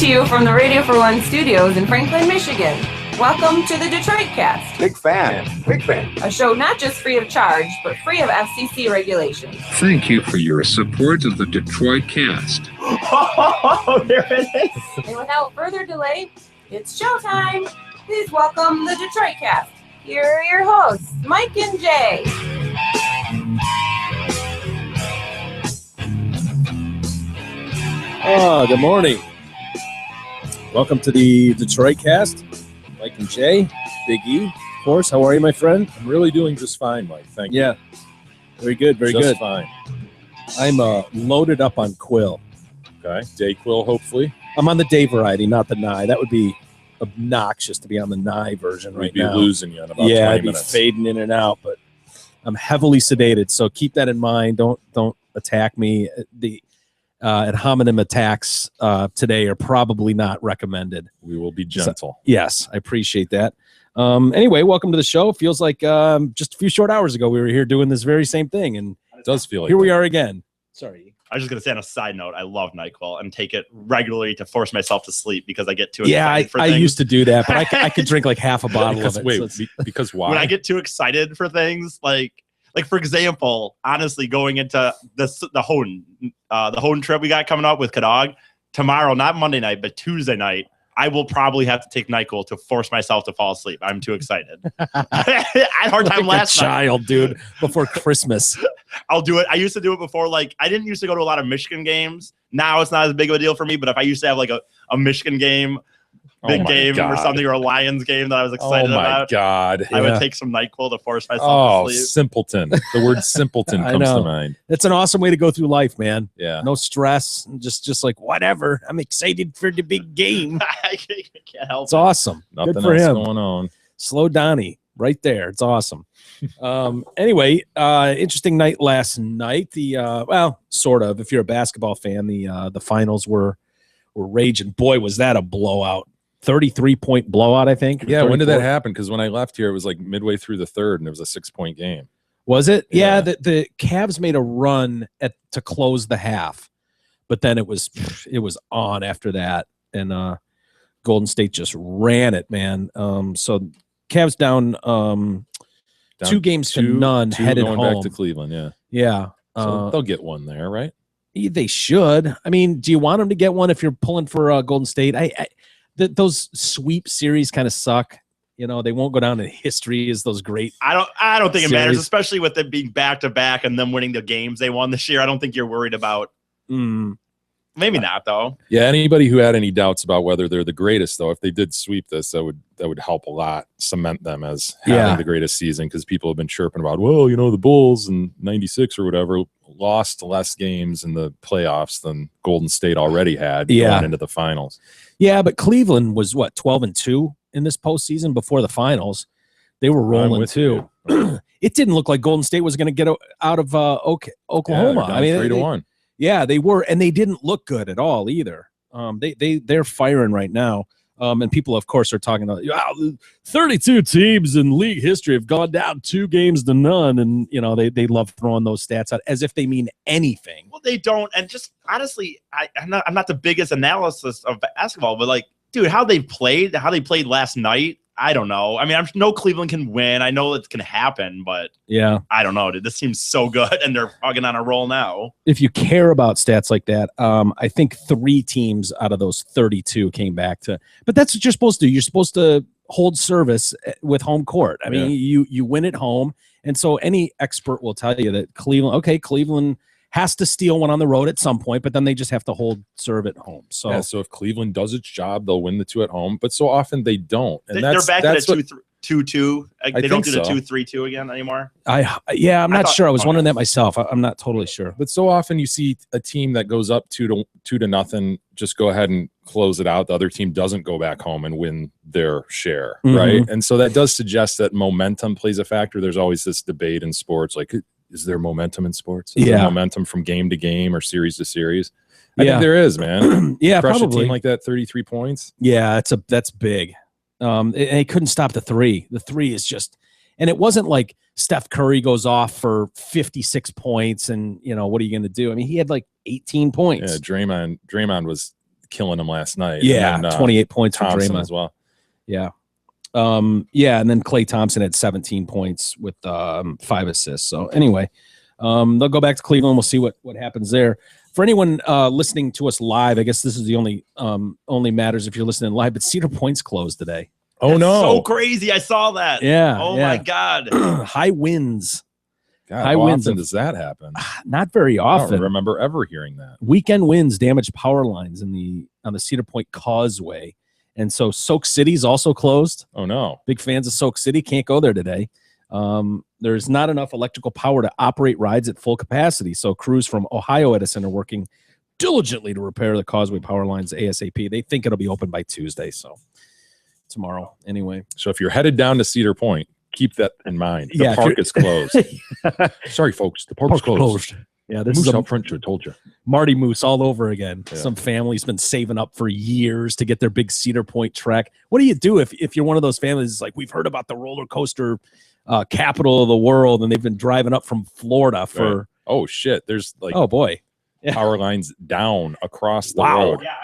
you from the Radio for One studios in Franklin, Michigan. Welcome to the Detroit Cast. Big fan. A show not just free of charge, but free of FCC regulations. Thank you for your support of the Detroit Cast. Oh, there it is. And without further delay, it's showtime. Please welcome the Detroit Cast. Here are your hosts, Mike and Jay. Good morning. Welcome to the Detroit Cast. Mike and Jay, Big E, of course. How are you, my friend? I'm really doing just fine, Mike. Thank you. Yeah, very good, very just good. Fine. I'm loaded up on Quill. Okay, Dayquil, hopefully. I'm on the day variety, not the Nye. That would be obnoxious to be on the Nye version right now. We'd be losing you in about 20 I'd be minutes. fading in and out, but I'm heavily sedated, so keep that in mind. Don't attack me. The ad hominem attacks today are probably not recommended. We will be gentle. So, yes, I appreciate that. Anyway, welcome to the show. Feels like just a few short hours ago we were here doing this very same thing, and It does feel like here we that. are again. Sorry. I was just going to say on a side note, I love NyQuil and take it regularly to force myself to sleep because I get too excited for I things. used to do that, but I could drink like half a bottle Because, of it. wait, so it's- because why? When I get too excited for things, like for example, honestly, going into the Hone trip we got coming up with Kadog tomorrow, not Monday night, but Tuesday night, I will probably have to take NyQuil to force myself to fall asleep. I'm too excited. I had a hard time like last a night. child, dude, before Christmas. I'll do it. I used to do it before. Like, I didn't used to go to a lot of Michigan games. Now it's not as big of a deal for me. But if I used to have like a Michigan game, big Oh my game or God. something, or a Lions game that I was Oh excited my about, God. I Yeah. would take some NyQuil to force myself Oh, to sleep. simpleton. The word simpleton I comes know. to mind. That's an awesome way to go through life, man. Yeah. No stress, just like whatever. I'm excited for the big game. I can't help It's awesome. Nothing Good for else him. going on. Slow Donnie right there. It's awesome. Anyway, interesting night last night. Well, sort of. If you're a basketball fan, the finals were raging. Boy, was that a blowout! 33-point blowout, I think. Yeah, when did that 34. happen? Because when I left here, it was like midway through the third, and it was a 6-point game. Was it? Yeah, Yeah. the Cavs made a run to close the half, but then it was on after that, and Golden State just ran it, man. So Cavs down, Down 2 games to none, two headed going home. back to Cleveland, yeah. Yeah, So they'll get one there, right? they should. I mean, do you want them to get one if you're pulling for Golden State? Those sweep series kind of suck. You know, they won't go down in history as those great. I don't think it matters, Series. especially with them being back to back and them winning the games they won this year. I don't think you're worried about. Maybe not though. Yeah, anybody who had any doubts about whether they're the greatest, though, if they did sweep this, that would help a lot, cement them as having Yeah. the greatest season, because people have been chirping about, well, you know, the Bulls in '96 or whatever lost less games in the playoffs than Golden State already had going into the finals. Yeah, but Cleveland was what 12-2 in this postseason before the finals. They were I'm rolling with too. you. It didn't look like Golden State was going to get out of Oklahoma. Yeah, I mean, 3-1. yeah, they were, and they didn't look good at all either. They're firing right now. And people, of course, are talking about 32 teams in league history have gone down 2 games to none, and you know they love throwing those stats out as if they mean anything. Well, they don't, and just honestly, I'm not the biggest analysis of basketball, but like, dude, how they played last night, I don't know. I mean, I know Cleveland can win. I know it can happen, but Yeah, I don't know, dude. This seems so good, and they're fucking on a roll now. if you care about stats like that, I think 3 teams out of those 32 came back to. But that's what you're supposed to do. You're supposed to hold service with home court. I mean, you win at home, and so any expert will tell you that Cleveland has to steal one on the road at some point, but then they just have to hold serve at home. So Yeah, so if Cleveland does its job, they'll win the 2 at home, but so often they don't. And They're back that's to what, the 2-2. They don't think do the so. 2-3-2 again anymore. I'm not thought- sure. I was okay. wondering that myself. I'm not totally sure. But so often you see a team that goes up 2-0 just go ahead and close it out. The other team doesn't go back home and win their share, Mhm. right? And so that does suggest that momentum plays a factor. There's always this debate in sports, like, is there momentum in sports? Is there Yeah. momentum from game to game or series to series? I Yeah. think there is, man. Yeah, Crush a probably. team like that, 33 points. Yeah, that's big. They couldn't stop the 3. The 3 is just, and it wasn't like Steph Curry goes off for 56 points and, you know, what are you going to do? I mean, he had like 18 points. Yeah, Draymond was killing him last night. Yeah, and then, 28 points for Thompson Draymond as well. Yeah. Yeah, and then Klay Thompson had 17 points with 5 assists. So anyway, they'll go back to Cleveland. We'll see what happens there. For anyone listening to us live, I guess this is the only matters if you're listening live, but Cedar Point's closed today. Oh, That's no. so crazy. I saw that. Yeah. Oh, yeah. my God. High winds. God, High how winds often of- does that happen? Not very I don't often. remember ever hearing that. Weekend winds damaged power lines on the Cedar Point Causeway. And so Soak City's also closed. Oh, no. Big fans of Soak City can't go there today. There's not enough electrical power to operate rides at full capacity. So crews from Ohio Edison are working diligently to repair the Causeway power lines ASAP. They think it'll be open by Tuesday. So tomorrow anyway. So if you're headed down to Cedar Point, keep that in mind. The Yeah, if park you're- is closed. Sorry, folks. The park is closed. Yeah, this Moose is a out front should have told you. Marty Moose all over again. Yeah. Some family's been saving up for years to get their big Cedar Point trek. What do you do if you're one of those families like we've heard about the roller coaster capital of the world and they've been driving up from Florida for Right. Oh, shit. There's like oh boy. power lines down across the Wow. road. Yeah,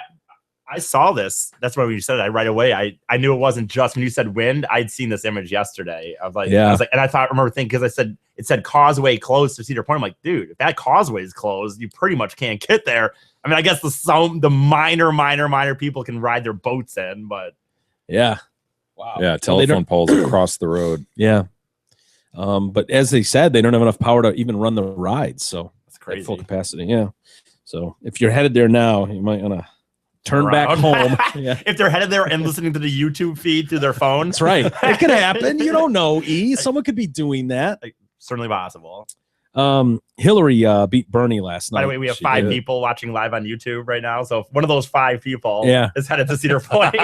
I saw this. That's why when you said it, right away, I knew it wasn't just when you said wind. I'd seen this image yesterday of like, Yeah. I was like, and I remember thinking because it said causeway closed to Cedar Point. I'm like, dude, if that causeway is closed, you pretty much can't get there. I mean, I guess the minor people can ride their boats in, but Yeah. Wow. Yeah, Well, they telephone don't- poles across the road. Yeah. But as they said, they don't have enough power to even run the rides. So it's at crazy. full capacity. Yeah. So if you're headed there now, you might want to turn back Around. home. Yeah. If they're headed there and listening to the YouTube feed through their phone, That's right. It could happen. You don't know, Someone could be doing that. certainly possible. Hillary beat Bernie last night. By the way, we have She 5 did. people watching live on YouTube right now. So if one of those 5 people Yeah. is headed to Cedar Point,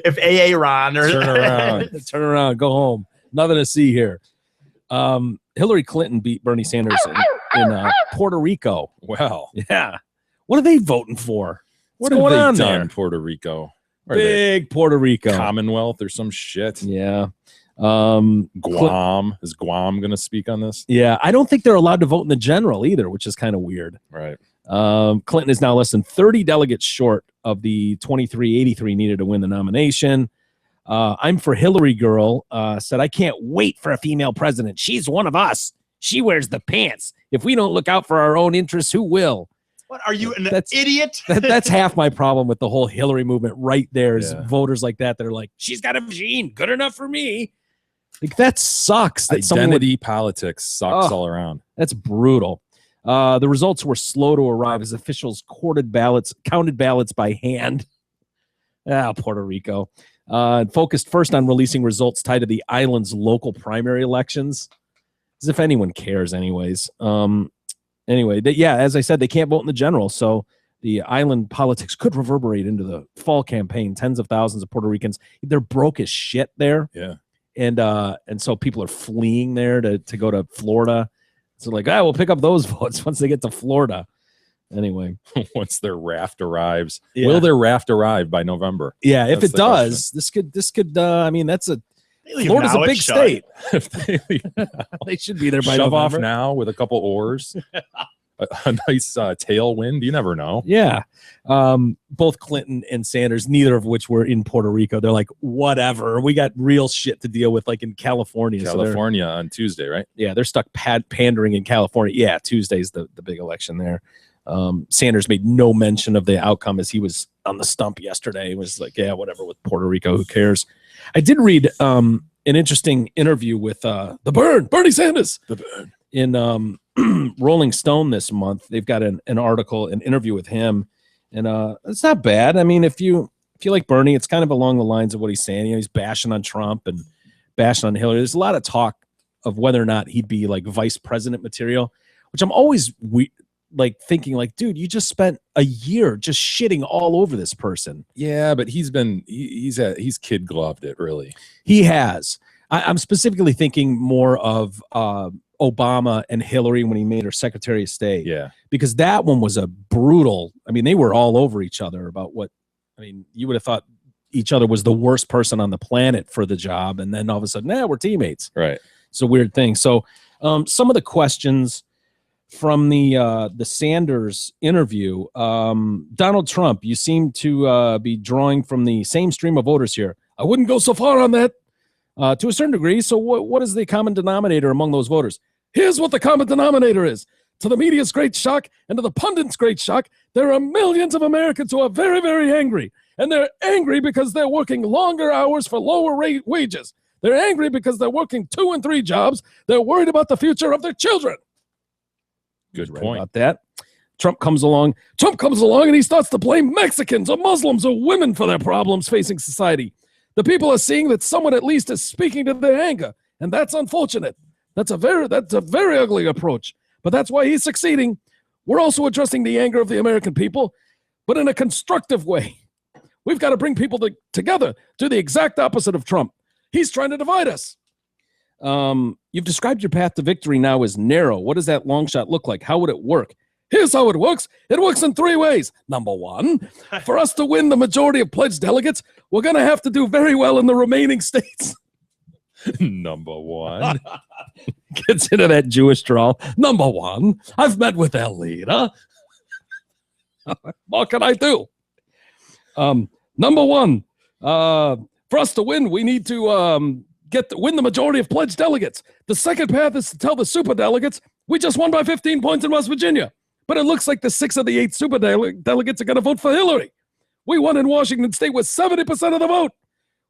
if AA Ron or Turn around. Turn around, go home. Nothing to see here. Hillary Clinton beat Bernie Sanders in Puerto Rico. Well, Yeah. What are they voting for? what What's have going they on done, there? Puerto Rico? Are they Big Puerto Rico. Commonwealth or some shit? Yeah. Guam. Is Guam going to speak on this? Yeah. I don't think they're allowed to vote in the general either, which is kind of weird. Right. Clinton is now less than 30 delegates short of the 2383 needed to win the nomination. I'm for Hillary girl said, I can't wait for a female president. She's one of us. She wears the pants. If we don't look out for our own interests, who will? What are you, an That's- idiot? That's half my problem with the whole Hillary movement right there is Yeah. voters like that are like, she's got a machine, good enough for me. Like that sucks. That someone would, Identity politics sucks Oh. all around. that's brutal. The results were slow to arrive as officials counted ballots by hand. Puerto Rico. Focused first on releasing results tied to the island's local primary elections, as if anyone cares, anyways. Anyway, as I said, they can't vote in the general, so the island politics could reverberate into the fall campaign. Tens of thousands of Puerto Ricans, they're broke as shit there, Yeah. and so people are fleeing there to go to Florida. So like, we'll pick up those votes once they get to Florida. Anyway, Once their raft arrives, Yeah. will their raft arrive by November? yeah, if That's it the question. does, this could. I mean, that's a They leave Florida's now, a it's big shut. state. If they They should be there by shove off November. now with a couple oars, a nice tailwind. You never know. Yeah. Both Clinton and Sanders, neither of which were in Puerto Rico. They're like, whatever. We got real shit to deal with, like in California. So California on Tuesday, right? they're stuck pandering in California. Yeah, Tuesday's the big election there. Sanders made no mention of the outcome as he was on the stump yesterday. He was like, yeah, whatever with Puerto Rico, who cares? I did read an interesting interview with Bernie Sanders. The bird. In Rolling Stone this month. They've got an article, an interview with him, and it's not bad. I mean, if you like Bernie, it's kind of along the lines of what he's saying. You know, he's bashing on Trump and bashing on Hillary. There's a lot of talk of whether or not he'd be like vice president material, which I'm always like thinking like, dude, you just spent a year just shitting all over this person. Yeah, but he's kid gloved it really. He has. I'm specifically thinking more of Obama and Hillary when he made her Secretary of State. Yeah. Because that one was a brutal. I mean, they were all over each other about what. I mean, you would have thought each other was the worst person on the planet for the job, and then all of a sudden, we're teammates. Right. It's a weird thing. So, some of the questions from the Sanders interview. Donald Trump, you seem to be drawing from the same stream of voters here. I wouldn't go so far on that to a certain degree. So what is the common denominator among those voters? Here's what the common denominator is. To the media's great shock and to the pundits' great shock, there are millions of Americans who are very, very angry. And they're angry because they're working longer hours for lower wages. They're angry because they're working 2 and 3 jobs. They're worried about the future of their children. Good Right point. about that. Trump comes along and he starts to blame Mexicans or Muslims or women for their problems facing society. The people are seeing that someone at least is speaking to their anger, and that's unfortunate. That's a very ugly approach, but that's why he's succeeding. We're also addressing the anger of the American people, but in a constructive way. We've got to bring people together, do the exact opposite of Trump. He's trying to divide us. You've described your path to victory now as narrow. What does that long shot look like? How would it work? Here's how it works. It works in 3 ways. Number 1, for us to win the majority of pledged delegates, we're going to have to do very well in the remaining states. Number 1. Gets into that Jewish drawl. Number 1, I've met with their leader. What can I do? Number 1, for us to win, we need to win the majority of pledged delegates. The second path is to tell the superdelegates we just won by 15 points in West Virginia, but it looks like the 6 of the 8 superdelegates are going to vote for Hillary. We won in Washington State with 70% of the vote.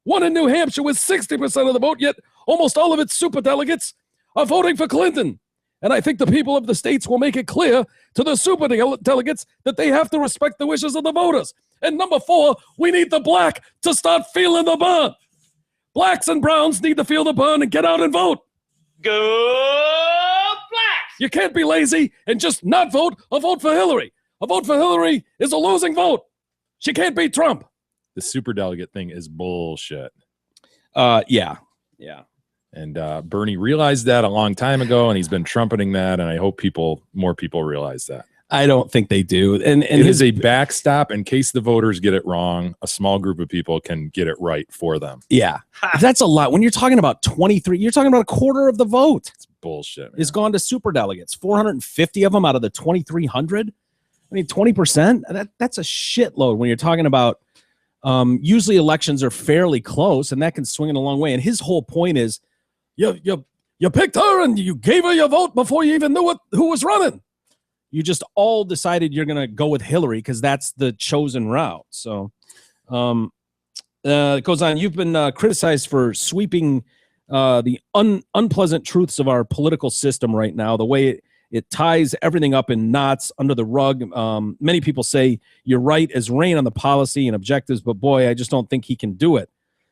Won in New Hampshire with 60% of the vote, yet almost all of its superdelegates are voting for Clinton. And I think the people of the states will make it clear to the superdelegates that they have to respect the wishes of the voters. And number 4, we need the black to start feeling the burn. Blacks and browns need to feel the burn and get out and vote. Go Blacks! You can't be lazy and just not vote or vote for Hillary. A vote for Hillary is a losing vote. She can't beat Trump. The superdelegate thing is bullshit. Yeah. And Bernie realized that a long time ago, and he's been trumpeting that. And I hope more people realize that. I don't think they do. And it is a backstop in case the voters get it wrong. A small group of people can get it right for them. Yeah, that's a lot. When you're talking about 23, you're talking about a quarter of the vote. It's bullshit. Is gone to superdelegates. 450 of them out of the 2,300. I mean, 20%. That's a shitload when you're talking about. Usually elections are fairly close, and that can swing it a long way. And his whole point is, you picked her and you gave her your vote before you even knew who was running. You just all decided you're going to go with Hillary because that's the chosen route. So it goes on. You've been criticized for sweeping the unpleasant truths of our political system right now, the way it ties everything up in knots under the rug. Many people say you're right as rain on the policy and objectives, but boy, I just don't think he can do it.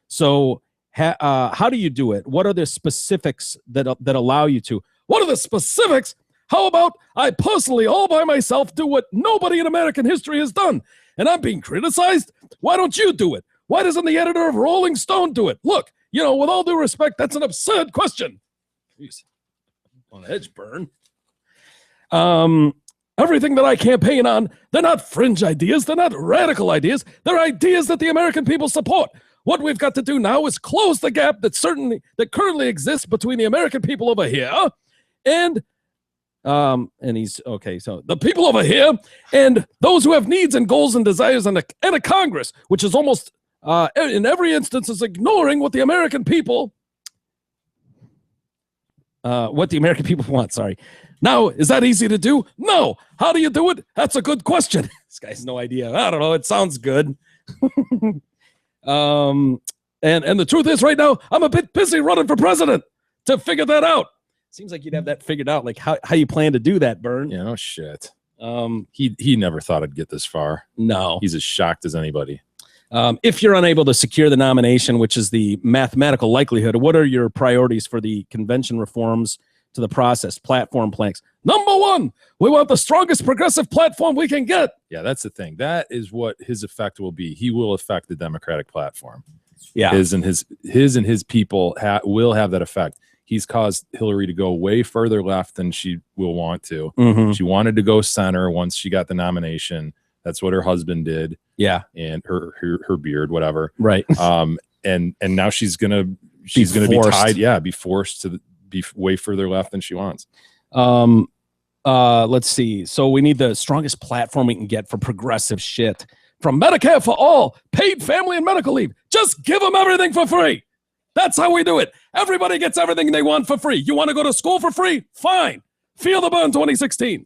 So how do you do it? What are the specifics that allow you to? What are the specifics? How about I personally, all by myself, do what nobody in American history has done? And I'm being criticized? Why don't you do it? Why doesn't the editor of Rolling Stone do it? Look, with all due respect, that's an absurd question. Jeez. On edge burn. Everything that I campaign on, they're not fringe ideas. They're not radical ideas. They're ideas that the American people support. What we've got to do now is close the gap that currently exists between the American people over here and he's okay. So the people over here and those who have needs and goals and desires and a Congress, which is almost in every instance is ignoring what the American people want. Sorry. Now, is that easy to do? No. How do you do it? That's a good question. This guy has no idea. I don't know. It sounds good. And the truth is right now, I'm a bit busy running for president to figure that out. Seems like you'd have that figured out, like how you plan to do that, Bern. Yeah, no shit. He never thought I'd get this far. No. He's as shocked as anybody. If you're unable to secure the nomination, which is the mathematical likelihood, what are your priorities for the convention reforms to the process, platform planks? Number 1, we want the strongest progressive platform we can get. Yeah, that's the thing. That is what his effect will be. He will affect the Democratic platform. Yeah, his and his people will have that effect. He's caused Hillary to go way further left than she will want to. Mm-hmm. She wanted to go center once she got the nomination. That's what her husband did. Yeah, and her beard, whatever. Right. And now she's gonna be tied. Yeah, be forced to be way further left than she wants. let's see. So we need the strongest platform we can get for progressive shit. From Medicare for all, paid family and medical leave. Just give them everything for free. That's how we do it. Everybody gets everything they want for free. You want to go to school for free? Fine. Feel the burn 2016.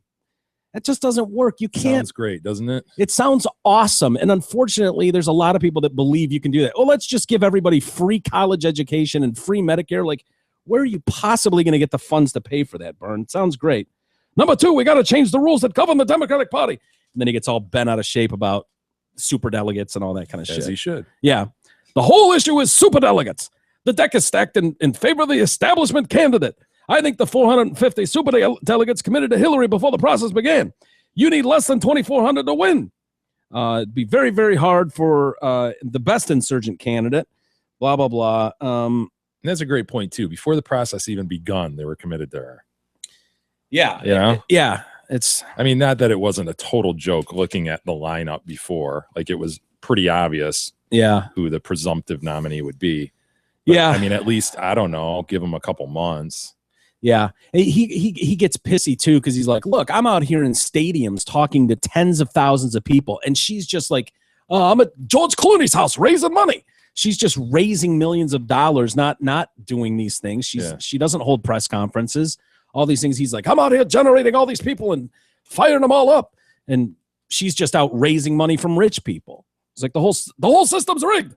That just doesn't work. You can't. Sounds great, doesn't it? It sounds awesome. And unfortunately, there's a lot of people that believe you can do that. Oh, let's just give everybody free college education and free Medicare. Like, where are you possibly going to get the funds to pay for that, Bern? It sounds great. Number 2, we got to change the rules that govern the Democratic Party. And then he gets all bent out of shape about superdelegates and all that kind of shit. As he should. Yeah. The whole issue is superdelegates. The deck is stacked in favor of the establishment candidate. I think the 450 superdelegates committed to Hillary before the process began. You need less than 2,400 to win. It'd be very, very hard for the best insurgent candidate. Blah, blah, blah. And that's a great point, too. Before the process even begun, they were committed to her. Yeah. You know? Yeah. I mean, not that it wasn't a total joke looking at the lineup before. Like, it was pretty obvious who the presumptive nominee would be. But, yeah. I mean, at least, I don't know, I'll give him a couple months. Yeah. He gets pissy, too, because he's like, look, I'm out here in stadiums talking to tens of thousands of people. And she's just like, I'm at George Clooney's house raising money. She's just raising millions of dollars, not doing these things. She doesn't hold press conferences. All these things. He's like, I'm out here generating all these people and firing them all up. And she's just out raising money from rich people. It's like the whole system's rigged.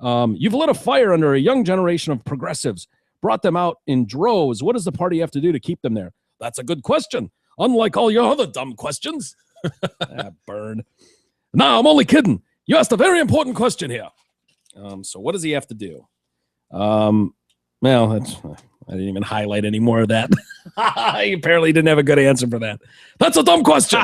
You've lit a fire under a young generation of progressives, brought them out in droves. What does the party have to do to keep them there? That's a good question. Unlike all your other dumb questions. Burn. No, I'm only kidding. You asked a very important question here. So what does he have to do? Well, I didn't even highlight any more of that. He apparently didn't have a good answer for that. That's a dumb question.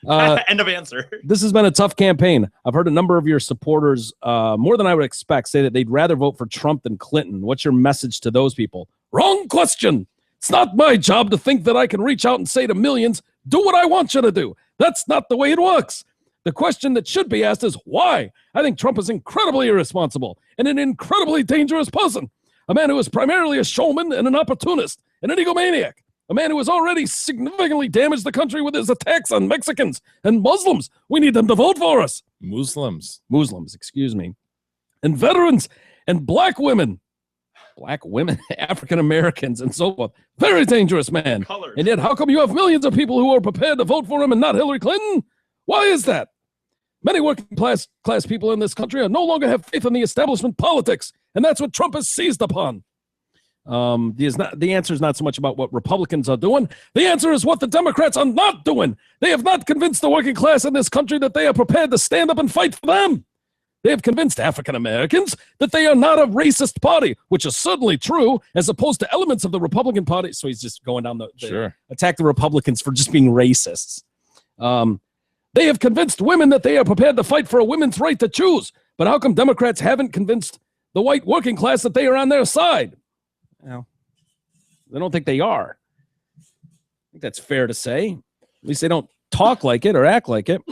End of answer. This has been a tough campaign. I've heard a number of your supporters, more than I would expect, say that they'd rather vote for Trump than Clinton. What's your message to those people? Wrong question. It's not my job to think that I can reach out and say to millions, do what I want you to do. That's not the way it works. The question that should be asked is why? I think Trump is incredibly irresponsible and an incredibly dangerous person. A man who is primarily a showman and an opportunist and an egomaniac. A man who has already significantly damaged the country with his attacks on Mexicans and Muslims. We need them to vote for us. Muslims, excuse me. And veterans and black women, African Americans and so forth. Very dangerous man. Colored. And yet how come you have millions of people who are prepared to vote for him and not Hillary Clinton? Why is that? Many working class people in this country no longer have faith in the establishment politics, and that's what Trump has seized upon. The answer is not so much about what Republicans are doing. The answer is what the Democrats are not doing. They have not convinced the working class in this country that they are prepared to stand up and fight for them. They have convinced African Americans that they are not a racist party, which is certainly true, as opposed to elements of the Republican Party. So he's just going down the attack the Republicans for just being racists. They have convinced women that they are prepared to fight for a women's right to choose. But how come Democrats haven't convinced the white working class that they are on their side? Well, I don't think they are. I think that's fair to say. At least they don't talk like it or act like it.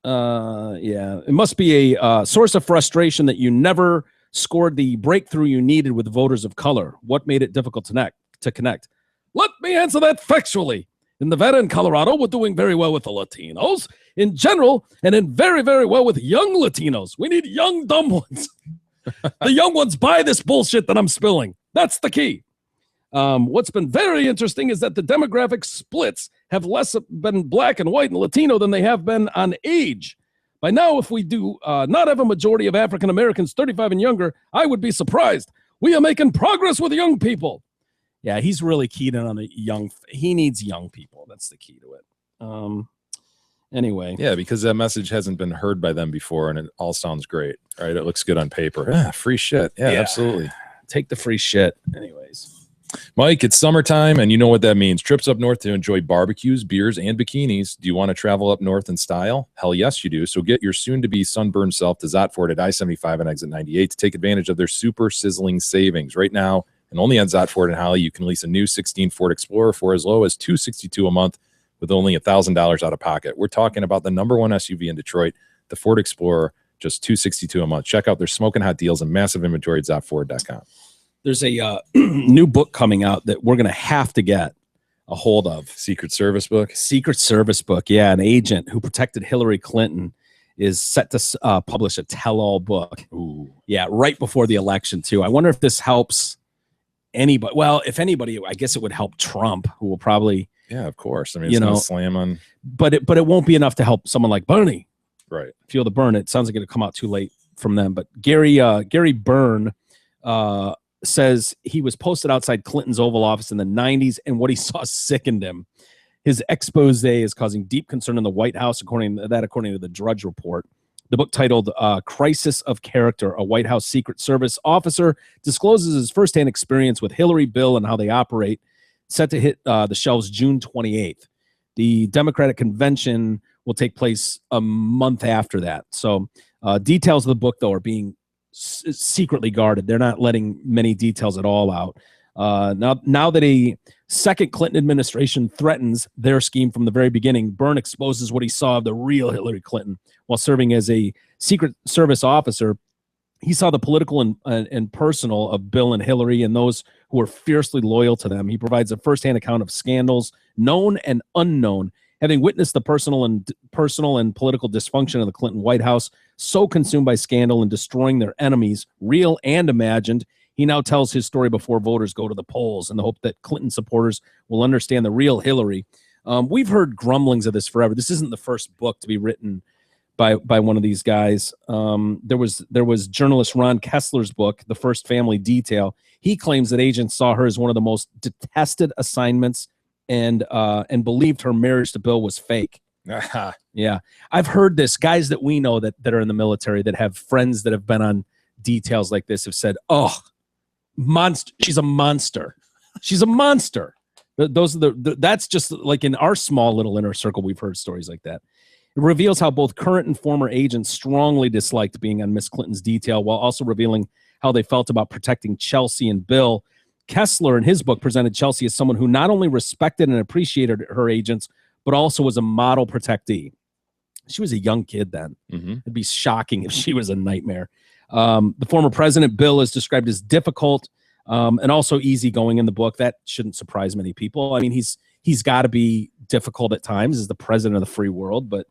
It must be a source of frustration that you never scored the breakthrough you needed with voters of color. What made it difficult to connect? Let me answer that factually. In Nevada and Colorado, we're doing very well with the Latinos in general, and in very, very well with young Latinos. We need young, dumb ones. The young ones buy this bullshit that I'm spilling. That's the key. What's been very interesting is that the demographic splits have less been black and white and Latino than they have been on age. By now, if we do not have a majority of African Americans 35 and younger, I would be surprised. We are making progress with young people. Yeah, he's really keyed in on the young. He needs young people. That's the key to it. Anyway. Yeah, because that message hasn't been heard by them before, and it all sounds great, right? It looks good on paper. Free shit. Yeah, absolutely. Take the free shit. Anyways. Mike, it's summertime, and you know what that means. Trips up north to enjoy barbecues, beers, and bikinis. Do you want to travel up north in style? Hell yes, you do. So get your soon-to-be sunburned self to Zotford at I-75 and exit 98 to take advantage of their super sizzling savings. Right now, and only on Zotford and Holly, you can lease a new 16 Ford Explorer for as low as $262 a month with only $1,000 out of pocket. We're talking about the #1 SUV in Detroit, the Ford Explorer, just $262 a month. Check out their smoking hot deals and massive inventory at Zotford.com. There's a new book coming out that we're going to have to get. a hold of. Secret Service book. Secret Service book. Yeah, an agent who protected Hillary Clinton is set to publish a tell-all book. Ooh. Yeah, right before the election too. I wonder if this helps anybody. Well, if anybody, I guess it would help Trump, who will probably. Yeah, of course. I mean, it's gonna slam on. But it won't be enough to help someone like Bernie. Right. Feel the burn. It sounds like it'll come out too late from them. But Gary Byrne says he was posted outside Clinton's Oval Office in the 90s, and what he saw sickened him. His expose is causing deep concern in the White House, according to the Drudge Report. The book, titled Crisis of Character, a White House Secret Service officer discloses his firsthand experience with Hillary, Bill, and how they operate, set to hit the shelves June 28th. The Democratic convention will take place a month after that. So details of the book, though, are being secretly guarded. They're not letting many details at all out. Now that a second Clinton administration threatens their scheme from the very beginning, Byrne exposes what he saw of the real Hillary Clinton. While serving as a Secret Service officer, he saw the political and personal of Bill and Hillary and those who were fiercely loyal to them. He provides a firsthand account of scandals, known and unknown. Having witnessed the personal and political dysfunction of the Clinton White House, so consumed by scandal and destroying their enemies, real and imagined, he now tells his story before voters go to the polls in the hope that Clinton supporters will understand the real Hillary. We've heard grumblings of this forever. This isn't the first book to be written by one of these guys. There was journalist Ron Kessler's book, The First Family Detail. He claims that agents saw her as one of the most detested assignments and believed her marriage to Bill was fake. Yeah, I've heard this. Guys that we know that are in the military that have friends that have been on details like this have said, "Oh, monster! She's a monster. She's a monster." Those are that's just like in our small little inner circle. We've heard stories like that. It reveals how both current and former agents strongly disliked being on Miss Clinton's detail, while also revealing how they felt about protecting Chelsea and Bill. Kessler, in his book, presented Chelsea as someone who not only respected and appreciated her agents, but also was a model protectee. She was a young kid then. Mm-hmm. It'd be shocking if she was a nightmare. The former president, Bill, is described as difficult and also easygoing in the book. That shouldn't surprise many people. I mean, he's got to be difficult at times as the president of the free world, but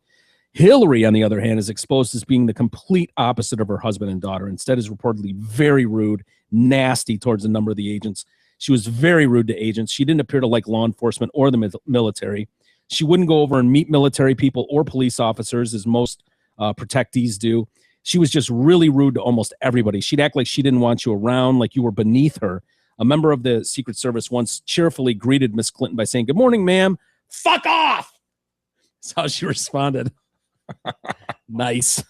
Hillary, on the other hand, is exposed as being the complete opposite of her husband and daughter. Instead, is reportedly very rude, nasty towards a number of the agents. She was very rude to agents. She didn't appear to like law enforcement or the military. She wouldn't go over and meet military people or police officers, as most protectees do. She was just really rude to almost everybody. She'd act like she didn't want you around, like you were beneath her. A member of the Secret Service once cheerfully greeted Miss Clinton by saying, "Good morning, ma'am. Fuck off." That's how she responded. Nice.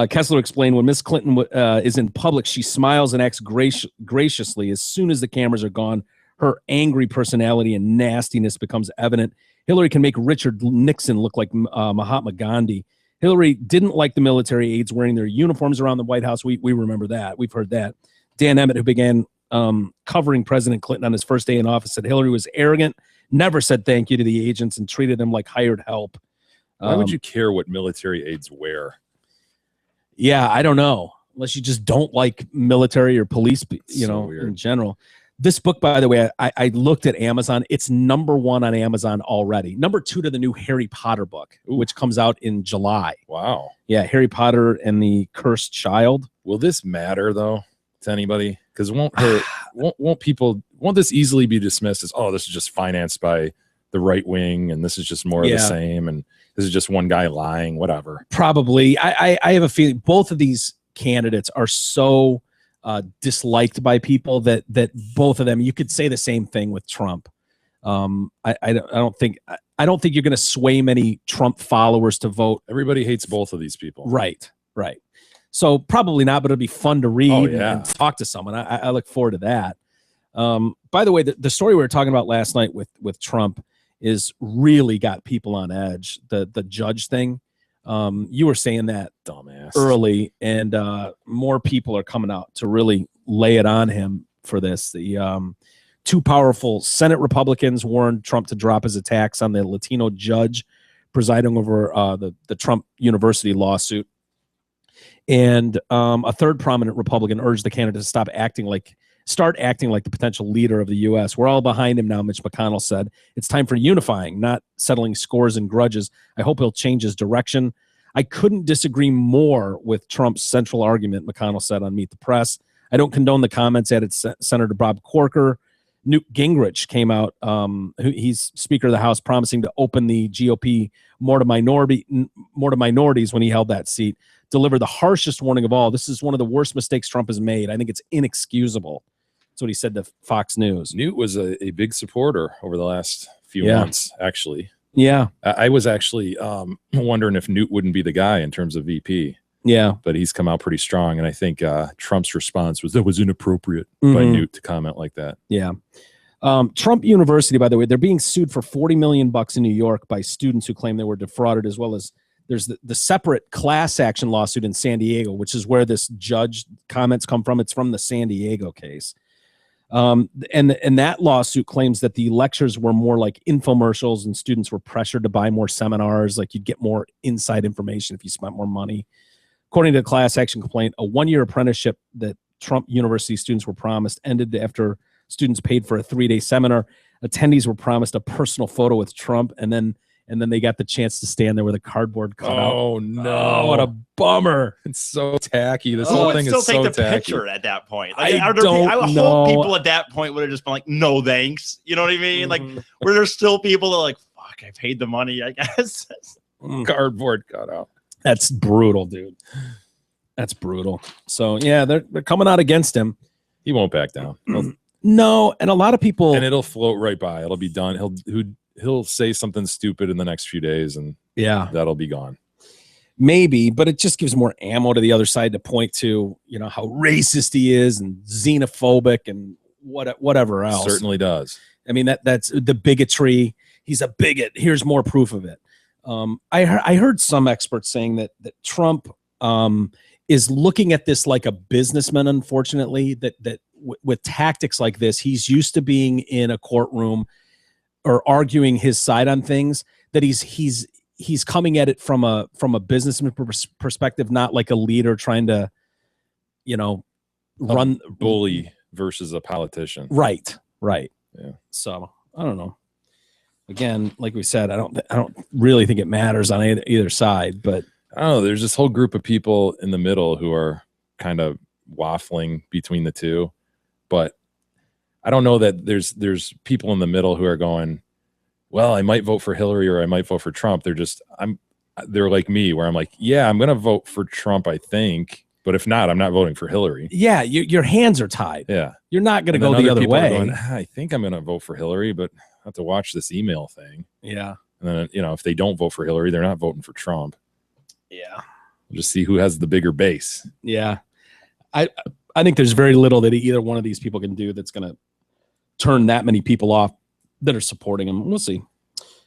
Kessler explained, when Miss Clinton is in public, she smiles and acts graciously. As soon as the cameras are gone, her angry personality and nastiness becomes evident. Hillary can make Richard Nixon look like Mahatma Gandhi. Hillary didn't like the military aides wearing their uniforms around the White House. We remember that. We've heard that. Dan Emmett, who began covering President Clinton on his first day in office, said Hillary was arrogant, never said thank you to the agents, and treated them like hired help. Why would you care what military aides wear? Yeah, I don't know. Unless you just don't like military or police, Weird. in general. This book, by the way, I looked at Amazon. It's #1 on Amazon already. #2 to the new Harry Potter book, which comes out in July. Wow. Yeah, Harry Potter and the Cursed Child. Will this matter though to anybody? Because won't this easily be dismissed as, oh, this is just financed by the right wing and this is just more of the same and this is just one guy lying, whatever. Probably. I have a feeling both of these candidates are so disliked by people that both of them, you could say the same thing with Trump. I don't think you're going to sway many Trump followers to vote. Everybody hates both of these people. Right. So probably not, but it'll be fun to read yeah. and talk to someone. I look forward to that. By the way, the story we were talking about last night with Trump is really got people on edge. The judge thing. You were saying that dumbass early, and more people are coming out to really lay it on him for this. The two powerful Senate Republicans warned Trump to drop his attacks on the Latino judge presiding over the Trump University lawsuit. And a third prominent Republican urged the candidate to stop acting like start acting like the potential leader of the U.S. We're all behind him now, Mitch McConnell said. It's time for unifying, not settling scores and grudges. I hope he'll change his direction. I couldn't disagree more with Trump's central argument, McConnell said on Meet the Press. I don't condone the comments, added Senator Bob Corker. Newt Gingrich came out, he's Speaker of the House, promising to open the GOP more to minorities when he held that seat. Delivered the harshest warning of all. This is one of the worst mistakes Trump has made. I think it's inexcusable. That's what he said to Fox News. Newt was a big supporter over the last few months, actually. Yeah. I was actually wondering if Newt wouldn't be the guy in terms of VP. Yeah. But he's come out pretty strong. And I think Trump's response was that was inappropriate by Newt to comment like that. Yeah. Trump University, by the way, they're being sued for $40 million in New York by students who claim they were defrauded, as well as there's the separate class action lawsuit in San Diego, which is where this judge comments come from. It's from the San Diego case. And that lawsuit claims that the lectures were more like infomercials and students were pressured to buy more seminars. Like you'd get more inside information if you spent more money. According to the class action complaint, a one-year apprenticeship that Trump University students were promised ended after students paid for a 3-day seminar. Attendees were promised a personal photo with Trump, and then they got the chance to stand there with a cardboard cutout. Oh no! Oh, what a bummer! It's so tacky. This whole thing is so still take the tacky. picture at that point. I hope people at that point would have just been like, "No thanks." You know what I mean? Like, where there's still people that are like, "Fuck, I paid the money." I guess Cardboard cutout. That's brutal, dude. That's brutal. So yeah, they're coming out against him. He won't back down. No, and a lot of people, And it'll float right by. It'll be done. He'll say something stupid in the next few days, and yeah, that'll be gone. Maybe, but it just gives more ammo to the other side to point to, you know, how racist he is and xenophobic and whatever else. Certainly does. I mean, that's the bigotry. He's a bigot. Here's more proof of it. I heard some experts saying that Trump is looking at this like a businessman. Unfortunately, that with tactics like this, he's used to being in a courtroom or arguing his side on things. That he's coming at it from a businessman perspective, not like a leader trying to, you know, run bully versus a politician. Right. Yeah. So I don't know. Again, like we said, I don't really think it matters on either side, but I don't know. There's this whole group of people in the middle who are kind of waffling between the two, but I don't know that there's people in the middle who are going, well, I might vote for Hillary or I might vote for Trump. They're like me, where I'm like, yeah, I'm going to vote for Trump, I think, but if not, I'm not voting for Hillary. Yeah, your hands are tied. Yeah, you're not going to go the other way. Going, I think I'm going to vote for Hillary, but I have to watch this email thing. Yeah, and then if they don't vote for Hillary, they're not voting for Trump. Yeah, we'll just see who has the bigger base. Yeah, I think there's very little that either one of these people can do that's going to turn that many people off that are supporting him. We'll see.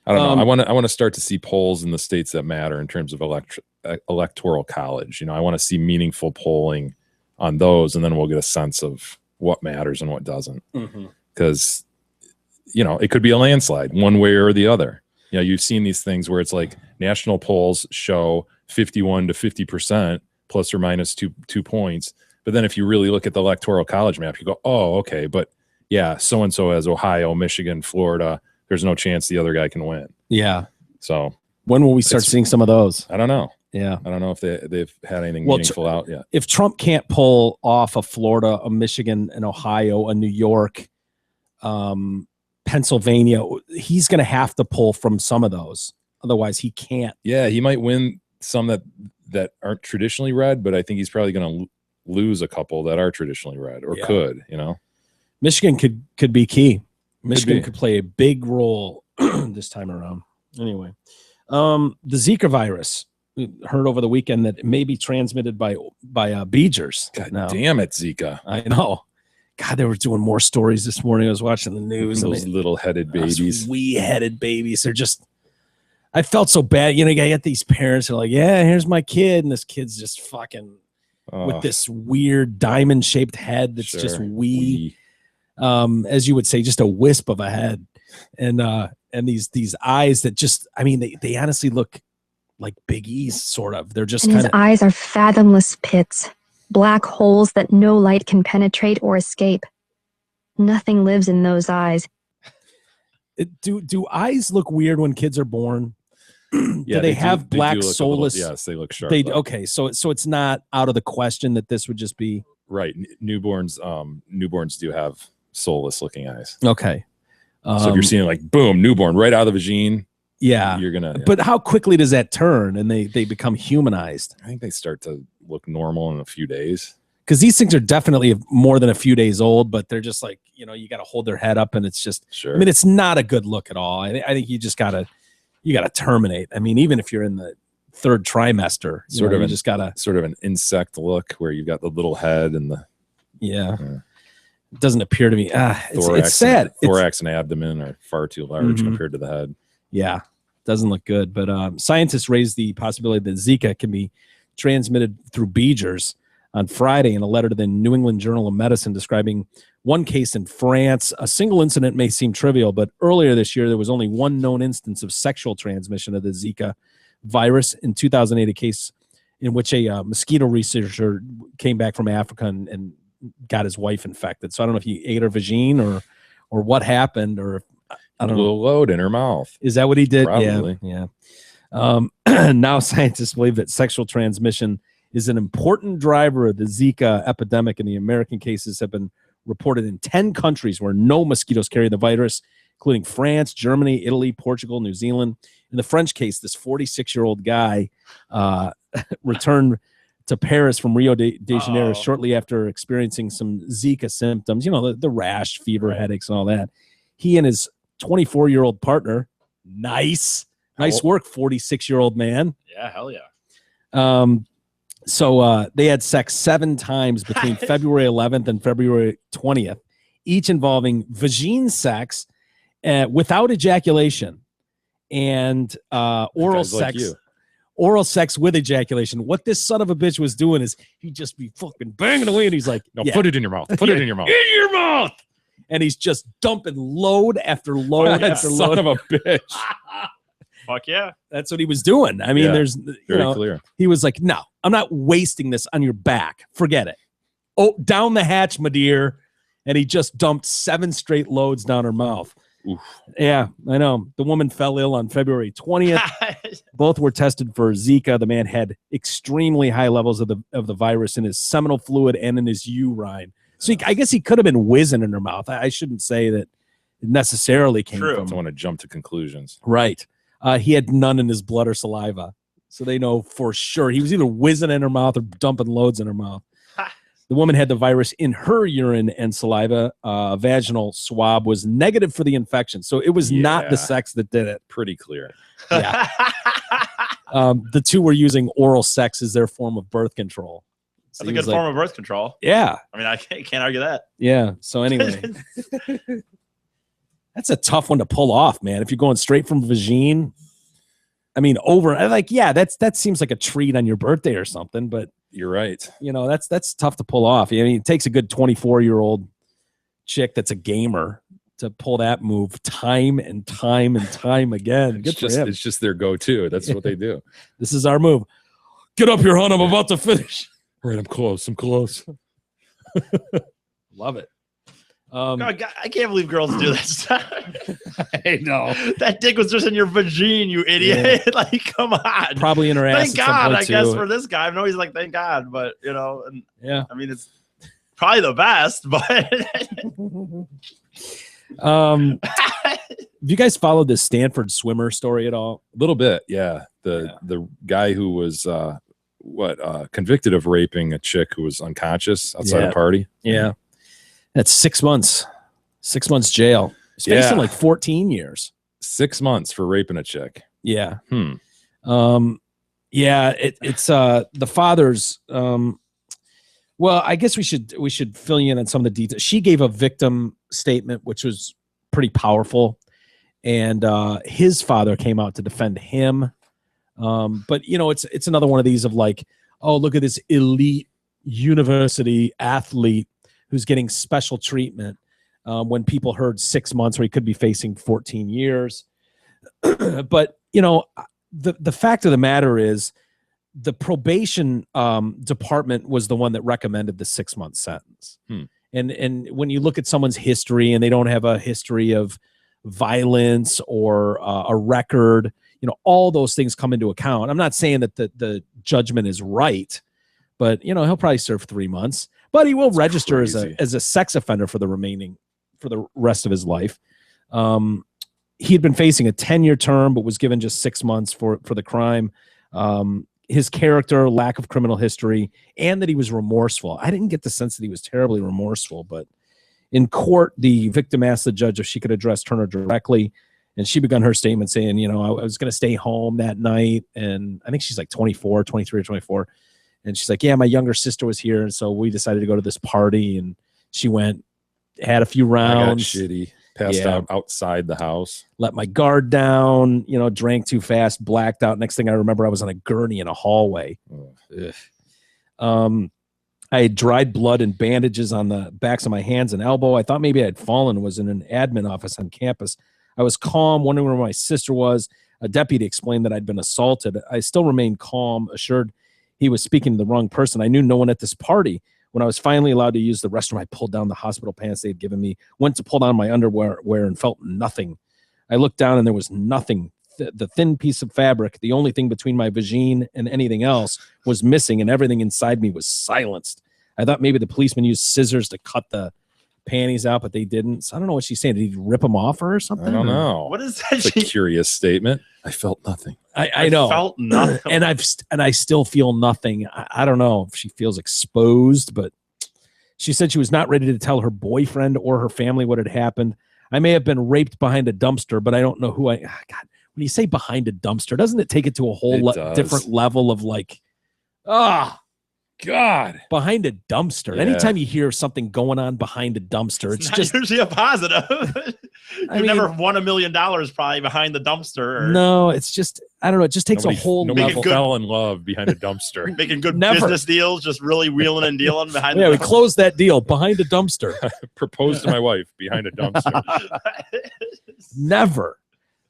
I don't know. I want to start to see polls in the states that matter in terms of electoral college. I want to see meaningful polling on those, and then we'll get a sense of what matters and what doesn't. Because it could be a landslide one way or the other. You've seen these things where it's like national polls show 51 to 50% plus or minus 2 points. But then if you really look at the electoral college map, you go, oh, okay, but yeah, so-and-so has Ohio, Michigan, Florida. There's no chance the other guy can win. Yeah. So when will we start seeing some of those? I don't know. Yeah. I don't know if they've had anything meaningful out yet. If Trump can't pull off a Florida, a Michigan, an Ohio, a New York, Pennsylvania, he's going to have to pull from some of those. Otherwise, he can't. Yeah, he might win some that aren't traditionally red, but I think he's probably going to lose a couple that are traditionally red or could. Michigan could be key. Michigan could play a big role this time around. Anyway, the Zika virus, we heard over the weekend that it may be transmitted by beagers. God damn it, Zika. I know. God, they were doing more stories this morning. I was watching the news. Those little-headed babies. Wee-headed babies. They're just, I felt so bad. You get these parents who are like, yeah, here's my kid. And this kid's just fucking with this weird diamond-shaped head that's just wee. As you would say, just a wisp of a head. And these eyes that just, they honestly look like Big E's, sort of. They're just his eyes are fathomless pits. Black holes that no light can penetrate or escape. Nothing lives in those eyes. Do eyes look weird when kids are born? Yeah, do they have do black look a little- soulless? yes, they look sharp. They though. okay. So it's not out of the question that this would just be Right. Newborns do have soulless looking eyes. okay. So if you're seeing like boom, newborn right out of the vagine, yeah, you're gonna. but how quickly does that turn and they become humanized? I think they start to look normal in a few days. Because these things are definitely more than a few days old, but they're just like, you got to hold their head up, and it's just. Sure. I mean, it's not a good look at all. I think you just gotta terminate. I mean, even if you're in the third trimester, you just gotta sort of an insect look where you've got the little head and the yeah. It doesn't appear to me. thorax. It's sad. Thorax and abdomen are far too large Mhm. compared to the head. Yeah, doesn't look good. But scientists raised the possibility that Zika can be transmitted through beagers on Friday in a letter to the New England Journal of Medicine describing one case in France. A single incident may seem trivial, but earlier this year, there was only one known instance of sexual transmission of the Zika virus. In 2008, a case in which a mosquito researcher came back from Africa and got his wife infected. So I don't know if he ate her vagine or what happened, or I don't know. Little load in her mouth. Is that what he did? Probably. Yeah. Now scientists believe that sexual transmission is an important driver of the Zika epidemic, and the American cases have been reported in 10 countries where no mosquitoes carry the virus, including France, Germany, Italy, Portugal, New Zealand. In the French case, this 46-year-old guy returned to Paris from Rio de Janeiro shortly after experiencing some Zika symptoms, the rash, fever, headaches, and all that. He and his 24-year-old partner, nice work, 46-year-old man. Yeah, hell yeah. So they had sex 7 times between February 11th and February 20th, each involving vagine sex without ejaculation and oral Guys like sex. you. Oral sex with ejaculation. What this son of a bitch was doing is he'd just be fucking banging away, and he's like, No, yeah, put it in your mouth. Put it in your mouth. in your mouth. And he's just dumping load after load That after son load. of a bitch. Fuck yeah. That's what he was doing. I mean, Yeah, there's, Very clear. he was like, no, I'm not wasting this on your back. Forget it. Oh, down the hatch, my dear. And he just dumped 7 straight loads down her mouth. Oof. Yeah, I know. The woman fell ill on February 20th. Both were tested for Zika. The man had extremely high levels of the virus in his seminal fluid and in his urine. So I guess he could have been whizzing in her mouth. I shouldn't say that it necessarily came True. from. Don't want to jump to conclusions. Right. He had none in his blood or saliva. So they know for sure he was either whizzing in her mouth or dumping loads in her mouth. The woman had the virus in her urine and saliva. Vaginal swab was negative for the infection. So it was not Yeah. the sex that did it. Pretty clear. Yeah. The two were using oral sex as their form of birth control. So That's a he good was like, form of birth control. Yeah. I mean, I can't argue that. Yeah. So anyway, that's a tough one to pull off, man. If you're going straight from vagine, I mean, that seems like a treat on your birthday or something, but You're right. that's tough to pull off. I mean, it takes a good 24-year-old chick that's a gamer to pull that move time and time and time again. Good for him. It's just their go-to. That's what they do. This is our move. Get up here, hon. I'm about to finish. All right, I'm close. Love it. God, I can't believe girls do that stuff. I know. That dick was just in your vagine, you idiot. Like, come on. Probably in her ass. Thank at some God, point, I guess, too. for this guy. I know he's like, thank God, but, and Yeah. I mean, it's probably the best, but. Have you guys followed this Stanford swimmer story at all? A little bit, yeah. The guy who was convicted of raping a chick who was unconscious outside Yeah. a party. Yeah. That's 6 months. 6 months jail. He's facing Yeah. like 14 years. 6 months for raping a chick. Yeah. Hmm. Yeah, it's the father's well, I guess we should fill you in on some of the details. She gave a victim statement which was pretty powerful, and his father came out to defend him. But it's another one of these of like, oh, look at this elite university athlete who's getting special treatment, when people heard 6 months where he could be facing 14 years. But the fact of the matter is the probation department was the one that recommended the 6 month sentence. And when you look at someone's history and they don't have a history of violence or a record, all those things come into account. I'm not saying that the judgment is right, but he'll probably serve 3 months, but he will register as a sex offender for the rest of his life. He had been facing a 10-year term, but was given just 6 months for the crime. His character, lack of criminal history, and that he was remorseful. I didn't get the sense that he was terribly remorseful, but in court, the victim asked the judge if she could address Turner directly, and she began her statement saying, I was going to stay home that night, and I think she's like 23 or 24, and she's like, yeah, my younger sister was here, and so we decided to go to this party, and she went, had a few rounds. I got shitty. Passed out outside the house. Let my guard down, drank too fast, blacked out. Next thing I remember, I was on a gurney in a hallway. I had dried blood and bandages on the backs of my hands and elbow. I thought maybe I had fallen, was in an admin office on campus. I was calm, wondering where my sister was. A deputy explained that I'd been assaulted. I still remained calm, assured he was speaking to the wrong person. I knew no one at this party. When I was finally allowed to use the restroom, I pulled down the hospital pants they had given me, went to pull down my underwear and felt nothing. I looked down and there was nothing. The thin piece of fabric, the only thing between my vagine and anything else, was missing, and everything inside me was silenced. I thought maybe the policeman used scissors to cut the panties out, but they didn't. So I don't know what she's saying. Did he rip them off her or something? I don't know. What is that? It's a curious statement. I felt nothing. I know. Felt nothing. and I still feel nothing. I don't know if she feels exposed, but she said she was not ready to tell her boyfriend or her family what had happened. I may have been raped behind a dumpster, but I don't know who God, when you say behind a dumpster, doesn't it take it to a whole different level of like, God, behind a dumpster. Yeah. Anytime you hear something going on behind a dumpster, it's just usually a positive. You've never won $1 million probably behind the dumpster. No, it's just, I don't know. It just takes a whole level. Fell in love behind a dumpster. Making good business deals, just really wheeling and dealing behind. Yeah, we closed that deal behind a dumpster. Proposed to my wife behind a dumpster. Never.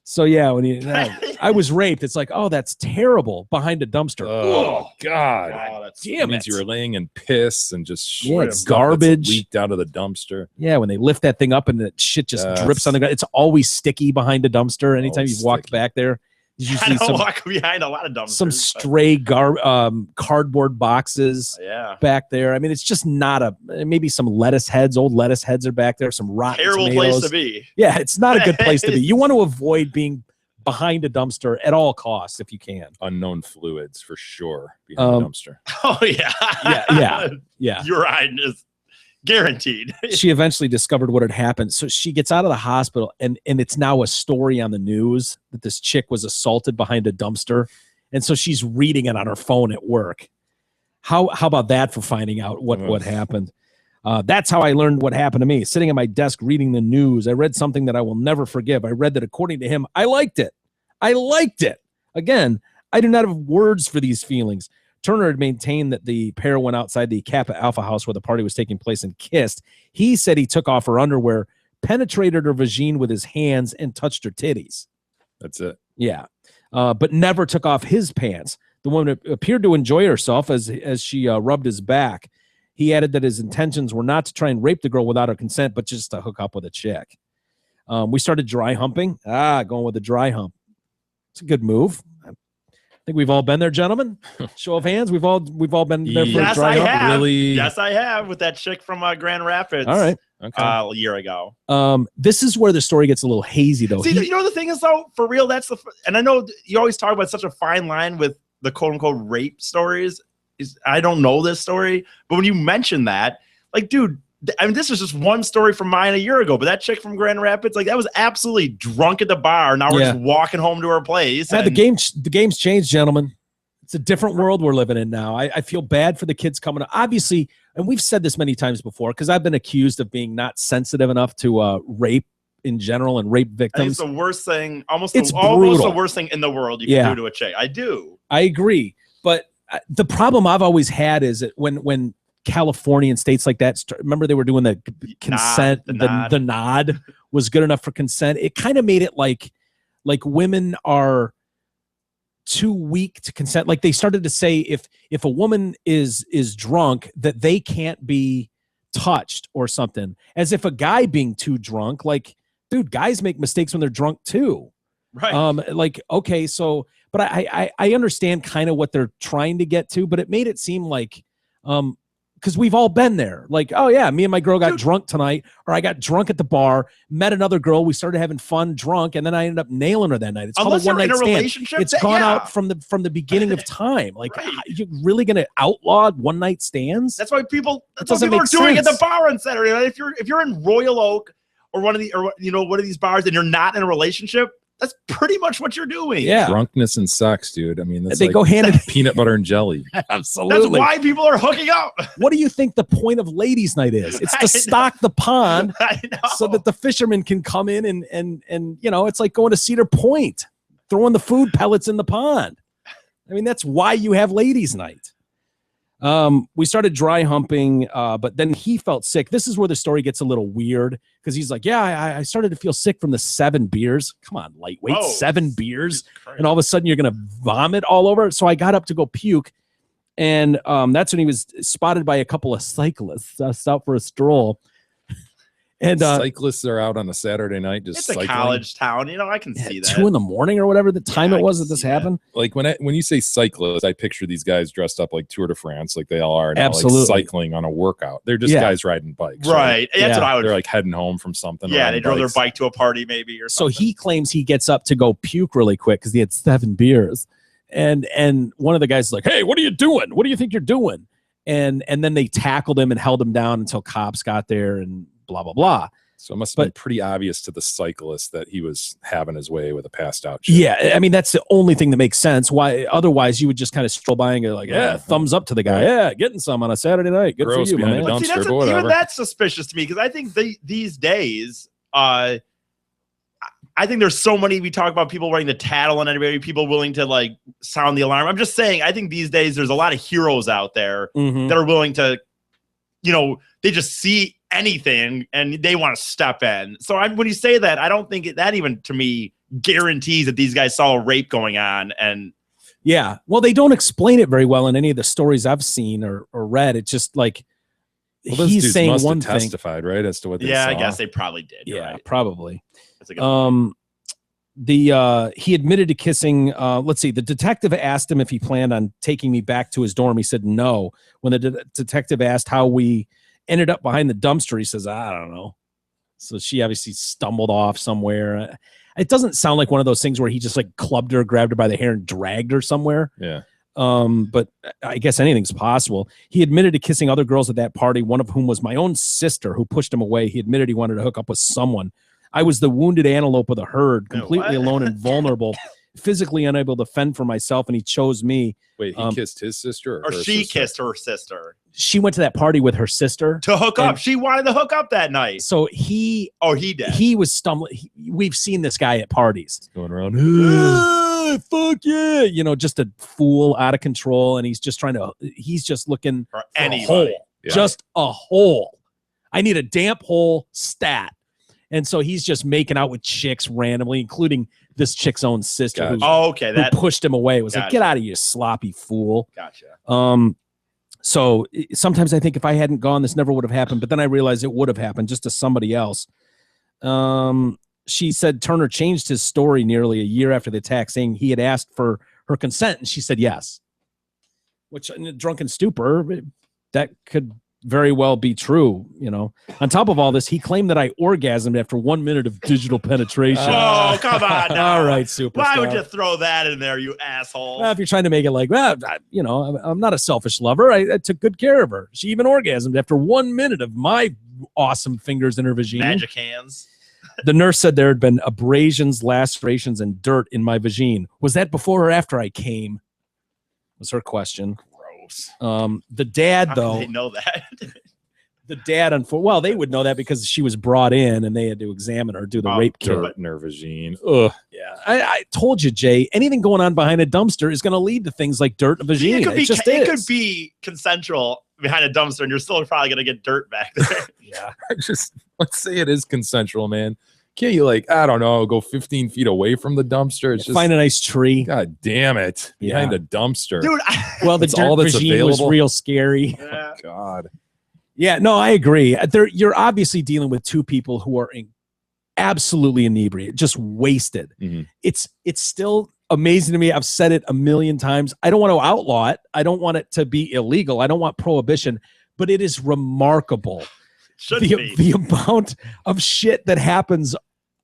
So yeah, when I was raped, it's like, oh, that's terrible behind a dumpster. Oh God, damn it! You were laying in piss and just it's garbage leaked out of the dumpster. Yeah, when they lift that thing up and the shit just drips on the ground, it's always sticky behind a dumpster. Anytime you've walked back there, I don't walk behind a lot of dumpsters. Some stray cardboard boxes back there. I mean, it's just not maybe some lettuce heads. Old lettuce heads are back there. Some rotten terrible tomatoes. Place to be. Yeah, it's not a good place to be. You want to avoid being behind a dumpster at all costs if you can. Unknown fluids for sure behind the dumpster. Oh yeah. Urine is guaranteed. She eventually discovered what had happened. So she gets out of the hospital and it's now a story on the news that this chick was assaulted behind a dumpster. And so she's reading it on her phone at work. How about that for finding out what happened? That's how I learned what happened to me. Sitting at my desk reading the news, I read something that I will never forgive. I read that according to him, I liked it. Again, I do not have words for these feelings. Turner had maintained that the pair went outside the Kappa Alpha house where the party was taking place and kissed. He said he took off her underwear, penetrated her vagine with his hands, and touched her titties. That's it. Yeah. But never took off his pants. The woman appeared to enjoy herself as she rubbed his back. He added that his intentions were not to try and rape the girl without her consent, but just to hook up with a chick. We started dry humping. Going with a dry hump. It's a good move. I think we've all been there, gentlemen. Show of hands. We've all been there for a dry hump. Really? Yes, I have with that chick from Grand Rapids. All right. Okay. A year ago. This is where the story gets a little hazy, though. See, you know the thing is, though, for real, and I know you always talk about such a fine line with the quote unquote rape stories. I don't know this story, but when you mention that, like, dude, I mean, this is just one story from mine a year ago, but that chick from Grand Rapids, like, that was absolutely drunk at the bar. Now we're just walking home to her place. The game's changed, gentlemen. It's a different world we're living in now. I feel bad for the kids coming up. Obviously, and we've said this many times before, because I've been accused of being not sensitive enough to rape in general and rape victims. It's the worst thing, almost it's the worst thing in the world you can do to a chick. I do. I agree. But the problem I've always had is that when California and states like that, remember they were doing the consent, the nod was good enough for consent. It kind of made it like women are too weak to consent. Like they started to say if a woman is drunk, that they can't be touched or something, as if a guy being too drunk, like, dude, guys make mistakes when they're drunk too. Right. Like, okay, so, but I understand kind of what they're trying to get to, but it made it seem like, because we've all been there. Like, oh yeah, me and my girl got drunk tonight, or I got drunk at the bar, met another girl, we started having fun drunk, and then I ended up nailing her that night. It's Unless called a you're in a one-night stand. relationship, It's gone yeah. out from the beginning of time. Like, Right. you're really gonna outlaw one-night stands? That's why people. That's what doesn't people are make doing at the sense. bar on Saturday night. If you're in Royal Oak or one of these bars and you're not in a relationship, that's pretty much what you're doing. Yeah, Drunkenness and sex, dude. I mean, that's they like go hand in peanut butter and jelly. absolutely. That's why people are hooking up. What do you think the point of ladies' night is? It's I to know. stock the pond I know. so that the fishermen can come in and it's like going to Cedar Point, throwing the food pellets in the pond. I mean, that's why you have ladies' night. We started dry humping, but then he felt sick. This is where the story gets a little weird because he's like, yeah, I started to feel sick from the 7 beers. Come on, lightweight, Whoa. 7 beers. And all of a sudden you're going to vomit all over. So I got up to go puke. And that's when he was spotted by a couple of cyclists out for a stroll. And Cyclists are out on a Saturday night just It's a cycling. college town. I can see that. 2 a.m. or whatever the time Yeah, it I was can that this see that. happened. Like when you say cyclists, I picture these guys dressed up like Tour de France, like they all are now, Absolutely. like cycling on a workout. They're just Yeah. guys riding bikes, Right. That's Yeah. what I would. They're like heading home from something. Yeah, riding they drove their bikes. bike to a party maybe or So something. he claims he gets up to go puke really quick because he had 7 beers. And one of the guys is like, hey, what are you doing? What do you think you're doing? And then they tackled him and held him down until cops got there and blah, blah, blah. So it must have been But- pretty obvious to the cyclist that he was having his way with a passed out chick. Yeah, I mean, that's the only thing that makes sense. Why? Otherwise, you would just kind of stroll by and go like, yeah, thumbs up to the guy. Right. Yeah, getting some on a Saturday night. Good Gross for you, my behind man. a See, dumpster, that's but whatever. even that's suspicious to me because I think these days, I think there's so many. We talk about people wanting to tattle on anybody, people willing to like sound the alarm. I'm just saying, I think these days there's a lot of heroes out there Mhm. that are willing to, they just see anything and they want to step in. So when you say that, I don't think that even to me guarantees that these guys saw a rape going on. And Yeah. Well, they don't explain it very well in any of the stories I've seen or read. It's just like Well, those he's dudes saying must one have thing. testified, right, as to what they yeah, saw. I guess they probably did. You're Yeah, right. probably. That's a good point. He admitted to kissing. Let's see. The detective asked him if he planned on taking me back to his dorm. He said no. When the detective asked how we ended up behind the dumpster, he says, I don't know. So she obviously stumbled off somewhere. It doesn't sound like one of those things where he just like clubbed her, grabbed her by the hair, and dragged her somewhere. Yeah. But I guess anything's possible. He admitted to kissing other girls at that party, one of whom was my own sister who pushed him away. He admitted he wanted to hook up with someone. I was the wounded antelope of the herd, completely what? alone and vulnerable, physically unable to fend for myself, and he chose me. Wait, he kissed his sister Or her she sister? kissed her sister She went to that party with her sister. to hook up. And- She wanted to hook up that night. So he Did. he was stumbling. We've seen this guy at parties. Going around. Fuck yeah. Just a fool out of control. And he's just looking For for a anybody. hole. Yeah. Just a hole. I need a damp hole stat. And so he's just making out with chicks randomly, including this chick's own sister Gotcha. Oh, okay. who That pushed him away. It was like, Gotcha. get out of here, sloppy fool. gotcha. So sometimes I think if I hadn't gone, this never would have happened. But then I realized it would have happened just to somebody else. She said Turner changed his story nearly a year after the attack, saying he had asked for her consent, and she said yes. Which in a drunken stupor, that could very well be true. On top of all this, he claimed that I orgasmed after 1 minute of digital penetration. Oh, come on now. All right, superstar. Why would you throw that in there, you asshole? Well, if you're trying to make it like, well, I'm not a selfish lover. I took good care of her. She even orgasmed after 1 minute of my awesome fingers in her vagina. Magic hands. The nurse said there had been abrasions, lacerations, and dirt in my vagina. Was that before or after I came? Was her question. Gross. The dad, How though, did they know that? the dad, well, they would know that because she was brought in and they had to examine her, do the Oh, rape kit. Dirt in her vagina. Ugh. Yeah, I told you, Jay. Anything going on behind a dumpster is going to lead to things like dirt and vagina. it could be consensual behind a dumpster, and you're still probably gonna get dirt back there. Yeah. Let's say it is consensual, man. Can't you I don't know, go 15 feet away from the dumpster? It's just Find a nice tree. God damn it. Behind Yeah. a dumpster. Dude, Well, the That's dirt all that's vagina was available? real scary. yeah. God. Yeah, no, I agree. You're obviously dealing with two people who are absolutely inebriated, just wasted. Mm-hmm. It's still amazing to me. I've said it a million times. I don't want to outlaw it. I don't want it to be illegal. I don't want prohibition, but it is remarkable the amount of shit that happens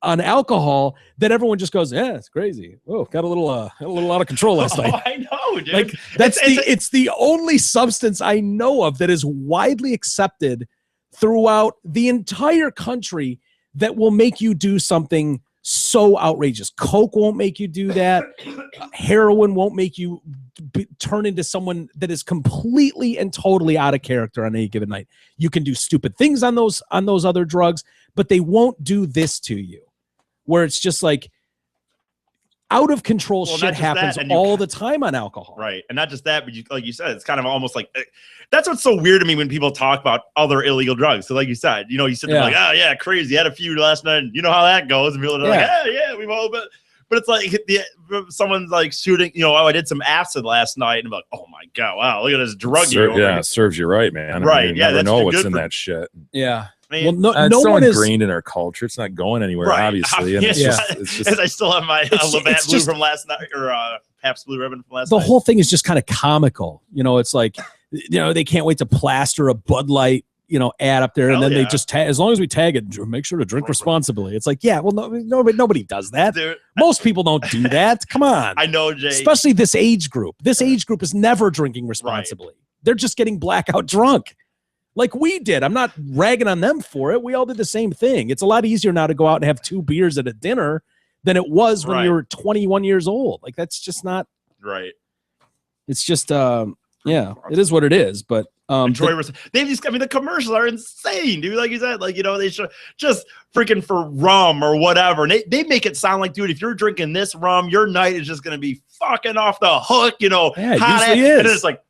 on alcohol that everyone just goes, yeah, it's crazy. Oh, got a little out of control last night. I know, dude. Like it's the only substance I know of that is widely accepted throughout the entire country that will make you do something so outrageous. Coke won't make you do that. Heroin won't make you turn into someone that is completely and totally out of character on any given night. You can do stupid things on those other drugs, but they won't do this to you, where it's just like out of control shit happens all the time on alcohol. Right. And not just that, but like you said, it's kind of almost like that's what's so weird to me when people talk about other illegal drugs. So like you said, you sit there like, oh yeah, crazy. Had a few last night. You know how that goes. And people are like, yeah, we've all been. But it's like someone's like shooting, I did some acid last night. And I'm like, oh my God, wow, look at this drug. Serves you right, man. Right. I mean, you never know what's in that shit. Yeah. I mean, well, it's so ingrained in our culture. It's not going anywhere, obviously. And it's just, I still have my Labatt Blue from last night, or Pabst Blue Ribbon from last night. The whole thing is just kind of comical. It's like, they can't wait to plaster a Bud Light, ad up there, and then they just tag. As long as we tag it, make sure to drink responsibly. It's like, yeah, well, nobody does that. Dude, most people don't do that. Come on. I know, Jay. Especially this age group. This age group is never drinking responsibly. Right. They're just getting blackout drunk. Like we did. I'm not ragging on them for it. We all did the same thing. It's a lot easier now to go out and have 2 beers at a dinner than it was when you were 21 years old. Like that's just not right. It's just it is what it is. But the commercials are insane, dude. Like you said, they should just freaking for rum or whatever. And they make it sound like, dude, if you're drinking this rum, your night is just gonna be fucking off the hook, Yeah, it usually is. And it's like,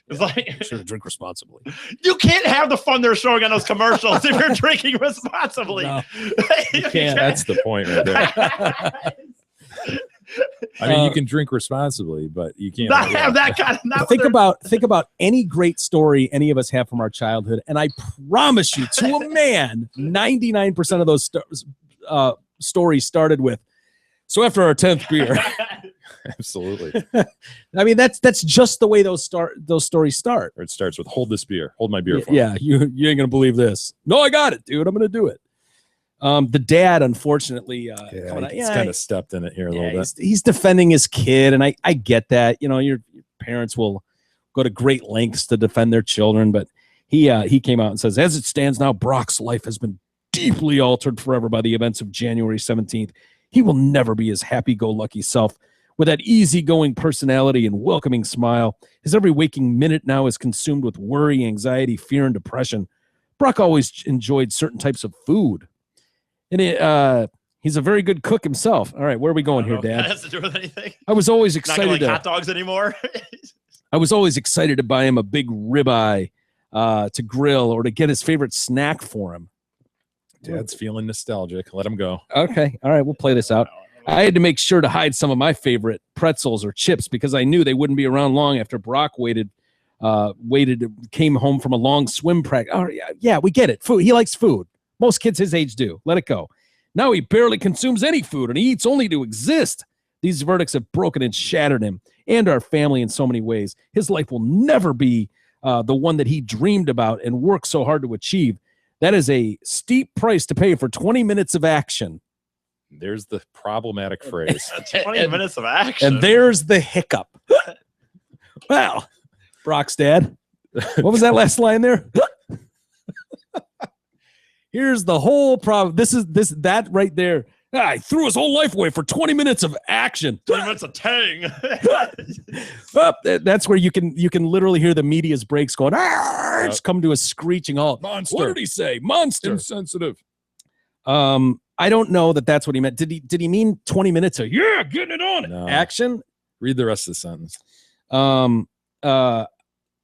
it's like, sure to drink responsibly. You can't have the fun they're showing on those commercials if you're drinking responsibly. No, you can't. That's the point right there. I mean, you can drink responsibly, but you can't not have that kind of. Think about any great story any of us have from our childhood, and I promise you, to a man, 99% of those stories started with. So after our 10th beer. Absolutely. I mean, that's just the way those stories start. Or it starts with "Hold this beer, hold my beer." Yeah, you ain't gonna believe this. No, I got it, dude. I'm gonna do it. The dad, unfortunately, he's kind of stepped in it here a little bit. He's defending his kid, and I get that. Your parents will go to great lengths to defend their children, but he came out and says, as it stands now, Brock's life has been deeply altered forever by the events of January 17th. He will never be his happy-go-lucky self. With that easygoing personality and welcoming smile, his every waking minute now is consumed with worry, anxiety, fear, and depression. Brock always enjoyed certain types of food. And he's a very good cook himself. All right, where are we going here, Dad? That has to do with anything. I was always excited. Not gonna like hot dogs anymore. I was always excited to buy him a big ribeye to grill or to get his favorite snack for him. Dad's feeling nostalgic. Let him go. Okay, all right, we'll play this out. I had to make sure to hide some of my favorite pretzels or chips because I knew they wouldn't be around long after Brock came home from a long swim practice. Oh, yeah, we get it. Food. He likes food. Most kids his age do. Let it go. Now he barely consumes any food and he eats only to exist. These verdicts have broken and shattered him and our family in so many ways. His life will never be the one that he dreamed about and worked so hard to achieve. That is a steep price to pay for 20 minutes of action. There's the problematic phrase. 20 minutes of action. And there's the hiccup. Well, Brock's dad. What was that last line there? Here's the whole problem. That right there. I threw his whole life away for 20 minutes of action. 20 minutes of tang. That's where you can literally hear the media's brakes going. It's come to a screeching halt. Monster. What did he say? Monster. Insensitive. I don't know that's what he meant. Did he mean 20 minutes of getting it on No. action? Read the rest of the sentence.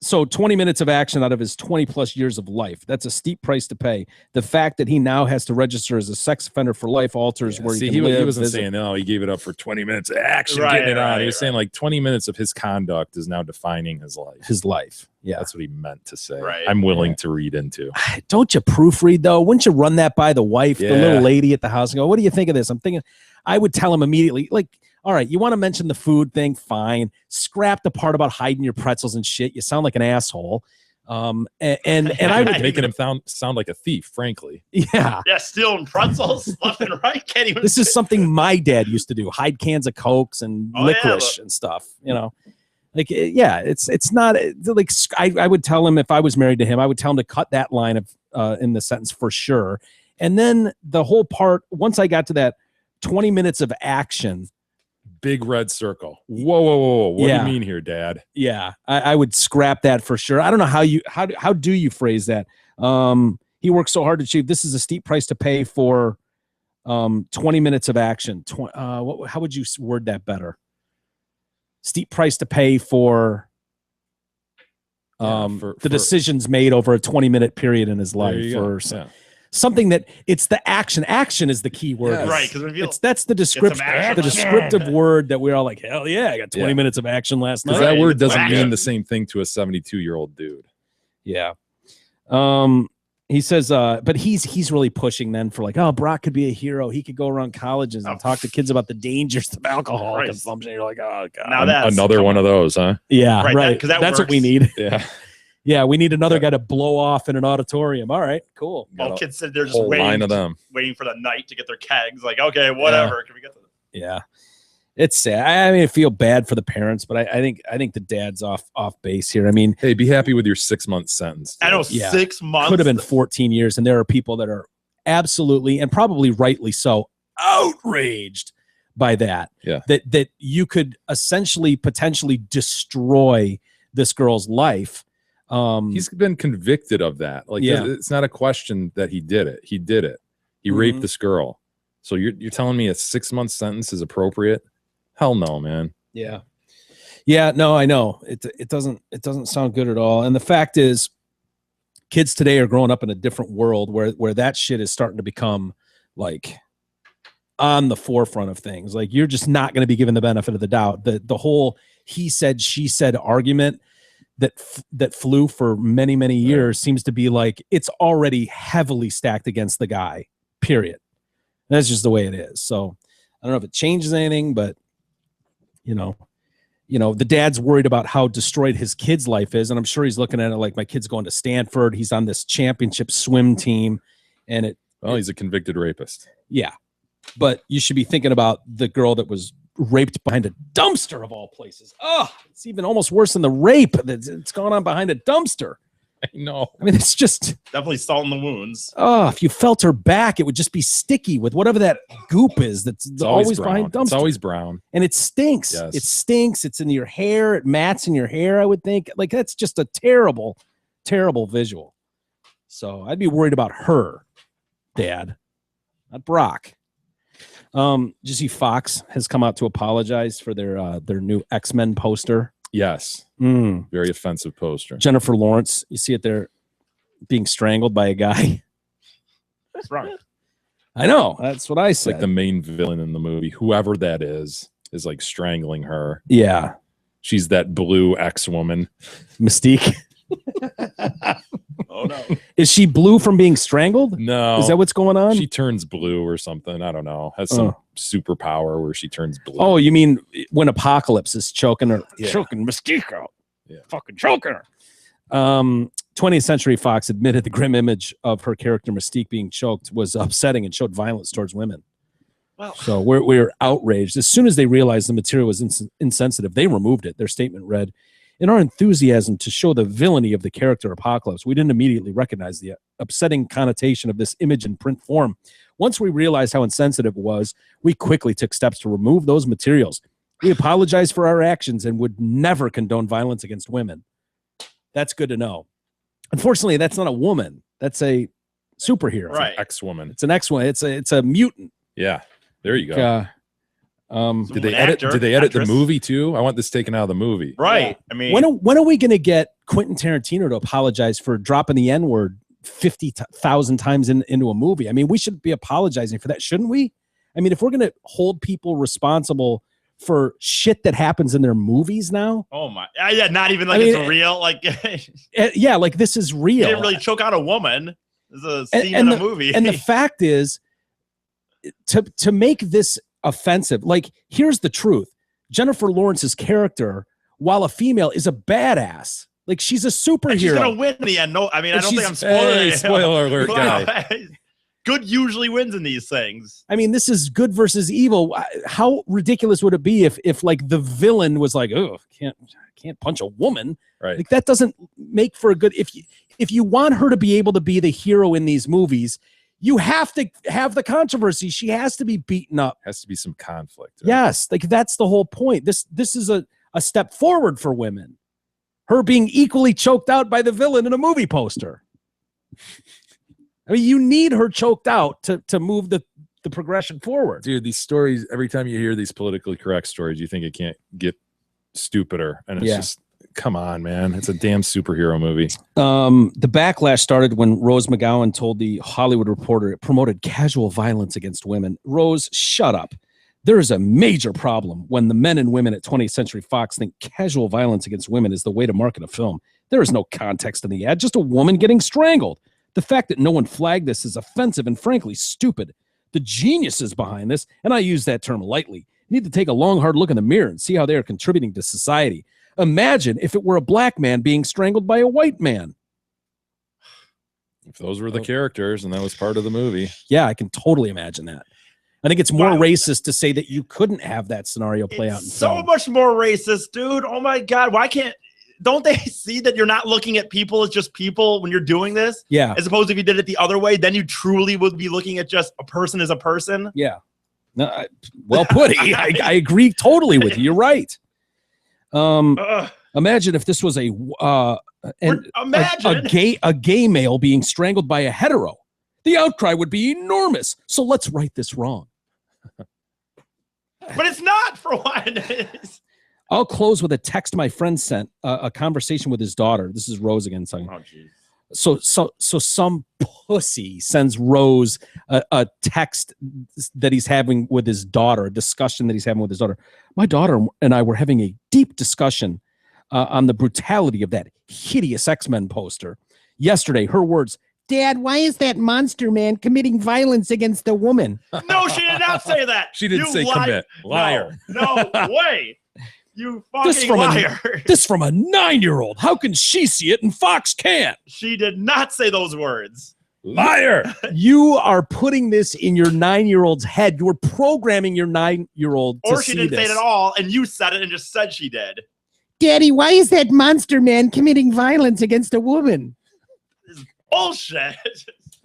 So 20 minutes of action out of his 20 plus years of life. That's a steep price to pay. The fact that he now has to register as a sex offender for life alters where See, he can live. he wasn't visit. saying, no, he gave it up for 20 minutes of action, Right, getting it on. He right, was saying like 20 minutes of his conduct is now defining his life. His life. Yeah. That's what he meant to say. Right. I'm willing to read into. Don't you proofread though? Wouldn't you run that by the wife, the Yeah. little lady at the house, and go, what do you think of this? I'm thinking, I would tell him immediately, like, all right, you want to mention the food thing? Fine. Scrap the part about hiding your pretzels and shit. You sound like an asshole. And I would Making him sound like a thief, frankly. yeah. Yeah, stealing pretzels left and right. Can't even. This is something my dad used to do: hide cans of Cokes and Oh, yeah, licorice and stuff. You know, like yeah, it's not like I would tell him if I was married to him, I would tell him to cut that line of in the sentence for sure. And then the whole part, once I got to that 20 minutes of action. Big red circle. Whoa. What do Yeah. you mean here, Dad? Yeah, I would scrap that for sure. I don't know how do you phrase that? He worked so hard to achieve. This is a steep price to pay for 20 minutes of action. How would you word that better? Steep price to pay for the decisions made over a 20-minute period in his There life, you go. or Yeah. something that it's the action. Action is the key word. Yes. Right, because That's the descriptive, action. the descriptive word that we're all like, hell yeah, I got 20 Yeah. minutes of action last night. Because that Right. word doesn't Action. mean the same thing to a 72-year-old dude. Yeah. He says, but he's really pushing then for like, oh, Brock could be a hero. He could go around colleges and talk to kids about the dangers of alcohol Christ. consumption. You're like, oh god. Now that's Another one of those, huh? Yeah, Right, right. 'cause that That's what we works. need. Yeah. Yeah, we need another guy to blow off in an auditorium. All right, cool. all Got a kids sit there just whole line waiting, of them. waiting for the night to get their kegs. Like, okay, whatever. Can we get to Yeah. It's sad. I mean, I feel bad for the parents, but I think the dad's off base here. I mean, Hey, be happy with your 6-month sentence. I know Yeah. 6 months could have been 14 years, and there are people that are absolutely and probably rightly so outraged by that. Yeah. That you could essentially potentially destroy this girl's life. He's been convicted of that. Like, Yeah. it's not a question that he did it. He did it. He Mhm. raped this girl. So you're telling me a 6-month sentence is appropriate? Hell no, man. Yeah. Yeah, no, I know. It doesn't sound good at all. And the fact is, kids today are growing up in a different world where that shit is starting to become like on the forefront of things. Like, you're just not going to be given the benefit of the doubt. The whole he said, she said argument that flew for many, many years seems to be like it's already heavily stacked against the guy, period. That's just the way it is. So I don't know if it changes anything, but you know, the dad's worried about how destroyed his kid's life is. And I'm sure he's looking at it like, my kid's going to Stanford. He's on this championship swim team. And Well, he's a convicted rapist. yeah, but you should be thinking about the girl that was raped behind a dumpster of all places. Oh, it's even almost worse than the rape that's gone on behind a dumpster. I know. I mean, it's just, definitely salt in the wounds. oh, if you felt her back, it would just be sticky with whatever that goop is that's It's always brown. behind dumpster. It's always brown. And it stinks. Yes. It stinks. It's in your hair. It mats in your hair, I would think. Like, that's just a terrible, terrible visual. So I'd be worried about her, Dad, not Brock. Did you see Fox has come out to apologize for their new X-Men poster? Yes. Mm. Very offensive poster. Jennifer Lawrence, you see it there being strangled by a guy. What's wrong? I know. That's what I It's said. like the main villain in the movie. Whoever that is like strangling her. Yeah. She's that blue ex-woman. Mystique. Oh no. Is she blue from being strangled? No. Is that what's going on? She turns blue or something. I don't know. Has some superpower where she turns blue. Oh, you mean when Apocalypse is choking her, Yeah. choking Mystique out. Yeah. Fucking choking her. 20th Century Fox admitted the grim image of her character Mystique being choked was upsetting and showed violence towards women. Well, So we're outraged. As soon as they realized the material was insensitive, they removed it. Their statement read, "In our enthusiasm to show the villainy of the character Apocalypse, we didn't immediately recognize the upsetting connotation of this image in print form. Once we realized how insensitive it was, we quickly took steps to remove those materials. We apologize for our actions and would never condone violence against women." That's good to know. Unfortunately, that's not a woman. That's a superhero. right. Ex-woman. It's an X-one. It's a mutant. Yeah. There you go. Did they edit the movie too? I want this taken out of the movie. Right. I mean, when are we going to get Quentin Tarantino to apologize for dropping the N-word 50,000 times into a movie? I mean, we should be apologizing for that, shouldn't we? I mean, if we're going to hold people responsible for shit that happens in their movies now. Oh my. Yeah. Not even like it's real. Like, yeah, like this is real. They didn't really choke out a woman. There's a scene in a movie. And the fact is, to make this offensive, like, here's the truth. Jennifer Lawrence's character, while a female, is a badass. Like, she's a superhero. And she's gonna win in the end. No, I mean, I don't think I'm spoiling. Spoiler alert, guy. Good usually wins in these things. I mean, this is good versus evil. How ridiculous would it be if like the villain was like, oh, can't punch a woman? Right. Like, that doesn't make for a good. If you want her to be able to be the hero in these movies, you have to have the controversy. She has to be beaten up. Has to be some conflict. Right? Yes, like that's the whole point. This is a step forward for women. Her being equally choked out by the villain in a movie poster. I mean, you need her choked out to move the progression forward. Dude, these stories, every time you hear these politically correct stories, you think it can't get stupider. And it's just, come on, man. It's a damn superhero movie. The backlash started when Rose McGowan told the Hollywood Reporter it promoted casual violence against women. Rose, shut up. There is a major problem when the men and women at 20th Century Fox think casual violence against women is the way to market a film. There is no context in the ad, just a woman getting strangled. The fact that no one flagged this is offensive and frankly stupid. The geniuses behind this, and I use that term lightly, need to take a long, hard look in the mirror and see how they are contributing to society. Imagine if it were a black man being strangled by a white man. If those were the characters and that was part of the movie. Yeah, I can totally imagine that. I think it's more racist to say that you couldn't have that scenario play out in so film. Much more racist, dude. Oh my God. Don't they see that you're not looking at people as just people when you're doing this? Yeah. As opposed to if you did it the other way, then you truly would be looking at just a person as a person. Yeah. No, well put. I agree totally with you. You're right. Imagine if this was a gay male being strangled by a hetero. The outcry would be enormous. So let's right this wrong. But it's not, for one. I'll close with a text my friend sent, a conversation with his daughter. This is Rose again saying. Oh, geez. So some pussy sends Rose a text that he's having with his daughter, a discussion that he's having with his daughter. My daughter and I were having a deep discussion on the brutality of that hideous X-Men poster. Yesterday, her words, Dad, why is that monster man committing violence against a woman? No, she did not say that. She didn't say commit. Liar. No way. You fucking liar. This from a 9-year-old. How can she see it and Fox can't? She did not say those words. Liar. You are putting this in your 9-year-old's head. You are programming your 9-year-old to see this. Or she didn't say it at all, and you said it and just said she did. Daddy, why is that monster man committing violence against a woman? This is bullshit.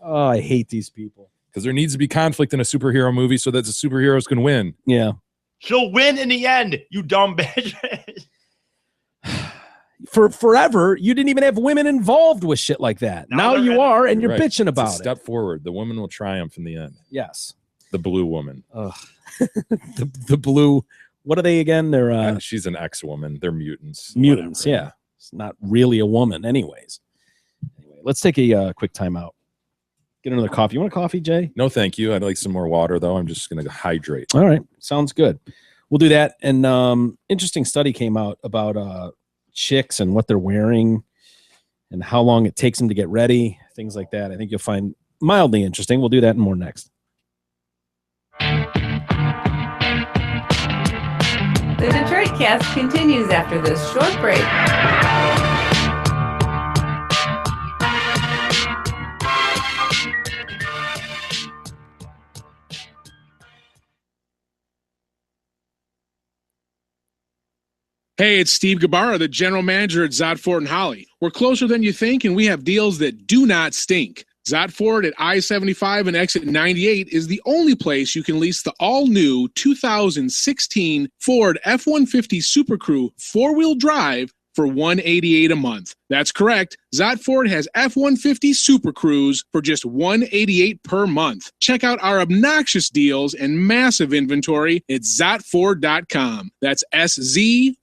Oh, I hate these people. Because there needs to be conflict in a superhero movie so that the superheroes can win. Yeah. She'll win in the end, you dumb bitch. For forever, you didn't even have women involved with shit like that. Now you are, and you're bitching about it. Step forward. The woman will triumph in the end. Yes. The blue woman. the blue. What are they again? They're she's an ex-woman. They're mutants. Mutants, yeah. It's not really a woman, anyways. Anyway, let's take a quick time out. Get another coffee. You want a coffee, Jay? No, thank you. I'd like some more water, though. I'm just going to hydrate. All right. Sounds good. We'll do that. And interesting study came out about chicks and what they're wearing and how long it takes them to get ready, things like that. I think you'll find mildly interesting. We'll do that and more next. The Detroit Cast continues after this short break. Hey, it's Steve Gabarra, the general manager at Zott Ford and Holly. We're closer than you think, and we have deals that do not stink. Zott Ford at I-75 and exit 98 is the only place you can lease the all-new 2016 Ford F-150 Super Crew 4-wheel drive for $188 a month. That's correct. Zot Ford has F-150 Super Cruise for just $188 per month. Check out our obnoxious deals and massive inventory at zotford.com. That's SZOTT.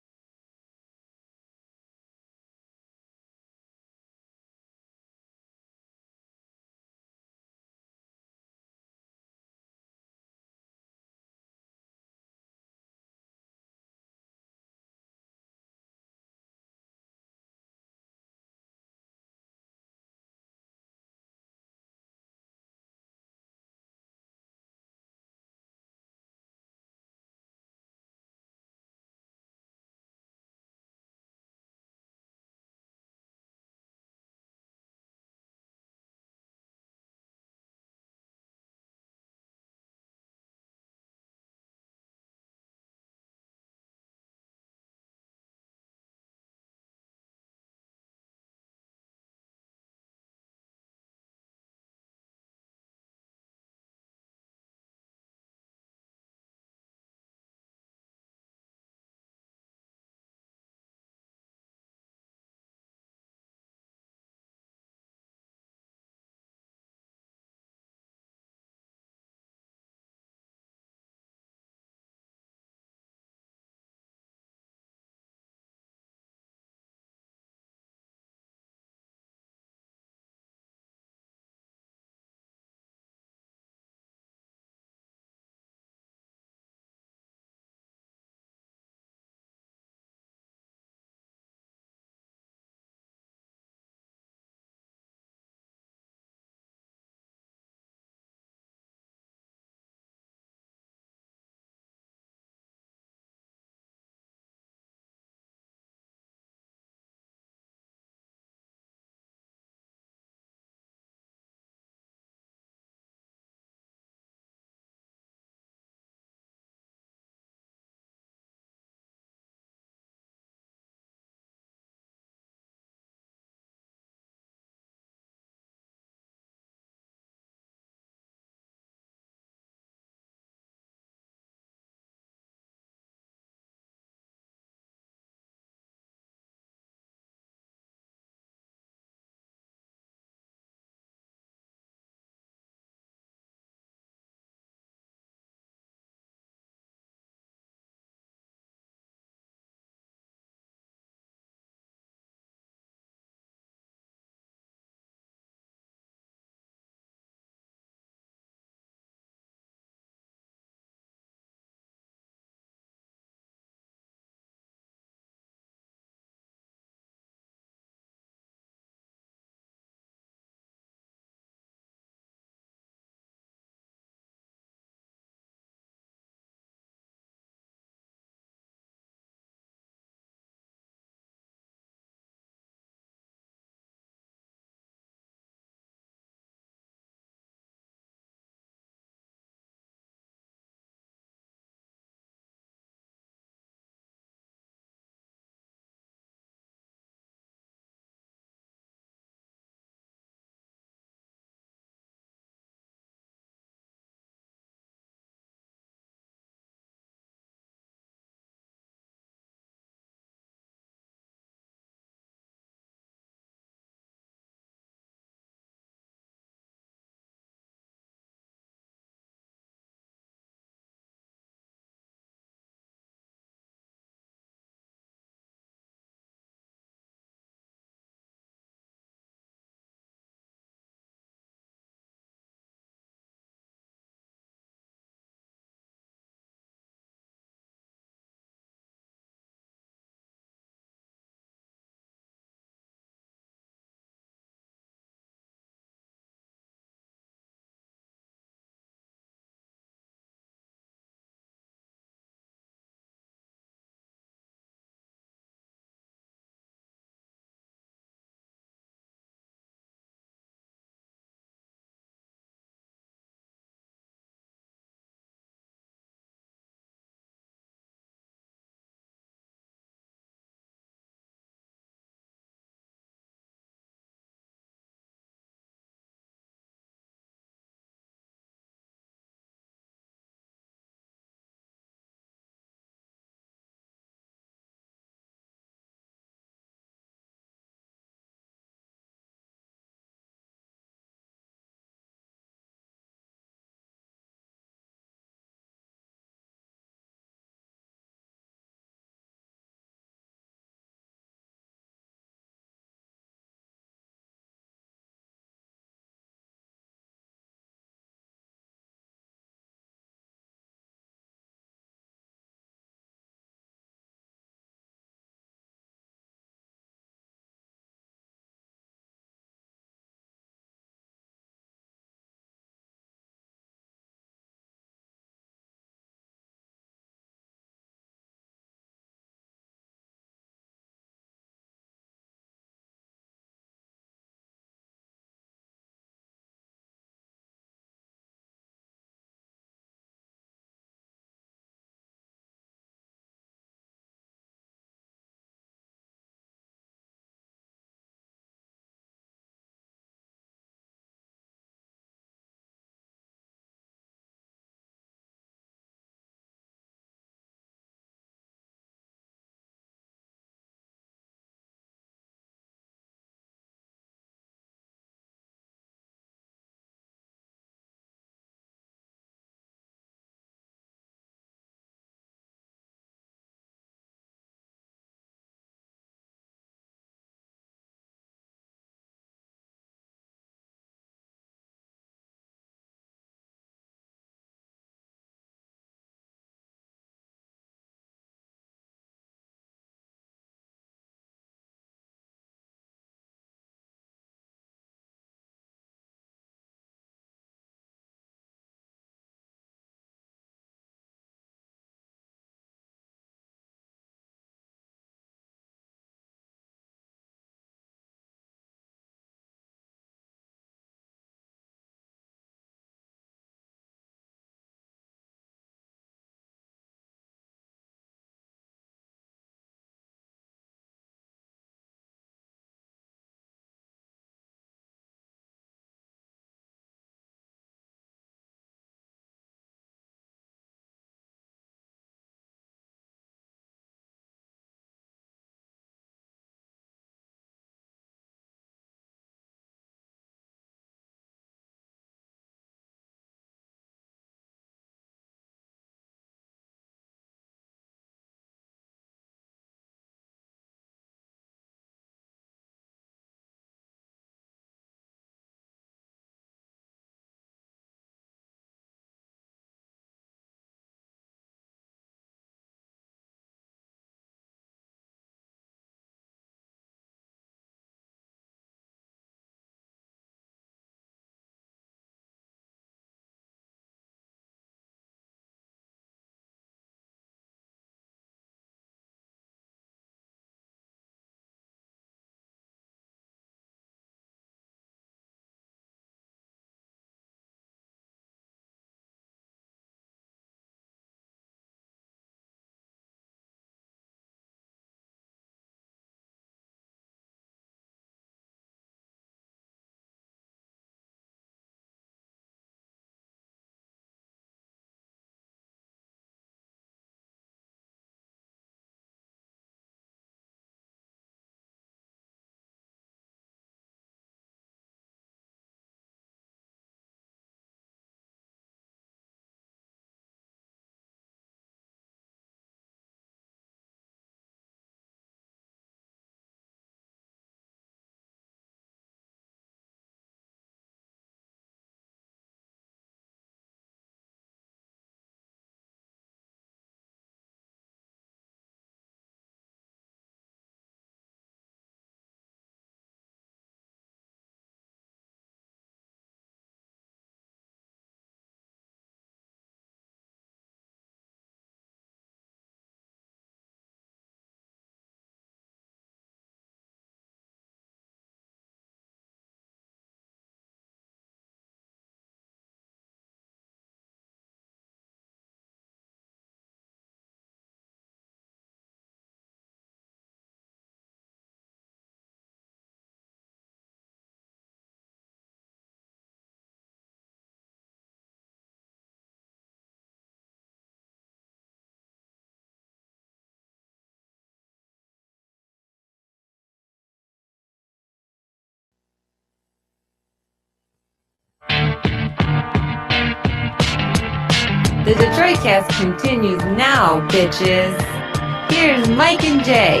Detroitcast continues now, bitches. Here's Mike and Jay.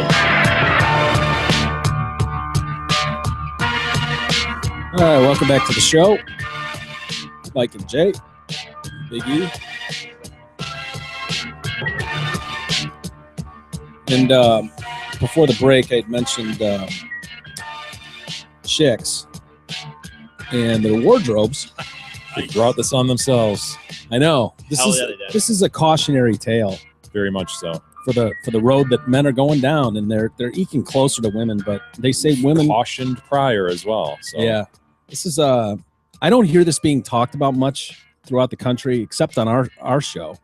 All right, welcome back to the show. Mike and Jay, Big E. And before the break, I had mentioned chicks and their wardrobes. They brought this on themselves. I know Hell yeah, they did. this is a cautionary tale Very much so. for the road that men are going down, and they're eking closer to women. But they say women. Cautioned prior as well. So Yeah, this is I don't hear this being talked about much throughout the country, except on our show.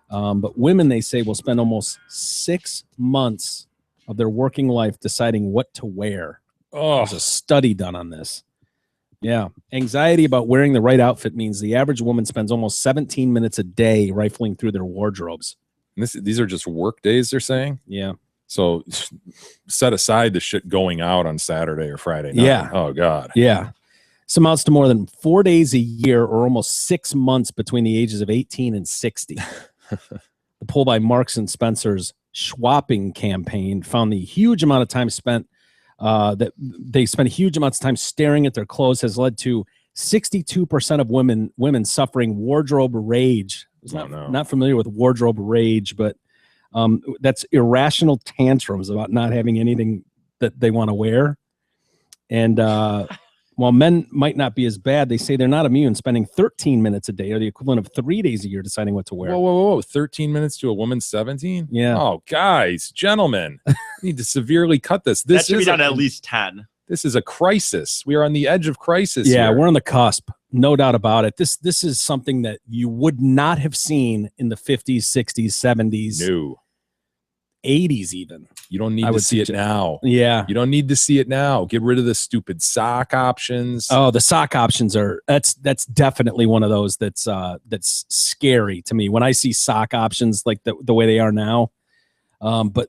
But women, they say, will spend almost 6 months of their working life deciding what to wear. Oh, There's a study done on this. Yeah. Anxiety about wearing the right outfit means the average woman spends almost 17 minutes a day rifling through their wardrobes. these are just work days, they're saying. Yeah. So set aside the shit going out on Saturday or Friday night. Yeah. Oh God. Yeah. This amounts to more than 4 days a year, or almost 6 months between the ages of 18 and 60. The poll by Marks and Spencer's Schwapping campaign found the huge amount of time spent that they spend huge amounts of time staring at their clothes has led to 62% of women suffering wardrobe rage. I was not familiar with wardrobe rage, but that's irrational tantrums about not having anything that they want to wear. And while men might not be as bad, they say they're not immune, spending 13 minutes a day, or the equivalent of 3 days a year, deciding what to wear. Whoa. 13 minutes to a woman 17? Yeah. Oh, guys, gentlemen, we need to severely cut this. That should be done at least 10. This is a crisis. We are on the edge of crisis. Yeah, here. we're on the cusp. No doubt about it. This is something that you would not have seen in the 50s, 60s, 70s, No. 80s even. You don't need I to would see it suggest- now. Yeah. You don't need to see it now. Get rid of the stupid sock options. Oh, the sock options that's definitely one of those that's scary to me when I see sock options like the way they are now. But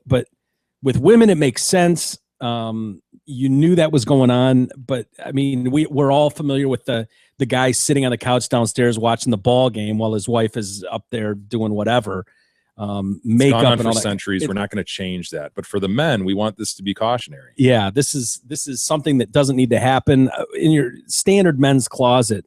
with women it makes sense. You knew that was going on, but I mean we're all familiar with the guy sitting on the couch downstairs watching the ball game while his wife is up there doing whatever. It's Makeup gone on and for all that. centuries. We're not going to change that. But for the men, we want this to be cautionary. Yeah, this is something that doesn't need to happen in your standard men's closet.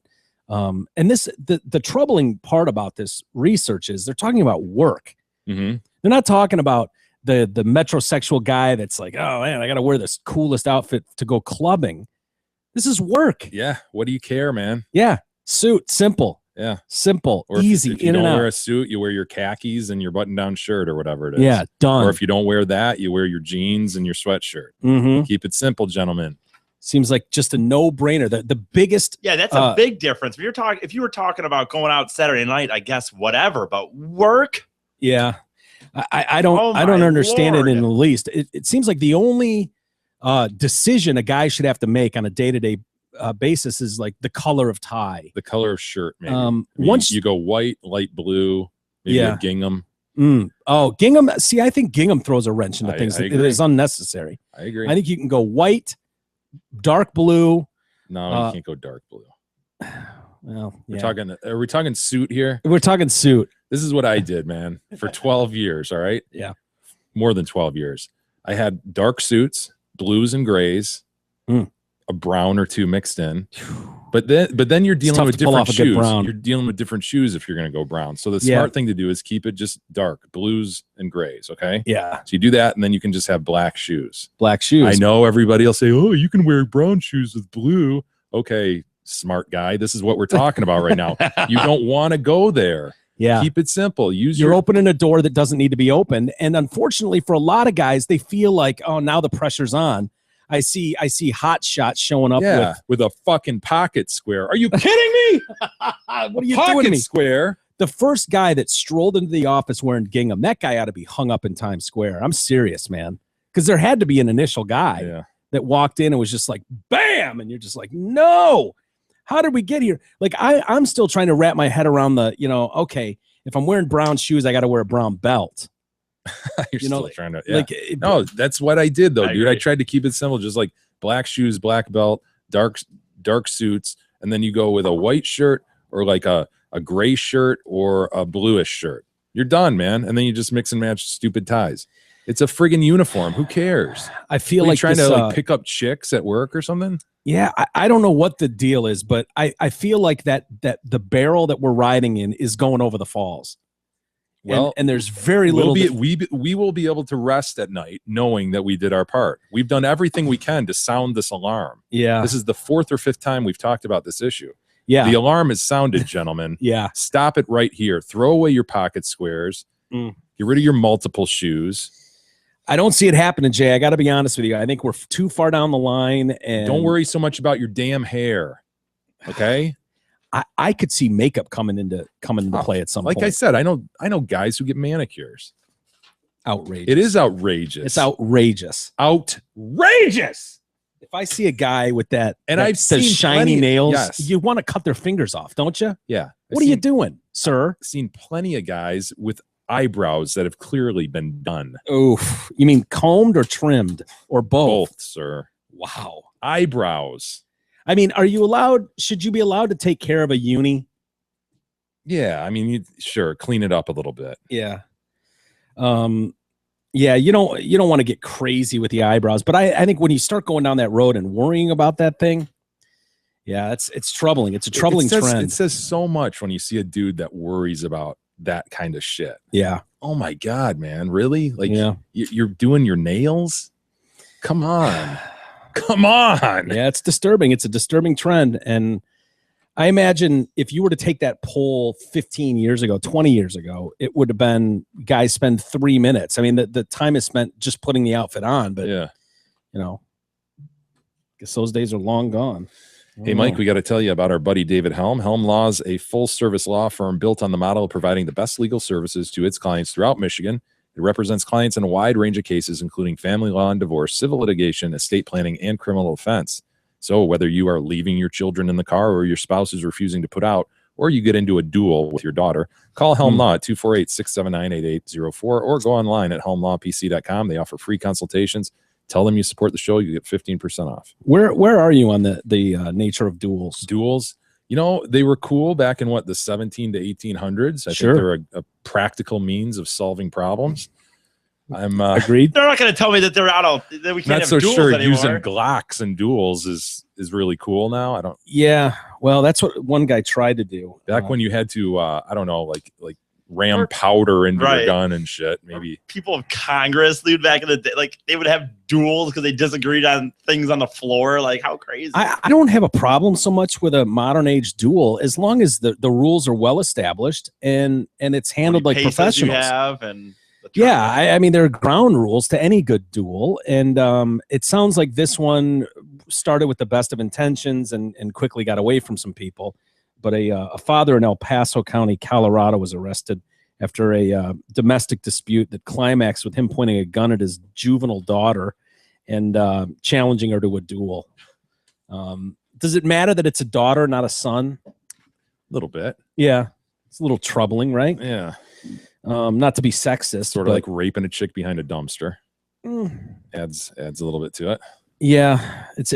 And the troubling part about this research is they're talking about work. Mm-hmm. They're not talking about the metrosexual guy that's like, oh man, I got to wear this coolest outfit to go clubbing. This is work. Yeah. What do you care, man? Yeah, suit, simple. Yeah. Simple, Or easy, if you in don't and wear out. a suit, you wear your khakis and your button-down shirt or whatever it is. Yeah, done. Or if you don't wear that, you wear your jeans and your sweatshirt. Mm-hmm. Keep it simple, gentlemen. Seems like just a no-brainer. The biggest. Yeah, that's a big difference. If you were talking about going out Saturday night, I guess whatever, but work. Yeah, I don't Oh I don't my understand Lord. it in the least. It seems like the only decision a guy should have to make on a day-to-day basis is like the color of tie. The color of shirt, maybe. Once you go white, light blue, maybe Yeah. a gingham. Oh, gingham. See, I think gingham throws a wrench into I things. It agree. is unnecessary. I agree. I think you can go white, dark blue. No, you can't go dark blue. Well, We're yeah. talking. Are we talking suit here? We're talking suit. This is what I did, man, for 12 years. All right. Yeah. More than 12 years. I had dark suits, blues and grays, a brown or two mixed in. But then you're dealing tough with to pull different off a good shoes. brown. You're dealing with different shoes if you're going to go brown. So the Yeah. smart thing to do is keep it just dark, blues and grays. Okay. Yeah, So you do that, and then you can just have black shoes. black shoes. I know everybody will say, "Oh, you can wear brown shoes with blue." Okay, smart guy. This is what we're talking about right now. You don't want to go there. Yeah. Keep it simple. Use You're your opening a door that doesn't need to be opened. And unfortunately for a lot of guys, they feel like, oh, now the pressure's on. I see hot shots showing up with a fucking pocket square. Are you kidding me? what are you Pocket doing to me? square. The first guy that strolled into the office wearing gingham, that guy ought to be hung up in Times Square. I'm serious, man. Because there had to be an initial guy Yeah. that walked in and was just like, bam. And you're just like, no, how did we get here? Like, I'm still trying to wrap my head around okay, if I'm wearing brown shoes, I got to wear a brown belt. You're You know, still trying to. Yeah. Like, No, that's what I did though, I dude. I agree. tried to keep it simple, just like black shoes, black belt, dark suits, and then you go with a white shirt or like a gray shirt or a bluish shirt. You're done, man. And then you just mix and match stupid ties. It's a friggin' uniform. Who cares? I feel What, are you like trying this, to like pick up chicks at work or something. Yeah, I don't know what the deal is, but I feel like that the barrel that we're riding in is going over the falls. Well, and there's very little. We will be able to rest at night knowing that we did our part. We've done everything we can to sound this alarm. Yeah, this is the 4th or 5th time we've talked about this issue. Yeah, the alarm is sounded, gentlemen. Yeah, stop it right here. Throw away your pocket squares. Get rid of your multiple shoes. I don't see it happening, Jay. I got to be honest with you. I think we're too far down the line. And don't worry so much about your damn hair. Okay. I could see makeup coming into play at some point. Like I said, I know guys who get manicures. Outrageous. It is outrageous. It's outrageous. Outrageous. If I see a guy with that, and I've seen shiny nails, yes. you want to cut their fingers off, don't you? Yeah. What are you doing, sir? Seen plenty of guys with eyebrows that have clearly been done. Oof. You mean combed or trimmed or both? Both, sir. Wow. Eyebrows. I mean, should you be allowed to take care of a uni? Yeah, I mean, sure, clean it up a little bit. Yeah. Yeah, you don't want to get crazy with the eyebrows, but I think when you start going down that road and worrying about that thing, yeah, it's troubling. It's a troubling trend. It says so much when you see a dude that worries about that kind of shit. Yeah. Oh my God, man. Really? Like, yeah. You're doing your nails? Come on. Come on. Yeah, it's disturbing. It's a disturbing trend. And I imagine if you were to take that poll 15 years ago, 20 years ago, it would have been guys spend 3 minutes. I mean, the time is spent just putting the outfit on, but yeah, guess those days are long gone. Hey, Mike, we got to tell you about our buddy David Helm. Helm Law's a full-service law firm built on the model of providing the best legal services to its clients throughout Michigan. It represents clients in a wide range of cases, including family law and divorce, civil litigation, estate planning, and criminal offense. So whether you are leaving your children in the car or your spouse is refusing to put out, or you get into a duel with your daughter, call Helm Law at 248-679-8804 or go online at helmlawpc.com. They offer free consultations. Tell them you support the show. You get 15% off. Where are you on the nature of duels? Duels, they were cool back in the 17 to 1800s. I think they're a practical means of solving problems. I'm agreed. They're not going to tell me that they're that we can't not have so duels sure anymore. using Glocks and duels is really cool now. I don't. Yeah, well, that's what one guy tried to do back when you had to. I don't know, like ram powder into your gun and shit. Maybe people of Congress, dude, back in the day, like they would have duels because they disagreed on things on the floor. Like, how crazy! I don't have a problem so much with a modern age duel as long as the rules are well established and it's handled like professionals. You have and yeah, I mean there are ground rules to any good duel, and it sounds like this one started with the best of intentions and quickly got away from some people. But a father in El Paso County, Colorado, was arrested after a domestic dispute that climaxed with him pointing a gun at his juvenile daughter and challenging her to a duel. Does it matter that it's a daughter, not a son? A little bit. Yeah, it's a little troubling, right? Yeah. Not to be sexist, sort of like raping a chick behind a dumpster. Adds a little bit to it. Yeah, it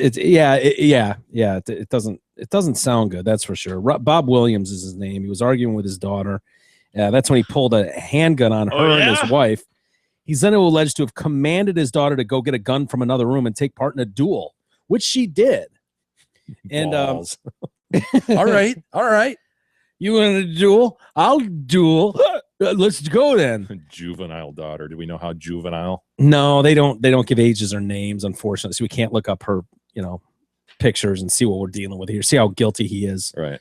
doesn't sound good. That's for sure. Bob Williams is his name. He was arguing with his daughter. That's when he pulled a handgun on her and his wife. He's then alleged to have commanded his daughter to go get a gun from another room and take part in a duel, which she did. And all right. You want to duel? I'll duel. Let's go then. Juvenile daughter. Do we know how juvenile? No, they don't give ages or names, unfortunately. So we can't look up her, pictures and see what we're dealing with here. See how guilty he is. Right.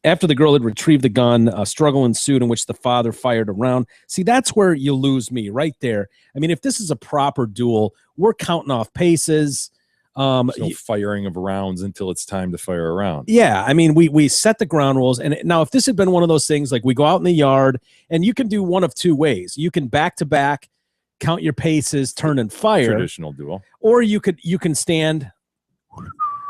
After the girl had retrieved the gun, a struggle ensued in which the father fired a round. See, that's where you lose me right there. I mean, if this is a proper duel, we're counting off paces. No firing of rounds until it's time to fire a round. Yeah, I mean, we set the ground rules. And now if this had been one of those things, like we go out in the yard and you can do one of two ways. You can back-to-back, count your paces, turn and fire. Traditional duel. Or you can stand.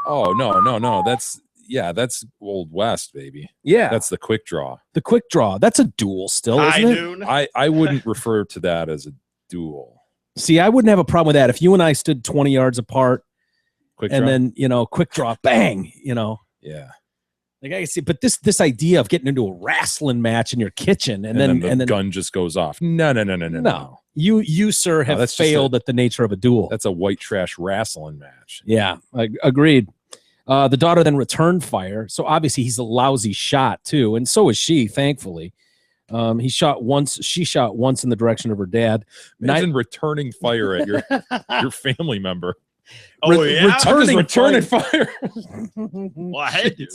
Oh, no. That's Old West, baby. Yeah. That's the quick draw. The quick draw. That's a duel still, isn't it? I wouldn't refer to that as a duel. See, I wouldn't have a problem with that. If you and I stood 20 yards apart, quick and draw? then, quick draw, bang, Yeah. Like I can see, but this idea of getting into a wrestling match in your kitchen and then the gun just goes off. No. You sir have that's just failed at the nature of a duel. That's a white trash wrestling match. Yeah, agreed. The daughter then returned fire, so obviously he's a lousy shot too, and so is she. Thankfully, he shot once. She shot once in the direction of her dad. Imagine returning fire at your family member. Oh yeah, returning fire. Well, I had to.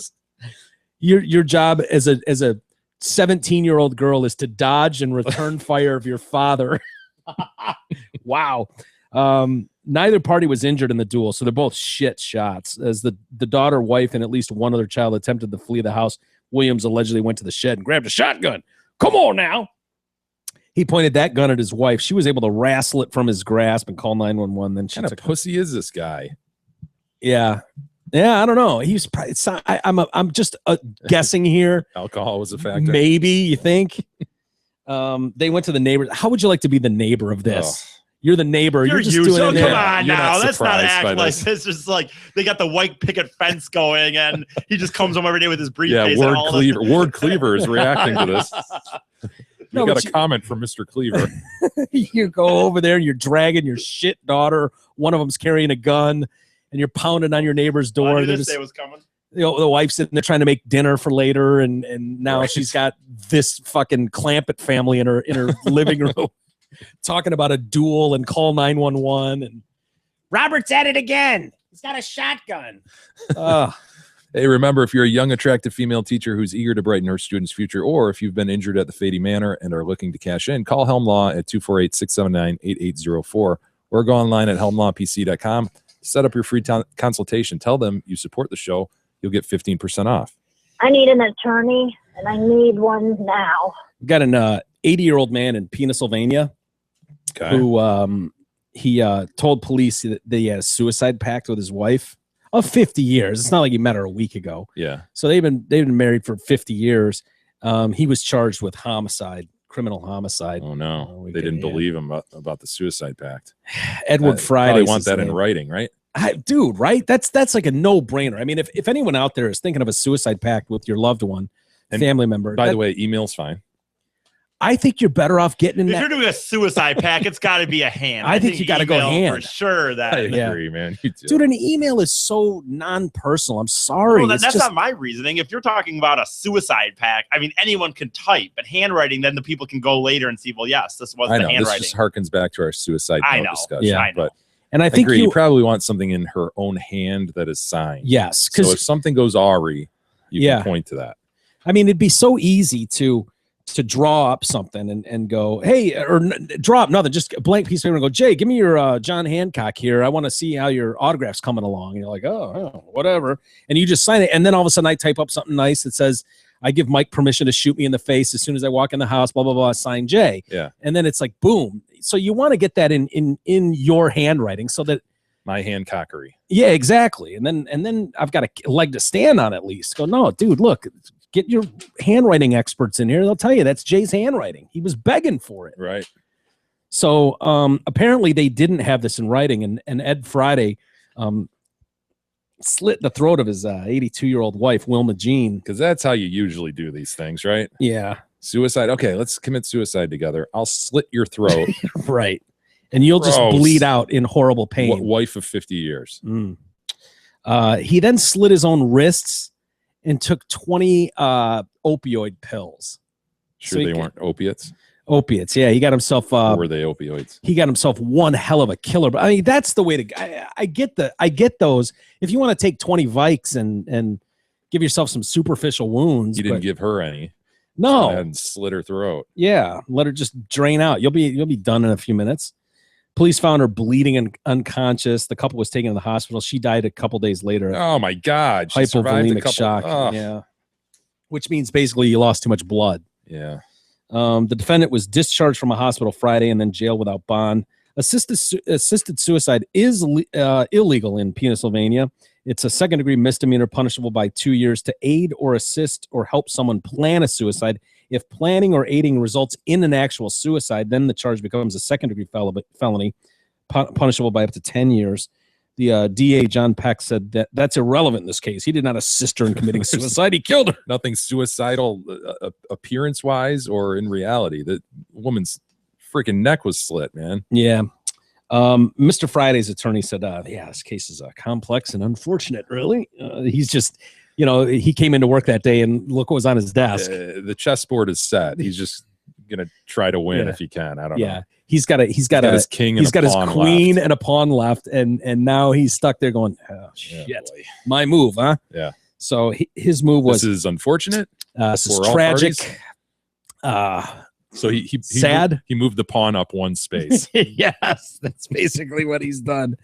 Your job as a 17-year-old girl is to dodge and return fire of your father. Wow. Neither party was injured in the duel, so they're both shit shots. As the daughter, wife, and at least one other child attempted to flee the house, Williams allegedly went to the shed and grabbed a shotgun. Come on now. He pointed that gun at his wife. She was able to wrestle it from his grasp and call 911. Then she What kind of pussy is this guy? Yeah. Yeah, I don't know. He's probably. I'm just guessing here. Alcohol was a factor. Maybe you think. They went to the neighbor. How would you like to be the neighbor of this? Oh. You're the neighbor. You're just doing so it. come on You're now. not Let's not surprised act by like this. this. Just like they got the white picket fence going, and he just comes home every day with his Yeah, briefcase. Ward Cleaver is reacting to this. No, got but a comment from Mr. Cleaver. You go over there and you're dragging your shit daughter. One of them's carrying a gun, and you're pounding on your neighbor's door. I knew They're this just- day was coming. You know, the wife's sitting there trying to make dinner for later, and now Right. she's got this fucking Clampett family in her living room talking about a duel and call 911. And Robert's at it again. He's got a shotgun. Hey, remember, if you're a young, attractive female teacher who's eager to brighten her students' future, or if you've been injured at the Fady Manor and are looking to cash in, call Helm Law at 248-679-8804 or go online at helmlawpc.com. Set up your free consultation. Tell them you support the show. You'll get 15% off. I need an attorney, and I need one now. We've got an 80-year-old man in Pennsylvania who he told police that he had a suicide pact with his wife of 50 years. It's not like he met her a week ago. Yeah. So they've been married for 50 years. He was charged with homicide, criminal homicide. Oh, no. Oh, we They can- didn't yeah. believe him about the suicide pact. Edward Friday. They want that in writing, right? Dude, right? That's like a no-brainer. I mean, if anyone out there is thinking of a suicide pact with your loved one, And family member, By the way, email's fine. I think you're better off getting in If that. you're doing a suicide pack, it's got to be a hand. I think you gotta go email hand. for sure. I That Yeah. agree, man. You do. Dude, an email is so non-personal. I'm sorry. Well, It's that's just, not my reasoning. If you're talking about a suicide pack, I mean, anyone can type, but handwriting, then the people can go later and see, well, yes, this was I the know. This handwriting. just harkens back to our suicide I note know. discussion. Yeah. I know. But and I I think agree. You you probably want something in her own hand that is signed. yes, So because if something goes awry, you Yeah. can point to that. I mean, it'd be so easy to draw up something and go, hey, draw up nothing, just a blank piece of paper and go, Jay, give me your John Hancock here. I want to see how your autograph's coming along. And you're like, oh, whatever. And you just sign it. And then all of a sudden I type up something nice that says, I give Mike permission to shoot me in the face as soon as I walk in the house, blah, blah, blah, sign Jay. Yeah. And then it's like, boom. So you want to get that in your handwriting so that, My Hancockery. yeah, exactly. And then I've got a leg to stand on at least. Go, no, dude, look, get your handwriting experts in here. They'll tell you that's Jay's handwriting. He was begging for it. Right. So apparently they didn't have this in writing, and Ed Friday slit the throat of his 82-year-old wife, Wilma Jean. Because that's how you usually do these things, right? Yeah, Suicide. Okay, let's commit suicide together. I'll slit your throat. right. And you'll just Gross. bleed out in horrible pain. Wife of 50 years. Mm. He then slit his own wrists and took 20 opioid pills. Sure, So he they ca- weren't opiates. Opiates. Yeah, he got himself. Or were they opioids? He got himself one hell of a killer. But I mean, that's the way to. I get those. If you want to take 20 Vikes and give yourself some superficial wounds, You didn't but give her any. no, And slit her throat. yeah, let her just drain out. You'll be done in a few minutes. Police found her bleeding and unconscious. The couple was taken to the hospital. She died a couple days later. Oh my God. She survived a Hypovolemic couple. shock. Oh, Yeah, which means basically you lost too much blood. yeah. The defendant was discharged from a hospital Friday and then jailed without bond. Assisted suicide is illegal in Pennsylvania. It's a second-degree misdemeanor punishable by 2 years to aid or assist or help someone plan a suicide. If planning or aiding results in an actual suicide, then the charge becomes a second-degree felony, punishable by up to 10 years. The DA, John Peck, said that that's irrelevant in this case. He did not assist her in committing suicide. He killed her. Nothing suicidal appearance-wise or in reality. The woman's freaking neck was slit, man. Yeah. Mr. Friday's attorney said, yeah, this case is complex and unfortunate, really. He's just, he came into work that day and look what was on his desk. The chessboard is set. He's just going to try to win if he can. I don't know. He's got his king and he's got his queen left. And a pawn left. And now he's stuck there going, oh, shit, boy. My move, huh? Yeah. So his move was. This is unfortunate. This is tragic. So he sad. He moved the pawn up one space. Yes, that's basically what he's done.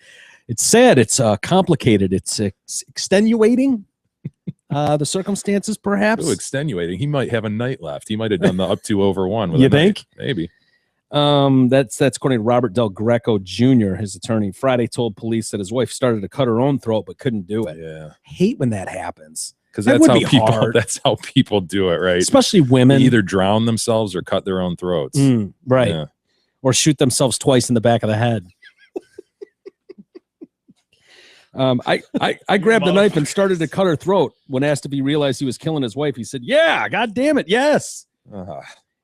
It's sad. It's complicated. It's extenuating. The circumstances, perhaps. Ooh, extenuating. He might have a night left. He might have done the up 2 over 1. With you think? Maybe. That's according to Robert Del Greco Jr., his attorney. Friday told police that his wife started to cut her own throat but couldn't do it. Yeah. Hate when that happens. Because that's how people do it, right? Especially women. They either drown themselves or cut their own throats. Right. Yeah. Or shoot themselves twice in the back of the head. I grabbed the knife and started to cut her throat. When asked if he realized he was killing his wife, he said, yeah, God damn it, yes.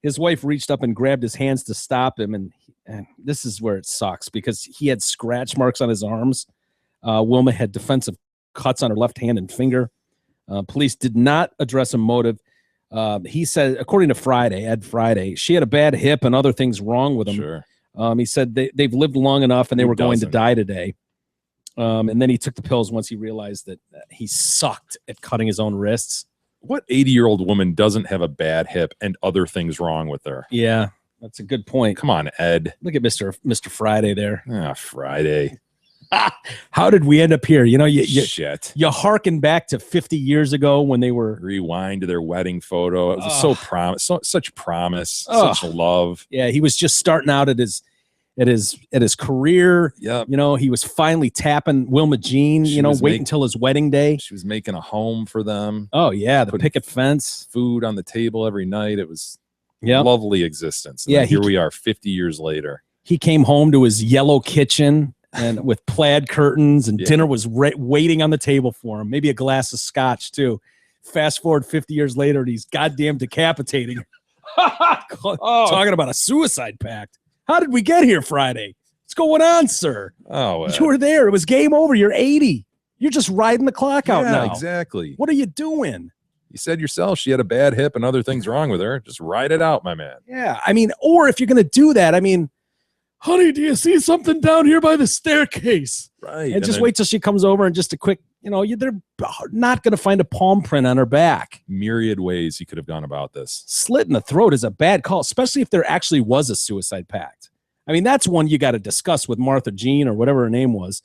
His wife reached up and grabbed his hands to stop him. And this is where it sucks because he had scratch marks on his arms. Wilma had defensive cuts on her left hand and finger. Police did not address a motive. He said, according to Ed Friday, she had a bad hip and other things wrong with him. Sure. He said they've lived long enough and they were going to die today. And then he took the pills once he realized that he sucked at cutting his own wrists. What 80-year-old woman doesn't have a bad hip and other things wrong with her? Yeah, that's a good point. Come on, Ed. Look at Mr. Friday there. Friday. How did we end up here? Shit. You harken back to 50 years ago when they were rewind to their wedding photo. It was such promise, such love. Yeah, he was just starting out at his career. Yeah. He was finally tapping Wilma Jean, wait until his wedding day. She was making a home for them. Oh yeah, the picket fence, food on the table every night. It was a lovely existence. And here we are 50 years later. He came home to his yellow kitchen and with plaid curtains and dinner was waiting on the table for him. Maybe a glass of scotch too. Fast forward 50 years later and he's goddamn decapitating. Talking about a suicide pact. How did we get here Friday? What's going on, sir? Oh, you were there. It was game over. You're 80. You're just riding the clock out now. Exactly. What are you doing? You said yourself she had a bad hip and other things wrong with her. Just ride it out, my man. Yeah. Or if you're going to do that, honey, do you see something down here by the staircase? Right. And just wait till she comes over and just a quick, they're not going to find a palm print on her back. Myriad ways he could have gone about this. Slit in the throat is a bad call, especially if there actually was a suicide pact. That's one you got to discuss with Martha Jean or whatever her name was,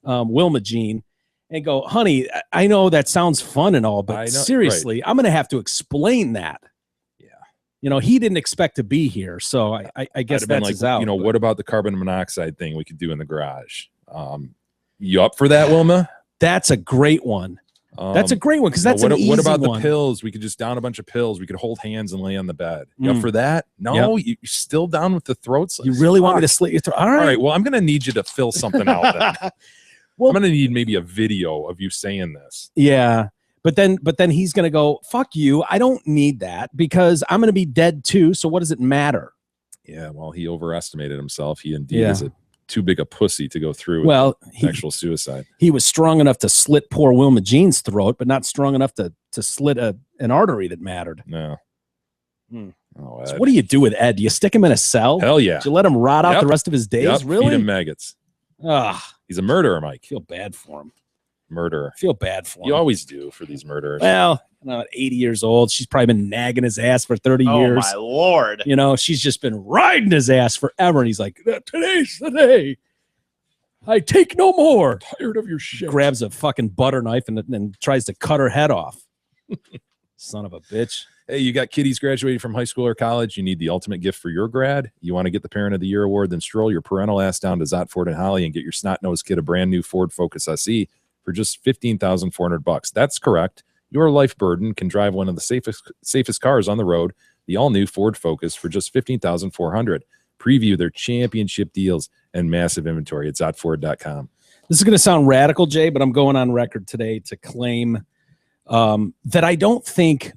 Wilma Jean, and go, honey, I know that sounds fun and all, but seriously, I'm going to have to explain that. He didn't expect to be here, so I guess that's his out. What about the carbon monoxide thing we could do in the garage? You up for that, Wilma? That's a great one. That's a great one because that's an easy one. What about the pills? We could just down a bunch of pills. We could hold hands and lay on the bed. You up for that? No, you're still down with the throat slit. You really want me to slit your throat? All right. Well, I'm going to need you to fill something out then. I'm going to need maybe a video of you saying this. Yeah. But then he's going to go, fuck you. I don't need that because I'm going to be dead too. So what does it matter? Yeah. Well, he overestimated himself. He indeed is too big a pussy to go through actual suicide. He was strong enough to slit poor Wilma Jean's throat, but not strong enough to slit an artery that mattered. No. Oh, so what do you do with Ed? Do you stick him in a cell? Hell yeah. Do you let him rot out the rest of his days? Really? Feed him maggots. He's a murderer, Mike. I feel bad for him. Murderer. I feel bad for him. You always do for these murderers. Well, at 80 years old, she's probably been nagging his ass for 30 years. Oh, my Lord. She's just been riding his ass forever. And he's like, today's the day. I take no more. I'm tired of your shit. Grabs a fucking butter knife and tries to cut her head off. Son of a bitch. Hey, you got kiddies graduating from high school or college. You need the ultimate gift for your grad. You want to get the Parent of the Year award, then stroll your parental ass down to Zott Ford and Holly and get your snot-nosed kid a brand new Ford Focus SE for just $15,400. That's correct. Your life burden can drive one of the safest cars on the road, the all-new Ford Focus, for just $15,400. Preview their championship deals and massive inventory at ZottFord.com. This is going to sound radical, Jay, but I'm going on record today to claim that I don't think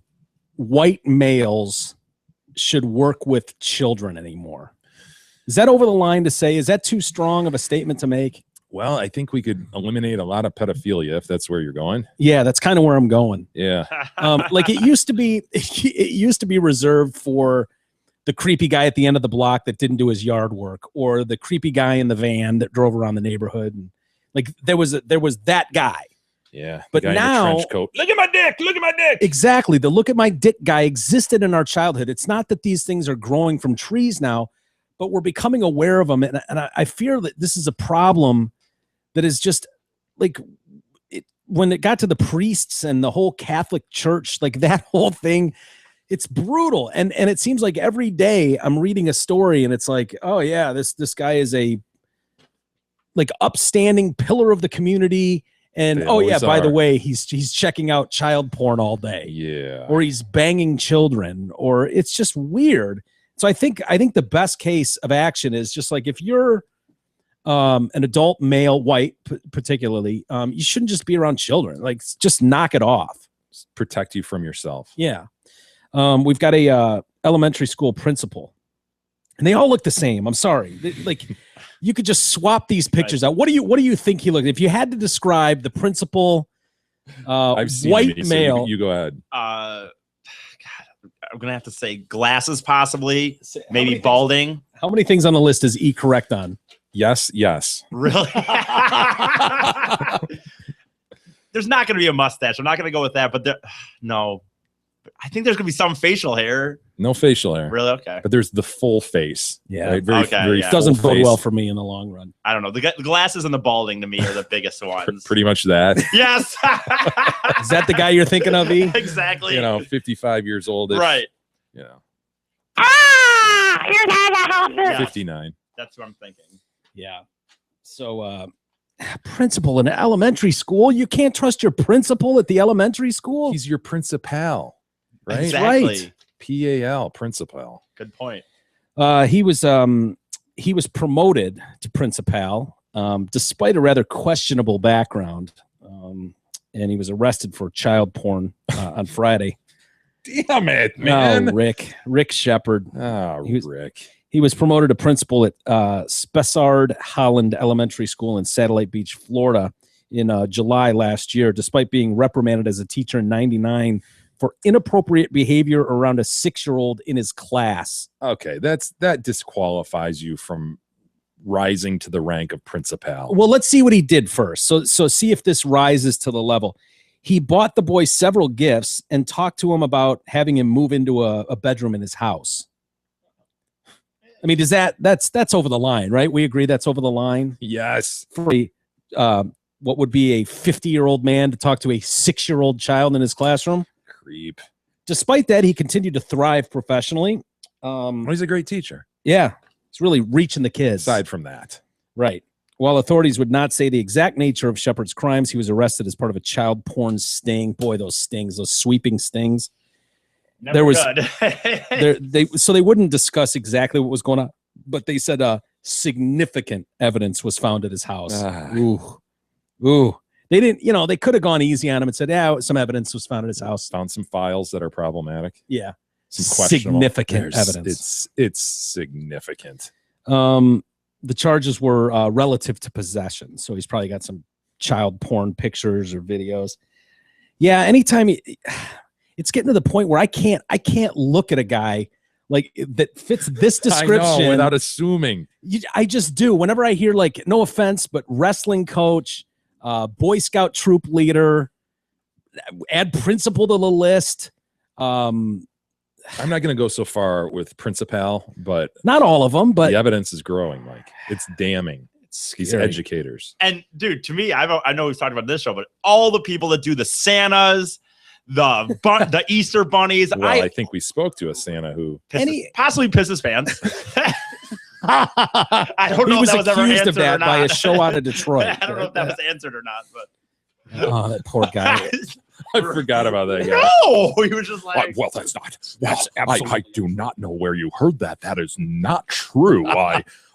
white males should work with children anymore. Is that over the line to say? Is that too strong of a statement to make? Well, I think we could eliminate a lot of pedophilia if that's where you're going. Yeah, that's kind of where I'm going. Yeah. Like it used to be reserved for the creepy guy at the end of the block that didn't do his yard work, or the creepy guy in the van that drove around the neighborhood. And like there was that guy. Yeah. But the guy now, in the trench coat. Look at my dick. Look at my dick. Exactly. The look at my dick guy existed in our childhood. It's not that these things are growing from trees now, but we're becoming aware of them. And I fear that this is a problem that is just like when it got to the priests and the whole Catholic Church, like that whole thing, it's brutal. And it seems like every day I'm reading a story and it's like, oh yeah, this guy is a like upstanding pillar of the community. And They oh yeah, always by the are. way, he's checking out child porn all day. Yeah. Or he's banging children, or it's just weird. So I think the best case of action is just like if you're an adult male, white particularly, you shouldn't just be around children. Like just knock it off. Protect you from yourself. Yeah. We've got a elementary school principal, and they all look the same. I'm sorry. Like you could just swap these pictures out. What do you think he looked? If you had to describe the principal, I've seen white him, so male, you go ahead. God, I'm gonna have to say glasses, possibly, How maybe many balding. how many things on the list is E correct on? Yes. Really? There's not gonna be a mustache. I'm not gonna go with that. But no, I think there's gonna be some facial hair. No facial hair. Really? Okay. But there's the full face. Yeah. Right? Very, Okay, very yeah. full Doesn't bode face. well for me in the long run. I don't know. The glasses and the balding to me are the biggest ones. Pretty much that. Yes. Is that the guy you're thinking of, E? Exactly. 55 years old. Right. You know, You're not a helper. Yeah. 59. That's what I'm thinking. Yeah. So, principal in elementary school, you can't trust your principal at the elementary school. He's your principal, right? Exactly. right. PAL, principal. Good point. He was promoted to principal despite a rather questionable background, and he was arrested for child porn on Friday. Damn it, man. Oh, Rick Shepard. Oh, He was- Rick. He was promoted to principal at Spessard Holland Elementary School in Satellite Beach, Florida, in July last year, despite being reprimanded as a teacher in '99 for inappropriate behavior around a 6-year-old in his class. Okay, that disqualifies you from rising to the rank of principal. Well, let's see what he did first. So see if this rises to the level. He bought the boy several gifts and talked to him about having him move into a bedroom in his house. I mean, that's over the line, right? We agree that's over the line Yes. for what would be a 50-year-old man to talk to a 6-year-old child in his classroom. Creep. Despite that, he continued to thrive professionally. Well, he's a great teacher. Yeah, he's really reaching the kids. Aside from that. Right. While authorities would not say the exact nature of Shepard's crimes, he was arrested as part of a child porn sting. Boy, those stings, those sweeping stings. Never There was- good. They wouldn't discuss exactly what was going on, but they said significant evidence was found at his house. Ah. Ooh. They didn't, they could have gone easy on him and said, yeah, some evidence was found at his house. Found some files that are problematic. Yeah. Some questionable. Significant There's- evidence. It's significant. The charges were relative to possession. So he's probably got some child porn pictures or videos. Yeah. Anytime it's getting to the point where I can't look at a guy like that fits this description I know, without assuming. I just do. Whenever I hear, like, no offense, but wrestling coach, Boy Scout troop leader, add principal to the list. I'm not going to go so far with principal, but Not all of them, but the evidence is growing, Mike. It's damning. it's These scary. educators. And dude, to me, I know we've talked about this show, but all the people that do the Santas, the Easter bunnies, Well, I think we spoke to a Santa who possibly pisses fans. I don't know He was if that was ever accused answered of that or by a not. show out of Detroit. I don't know if that was answered or not, but Oh, that poor guy. I forgot about that guy. no, he was just like, That's not. I do not know where you heard that. That is not true.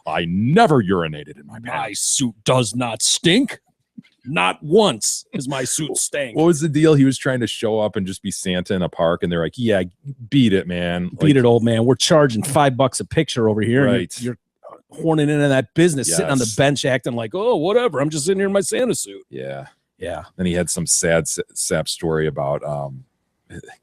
I never urinated in my My pants. suit does not stink. Not once is my suit stank. What was the deal? He was trying to show up and just be Santa in a park, and they're like, "Yeah, beat it, man. Beat it, old man. We're charging $5 a picture over here. And Right. you're horning into that business, sitting on the Yes. bench acting like, oh, whatever. I'm just sitting here in my Santa suit. Yeah." Yeah. Then he had some sad sap story about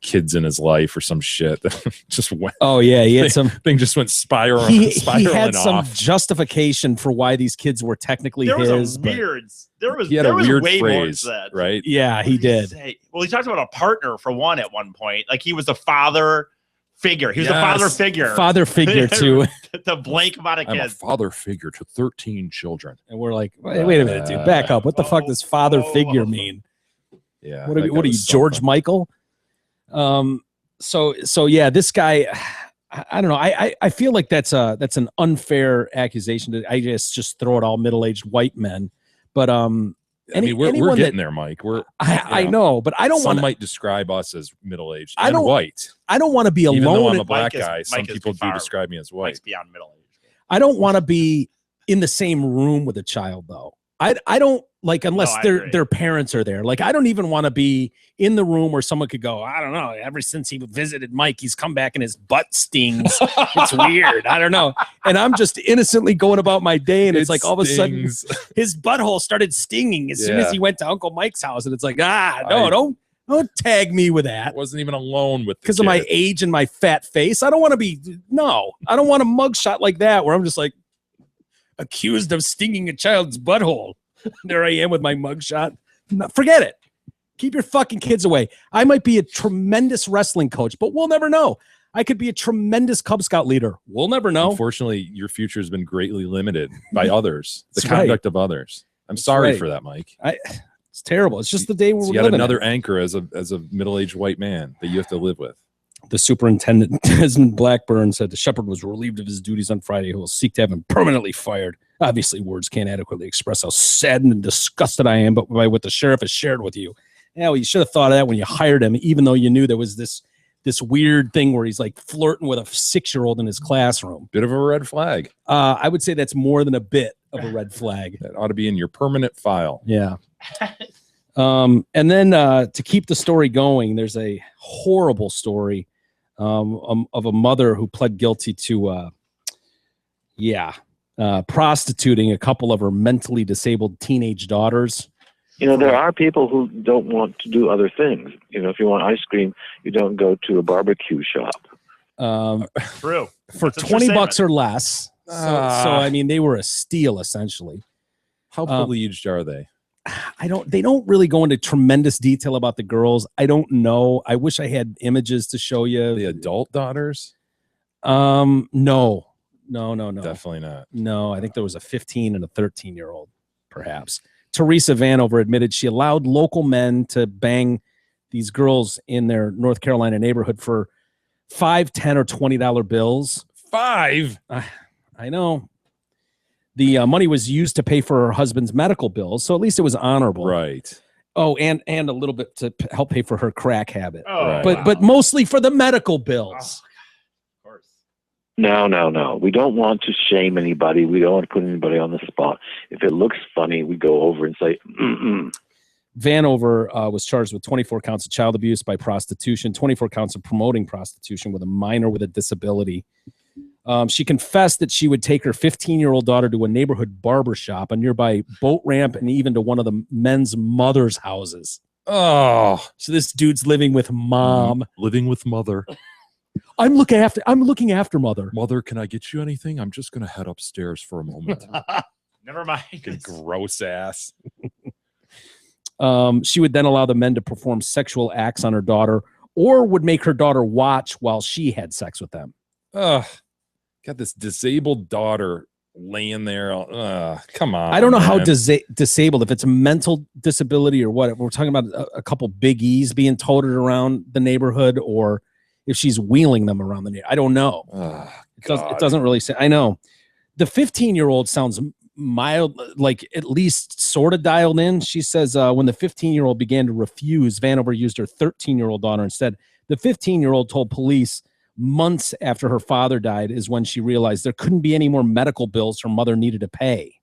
kids in his life or some shit that just went. Oh, yeah. He had some. Thing just went spiraling. He spiraling had some off. justification for why these kids were technically There was his. a but- weird. There was. He had there a was weird way more phrase, to that. right? Yeah, he did. Well, he talked about a partner for one at one point. Like he was a father figure. He was a Yes. father figure. Father figure, too. The blank amount of I'm a kids. father figure to 13 children. And we're like, wait a minute, dude. Back up. What the fuck does father figure mean? Yeah. What are, that what are guy you, was George something. Michael? So yeah, this guy, I don't know. I feel like that's an unfair accusation. I just throw it all middle-aged white men. But I mean, we're anyone getting that- there, Mike. I know, but I don't Some want. might describe us as middle-aged I and don't- white. I don't want to be Even though alone. I'm a black Mike is- guy, some Mike is people do far- describe me as white. Mike's beyond middle age. I don't want to be in the same room with a child, though. I don't like unless I their agree. their parents are there. Like I don't even want to be in the room where someone could go, I don't know. Ever since he visited Mike, he's come back and his butt stings. It's weird. I don't know. And I'm just innocently going about my day, and it's It like all of a sudden stings. his butthole started stinging as soon as Yeah. he went to Uncle Mike's house, and it's like, no, I- don't tag me with I that. wasn't even alone with the Because of my kid. age and my fat face. I don't want to be I don't want a mugshot like that where I'm just like accused of stinging a child's butthole. There I am with my mugshot. No, forget it. Keep your fucking kids away. I might be a tremendous wrestling coach, but we'll never know. I could be a tremendous Cub Scout leader. We'll never know. Unfortunately, your future has been greatly limited by others, the That's right. conduct of others. I'm sorry right. for that, Mike. It's terrible. It's just the day we're So you got living in. another anchor as a middle-aged white man that you have to live with. The superintendent, Desmond Blackburn, said the shepherd was relieved of his duties on Friday. He will seek to have him permanently fired. Obviously, words can't adequately express how saddened and disgusted I am by what the sheriff has shared with you. Yeah, well, you should have thought of that when you hired him, even though you knew there was this weird thing where he's like flirting with a 6-year-old in his classroom. Bit of a red flag. I would say that's more than a bit of a red flag. That ought to be in your permanent file. Yeah. And then to keep the story going, there's a horrible story of a mother who pled guilty to, prostituting a couple of her mentally disabled teenage daughters. You know, there are people who don't want to do other things. You know, if you want ice cream, you don't go to a barbecue shop. True. For That's a true $20 or less. So Ah. I mean, they were a steal essentially. How privileged are they? They don't really go into tremendous detail about the girls. I don't know. I wish I had images to show you. The adult daughters? No. Definitely not. No, I think there was a 15 and a 13-year-old, perhaps. Teresa Vanover admitted she allowed local men to bang these girls in their North Carolina neighborhood for $5, $10, or $20 bills. $5? I know. The money was used to pay for her husband's medical bills, so at least it was honorable. Right. Oh, and a little bit to help pay for her crack habit. Oh, Right. But mostly for the medical bills. Of course. No. We don't want to shame anybody. We don't want to put anybody on the spot. If it looks funny, we go over and say, mm-mm. Vanover was charged with 24 counts of child abuse by prostitution, 24 counts of promoting prostitution with a minor with a disability. She confessed that she would take her 15-year-old daughter to a neighborhood barber shop, a nearby boat ramp, and even to one of the men's mother's houses. Oh, So this dude's living with mom. living with mother. I'm looking after mother. Mother, can I get you anything? I'm just going to head upstairs for a moment. Never mind. Gross ass. She would then allow the men to perform sexual acts on her daughter, or would make her daughter watch while she had sex with them. Ugh. Got this disabled daughter laying there. Come on. I don't know how man. disabled, if it's a mental disability or what. We're talking about a couple big E's being toted around the neighborhood, or if she's wheeling them around the neighborhood. I don't know. Ugh, It doesn't really say. I know. The 15-year-old sounds mild, like at least sort of dialed in. She says when the 15-year-old began to refuse, Vanover used her 13-year-old daughter instead. The 15-year-old told police Months after her father died is when she realized there couldn't be any more medical bills her mother needed to pay.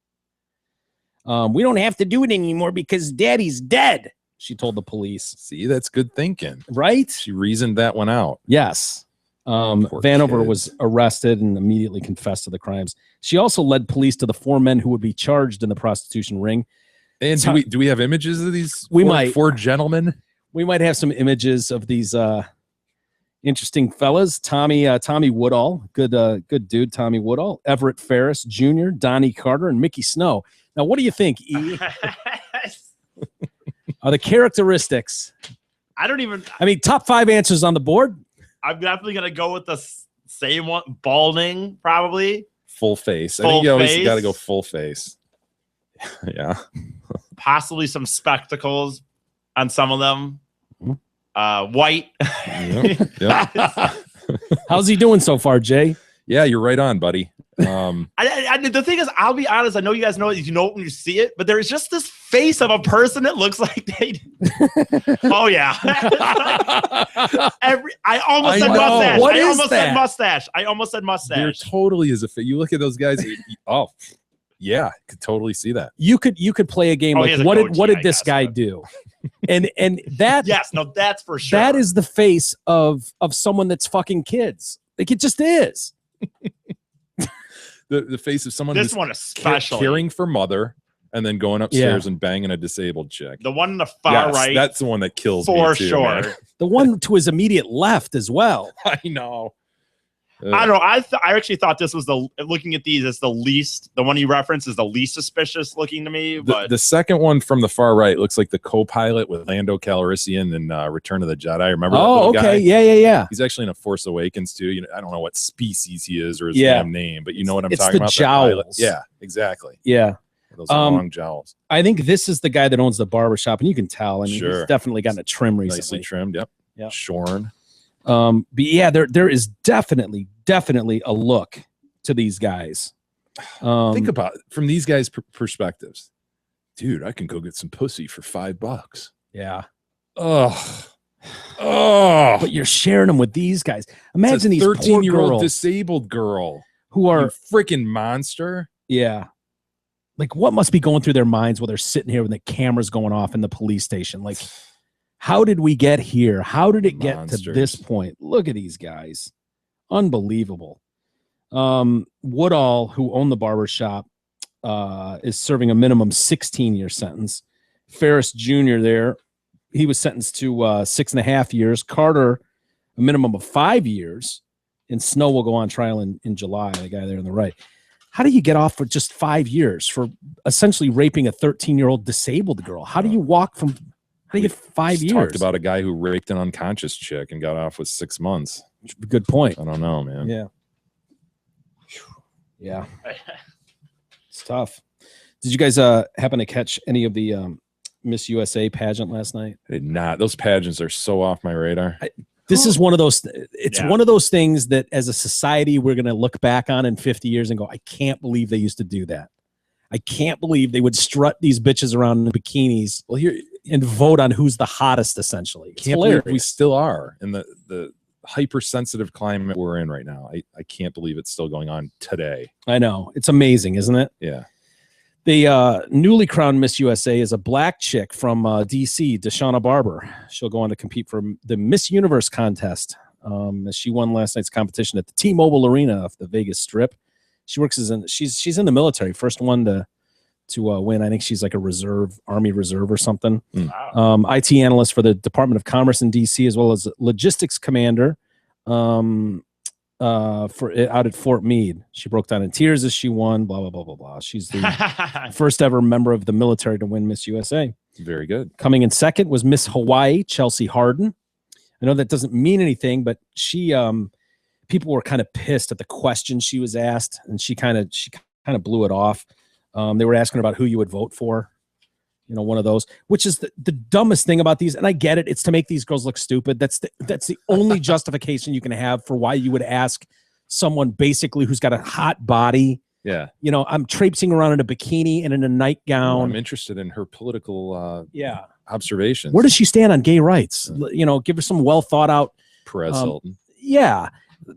We don't have to do it anymore because daddy's dead, she told the police. See, that's good thinking. Right? She reasoned that one out. Yes. Poor Vanover kids. was arrested and immediately confessed to the crimes. She also led police to the 4 men who would be charged in the prostitution ring. And do we have images of these four gentlemen? We might have some images of these interesting fellas. Tommy Woodall, good dude, Tommy Woodall, Everett Ferris Jr., Donnie Carter, and Mickey Snow. Now, what do you think, E? Are the characteristics? I don't even. I mean, top 5 answers on the board. I'm definitely gonna go with the same one. Balding, probably. Full face. I Full think you always face. got to go full face. Yeah. Possibly some spectacles on some of them. White. Yep. How's he doing so far, Jay? Yeah, you're right on, buddy. The thing is, I'll be honest. I know you guys know it. You know it when you see it, but there is just this face of a person that looks like they. Oh yeah. I almost said know. mustache. What I is almost that? said mustache. I almost said There mustache. totally is a fit. You look at those guys. Oh, yeah, could totally see that. You could play a game Oh, he like has a what goatee, did I this guess, guy but- do? And that Yes, no, that's for sure. that is the face of someone that's fucking kids. Like it just is. The face of someone this who's one especially. caring for mother and then going upstairs and banging a disabled chick. The one on the far Yes, right, that's the one that kills me for too, sure. man. The one to his immediate left as well. I know. I don't know. I actually thought this was looking at these as the least. The one you referenced is the least suspicious looking to me. But The second one from the far right looks like the co-pilot with Lando Calrissian in Return of the Jedi. Remember? that Oh, little guy? okay. Yeah. He's actually in a Force Awakens too. You know, I don't know what species he is or his Yeah. damn name, but you know what I'm It's talking the about. That pilot. jowls. Yeah, exactly. Yeah. Those long jowls. I think this is the guy that owns the barber shop, and you can tell. I mean, Sure. he's definitely gotten a trim Nicely recently. trimmed. Yep. Yep. Shorn. But yeah, there is definitely a look to these guys. Think about it from these guys' perspectives. Dude, I can go get some pussy for $5. Yeah. Oh, But you're sharing them with these guys. Imagine these 13-year-old girls disabled girl who are you freaking monster. yeah. Like what must be going through their minds while they're sitting here when the camera's going off in the police station? Like, how did we get here? How did it get to Monsters. this point? Look at these guys. Unbelievable. Woodall, who owned the barber shop, is serving a minimum 16-year sentence. Ferris Jr. there, he was sentenced to 6.5 years. Carter, a minimum of 5 years. And Snow will go on trial in July, the guy there on the right. How do you get off for just 5 years for essentially raping a 13-year-old disabled girl? How do you walk from, how do you get 5 Just years? Talked about a guy who raped an unconscious chick and got off with 6 months. Good point. I don't know, man. Yeah. Yeah. It's tough. Did you guys happen to catch any of the Miss USA pageant last night? I did not. Those pageants are so off my radar. This is one of those, it's Yeah. one of those things that as a society, we're going to look back on in 50 years and go, I can't believe they used to do that. I can't believe they would strut these bitches around in bikinis Well, here, and vote on who's the hottest, essentially. It's can't hilarious. believe we still are in the hypersensitive climate we're in right now. I can't believe it's still going on today. I know. It's amazing, isn't it? Yeah. The newly crowned Miss USA is a black chick from DC, Deshauna Barber. She'll go on to compete for the Miss Universe contest. She won last night's competition at the T-Mobile Arena of the Vegas Strip. She works she's in the military, first one to win. I think she's like a Army Reserve or something. Wow. IT analyst for the Department of Commerce in DC, as well as logistics commander out at Fort Meade. She broke down in tears as she won. Blah blah blah blah blah. She's the first ever member of the military to win Miss USA. Very good. Coming in second was Miss Hawaii, Chelsea Harden. I know that doesn't mean anything, but she people were kind of pissed at the question she was asked, and she kind of blew it off. They were asking her about who you would vote for. You know, one of those, which is the dumbest thing about these. And I get it. It's to make these girls look stupid. That's the only justification you can have for why you would ask someone basically who's got a hot body. Yeah. You know, I'm traipsing around in a bikini and in a nightgown. I'm interested in her political Yeah. observations. Where does she stand on gay rights? You know, give her some well thought out. Perez Hilton. Yeah.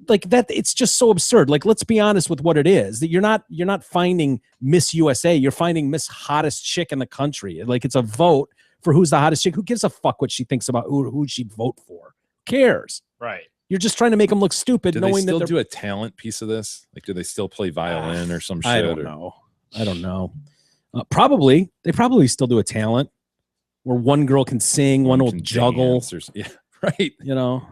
like that. It's just so absurd. Like, let's be honest with what it is. That you're not finding Miss USA. You're finding Miss Hottest Chick in the country. Like, it's a vote for who's the hottest chick. Who gives a fuck what she thinks about who she'd vote for? Who cares? Right. You're just trying to make them look stupid. Do knowing they still that do a talent piece of this? Like, do they still play violin or some shit? I don't know. I don't know. Probably. They probably still do a talent where one girl can sing, one will juggle. Yeah, right. You know,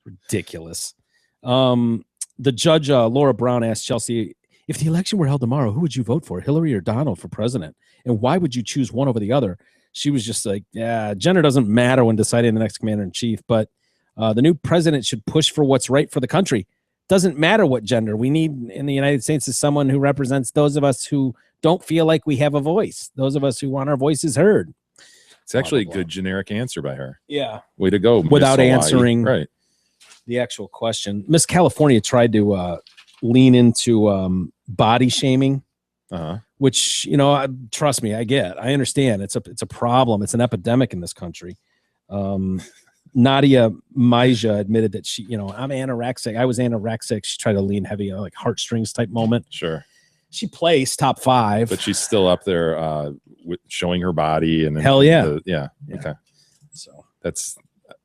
ridiculous. The judge, Laura Brown, asked Chelsea, if the election were held tomorrow, who would you vote for, Hillary or Donald for president? And why would you choose one over the other? She was just like, yeah, gender doesn't matter when deciding the next commander in chief, but the new president should push for what's right for the country. Doesn't matter what gender. We need in the United States is someone who represents those of us who don't feel like we have a voice, those of us who want our voices heard. It's actually a good generic answer by her. Yeah. Way to go. Without Miss Hawaii. answering right. the actual question. Miss California tried to lean into body shaming, which, you know, trust me, I understand. It's a problem. It's an epidemic in this country. Nadia Maja admitted that she, you know, I'm anorexic. I was anorexic. She tried to lean heavy, like heartstrings type moment. Sure. She placed top 5, but she's still up there with showing her body. And hell yeah. Yeah. Okay. So that's,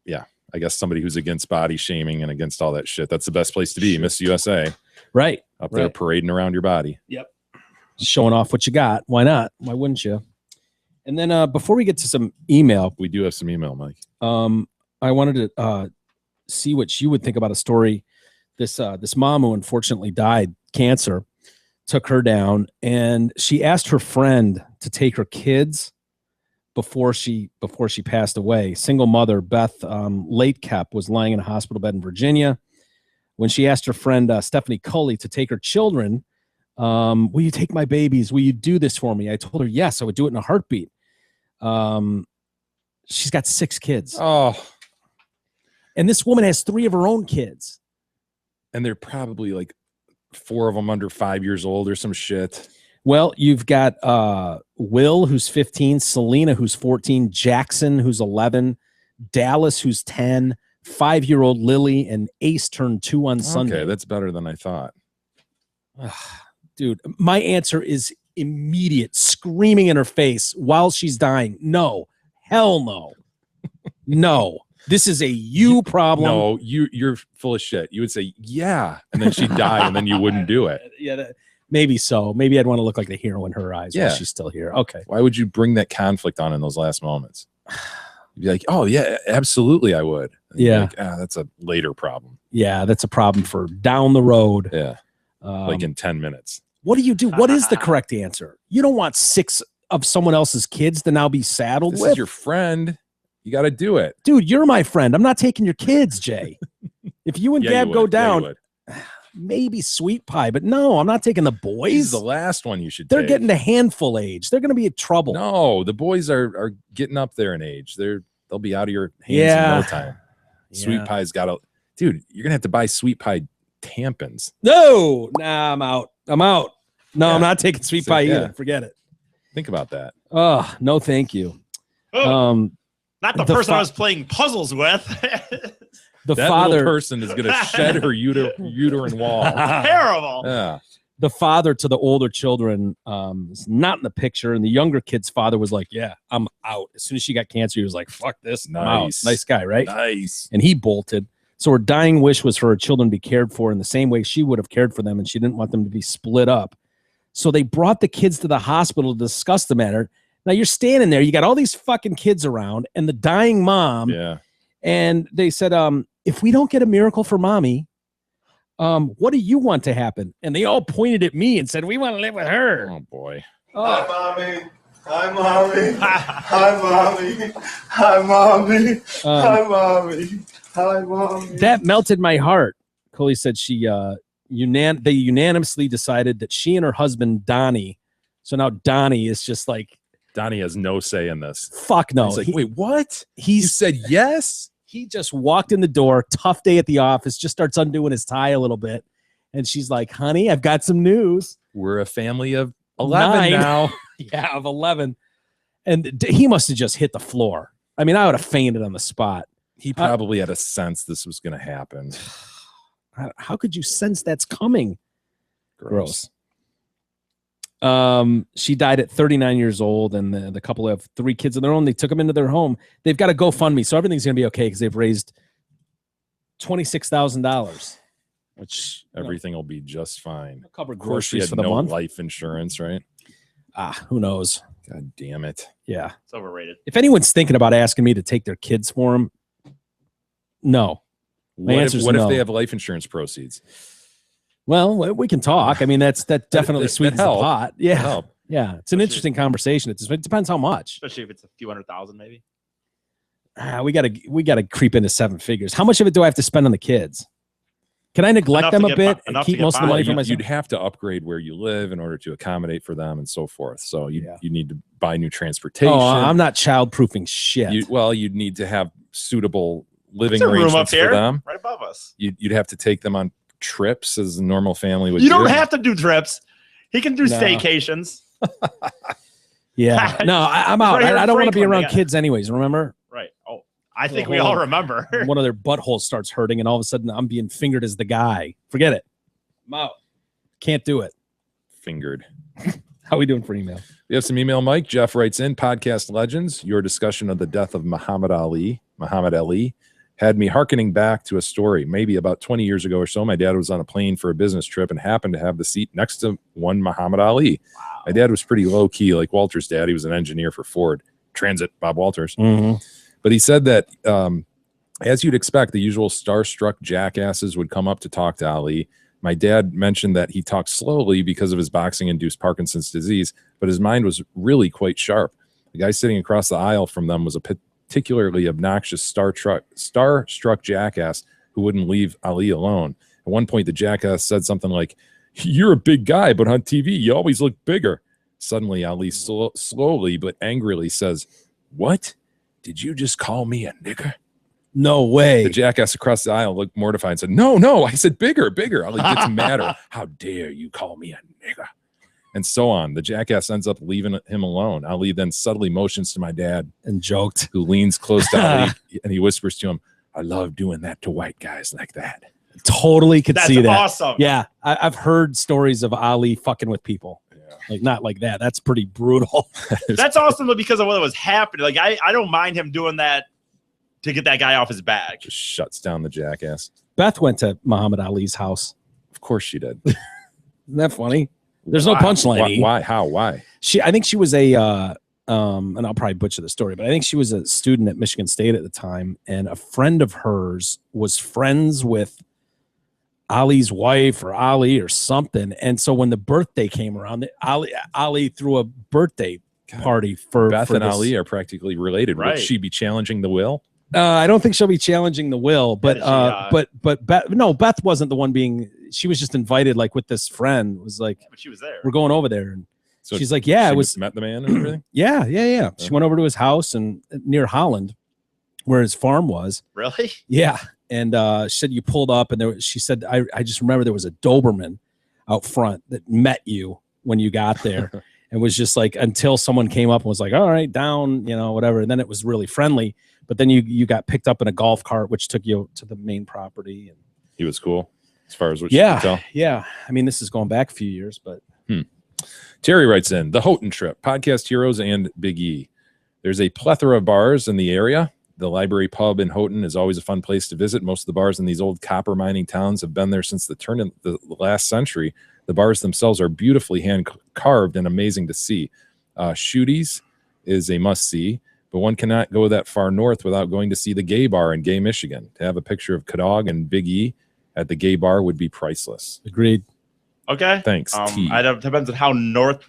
yeah, I guess somebody who's against body shaming and against all that shit. That's the best place to be. Sure. Miss USA. Right. Up there parading around your body. Yep. Showing off what you got. Why not? Why wouldn't you? And then before we get to some email. We do have some email, Mike. I wanted to see what you would think about a story. This mom who unfortunately died, cancer, took her down, and she asked her friend to take her kids before she passed away. Single mother Beth Latekep was lying in a hospital bed in Virginia when she asked her friend Stephanie Culley to take her children. Will you take my babies? Will you do this for me? I told her yes, I would do it in a heartbeat. She's got 6 kids. Oh. And this woman has 3 of her own kids. And they're probably like 4 of them under 5 years old or some shit. Well, you've got Will, who's 15, Selena, who's 14, Jackson, who's 11, Dallas, who's 10, 5-year-old Lily, and Ace turned 2 on Sunday. Okay, that's better than I thought. Dude, my answer is immediate, screaming in her face while she's dying. No, hell no. No. This is a you problem. No, you're full of shit. You would say, yeah, and then she'd die, and then you wouldn't do it. Yeah, maybe so. Maybe I'd want to look like the hero in her eyes while she's still here. Okay. Why would you bring that conflict on in those last moments? You'd be like, oh, yeah, absolutely, I would. And yeah. Like, that's a later problem. Yeah, that's a problem for down the road. Yeah, like in 10 minutes. What do you do? What is the correct answer? You don't want 6 of someone else's kids to now be saddled this with. Is your friend. You got to do it. Dude, you're my friend. I'm not taking your kids, Jay. If you and Gab go down, maybe sweet pie, but no, I'm not taking the boys. He's the last one you should They're take. getting to handful age. They're going to be in trouble. No, the boys are getting up there in age. They'll be out of your hands in no time. Sweet pie's got to, dude, you're going to have to buy sweet pie tampons. No, nah, I'm out. No, I'm not taking sweet pie either. Forget it. Think about that. Oh, no, thank you. Not the person I was playing puzzles with. That little person is going to shed her uterine wall. Terrible. Yeah. The father to the older children is not in the picture, and the younger kid's father was like, yeah, I'm out. As soon as she got cancer, he was like, fuck this. I'm out. Nice guy, right? Nice. And he bolted. So her dying wish was for her children to be cared for in the same way she would have cared for them, and she didn't want them to be split up. So they brought the kids to the hospital to discuss the matter. Now you're standing there, you got all these fucking kids around and the dying mom. Yeah. And they said, if we don't get a miracle for mommy, what do you want to happen? And they all pointed at me and said, we want to live with her. Oh boy. Hi, mommy. Hi, mommy. Hi, mommy. Hi, mommy. Hi, mommy. Hi, mommy. That melted my heart. Coley said they unanimously decided that she and her husband, Donnie, so now Donnie is just like, Donnie has no say in this. Fuck no. He's like, wait, what? You said yes? He just walked in the door, tough day at the office, just starts undoing his tie a little bit. And she's like, honey, I've got some news. We're a family of 11 now. Yeah, of 11. And he must have just hit the floor. I mean, I would have fainted on the spot. He probably had a sense this was going to happen. How could you sense that's coming? Gross. She died at 39 years old, and the couple have 3 kids of their own. They took them into their home. They've got a GoFundMe, so everything's going to be okay because they've raised $26,000, which Everything will be just fine. cover Of course, she groceries had for the no month. life insurance, right? Who knows? God damn it. Yeah. It's overrated. If anyone's thinking about asking me to take their kids for them, no. My What, answer's if no. they have life insurance proceeds? Well, we can talk. I mean, that definitely that sweetens the help. pot. Yeah. Help. Yeah. It's an interesting conversation. It depends how much. Especially if it's a few $100,000, maybe. We gotta creep into 7 figures. How much of it do I have to spend on the kids? Can I neglect Enough them to a get bit by- and enough to keep get most of the by. money for You'd myself? have to upgrade where you live in order to accommodate for them and so forth. So you need to buy new transportation. Oh, I'm not child-proofing shit. You'd need to have suitable living There's a room up arrangements for here, them. right above us. You'd have to take them on trips as a normal family would. You don't do. have to do trips. He can do No. staycations. Yeah. No, I'm out. Right here in I don't want to be Franklin, they around got- kids anyways, remember? Right. Oh, I think we all remember. One of their buttholes starts hurting, and all of a sudden I'm being fingered as the guy. Forget it. I'm out. Can't do it. Fingered. How we doing for email? We have some email, Mike. Jeff writes in, podcast legends, your discussion of the death of Muhammad Ali had me hearkening back to a story maybe about 20 years ago or so. My dad was on a plane for a business trip and happened to have the seat next to one Muhammad Ali. Wow. My dad was pretty low key, like Walter's dad. He was an engineer for Ford Transit, Bob Walters. Mm-hmm. But he said that, as you'd expect, the usual starstruck jackasses would come up to talk to Ali. My dad mentioned that he talked slowly because of his boxing-induced Parkinson's disease, but his mind was really quite sharp. The guy sitting across the aisle from them was a particularly obnoxious starstruck jackass who wouldn't leave Ali alone. At one point, the jackass said something like, "You're a big guy, but on TV, you always look bigger." Suddenly, Ali slowly but angrily says, "What? Did you just call me a nigger?" No way. The jackass across the aisle looked mortified and said, No, I said bigger. Ali gets madder. How dare you call me a nigger? And so on. The jackass ends up leaving him alone. Ali then subtly motions to my dad and joked, who leans close to Ali, and he whispers to him, "I love doing that to white guys like that." Totally could That's see that. awesome. Yeah. I've heard stories of Ali fucking with people. Like, not like that. That's pretty brutal. That's awesome though, because of what was happening. Like I don't mind him doing that to get that guy off his back. Just shuts down the jackass. Beth went to Muhammad Ali's house. Of course she did. Isn't that funny? There's no Why? punchline. Why? How? Why? I think she was a and I'll probably butcher the story, but I think she was a student at Michigan State at the time, and a friend of hers was friends with Ali's wife or Ali or something. And so when the birthday came around, Ali threw a birthday party for Beth and this. Ali are practically related. Right. Would she be challenging the will? I don't think she'll be challenging the will, but Beth wasn't the one being. She was just invited, like with this friend. Was like, But she was there. we're going over there, and So she's like, yeah, she it was. met the man and everything. Yeah. She went over to his house and near Holland, where his farm was. Really? Yeah, and she said you pulled up, and she said I just remember there was a Doberman out front that met you when you got there, and was just like until someone came up and was like, all right, down, whatever, and then it was really friendly. But then you got picked up in a golf cart, which took you to the main property. And He was cool, as far as what you can tell. yeah. I mean, this is going back a few years, but Terry writes in, the Houghton trip, podcast heroes and Big E. There's a plethora of bars in the area. The Library Pub in Houghton is always a fun place to visit. Most of the bars in these old copper mining towns have been there since the turn of the last century. The bars themselves are beautifully hand carved and amazing to see. Shooties is a must-see, but one cannot go that far north without going to see the Gay Bar in Gay, Michigan. To have a picture of Kadog and Big E at the Gay Bar would be priceless. agreed. Okay. Thanks, T. I don't depends on how north.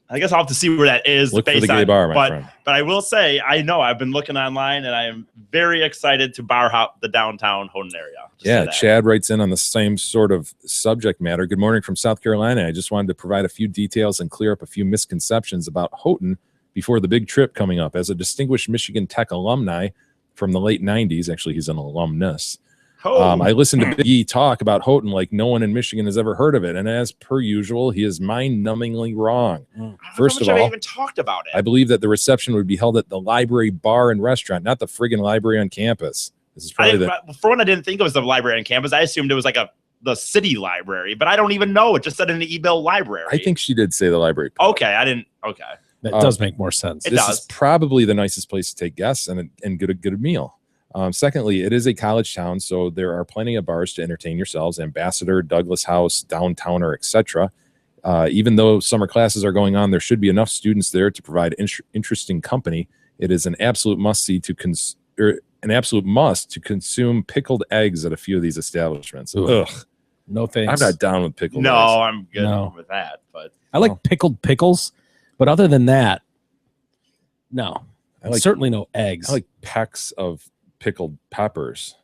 I guess I'll have to see where that is. Look for based the Gay on- Bar, my but, friend. But I will say, I know I've been looking online, and I am very excited to bar hop the downtown Houghton area. Just Yeah, say that. Chad writes in on the same sort of subject matter. Good morning from South Carolina. I just wanted to provide a few details and clear up a few misconceptions about Houghton before the big trip coming up. As a distinguished Michigan Tech alumni from the late 90s, actually he's an alumnus, I listened to Big E talk about Houghton like no one in Michigan has ever heard of it. And as per usual, he is mind-numbingly wrong. First of I all, even talked about it. I believe that the reception would be held at the Library Bar and Restaurant, not the friggin' library on campus. This is probably for one, I didn't think it was the library on campus. I assumed it was like the city library, but I don't even know. It just said in the email library. I think she did say the library. Okay, I didn't. Okay, that does make more sense. This is probably the nicest place to take guests and get a good meal. Secondly, it is a college town, so there are plenty of bars to entertain yourselves. Ambassador, Douglas House, Downtowner, etc. Even though summer classes are going on, there should be enough students there to provide interesting company. It is an absolute must-see an absolute must to consume pickled eggs at a few of these establishments. Ugh. No thanks. I'm not down with pickled eggs. No, I'm good with that. But I like pickled pickles, but other than that, no. Certainly no eggs. I like pecks of pickled peppers,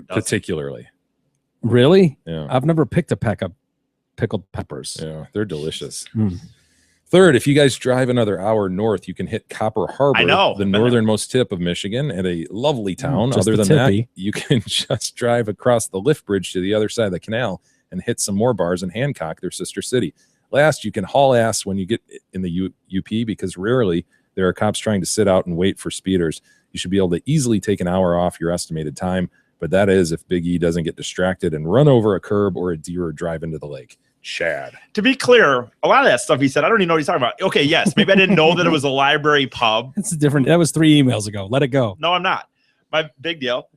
particularly. Really? Yeah. I've never picked a peck of pickled peppers. Yeah, they're delicious. Third, if you guys drive another hour north, you can hit Copper Harbor, the northernmost tip of Michigan, and a lovely town. Other than that, you can just drive across the lift bridge to the other side of the canal and hit some more bars in Hancock, their sister city. Last, you can haul ass when you get in the UP because rarely there are cops trying to sit out and wait for speeders. You should be able to easily take an hour off your estimated time, but that is if Big E doesn't get distracted and run over a curb or a deer or drive into the lake. Chad. To be clear, a lot of that stuff he said, I don't even know what he's talking about. Okay, yes, maybe I didn't know that it was a library pub. It's different. That was 3 emails ago. Let it go. No, I'm not. My big deal.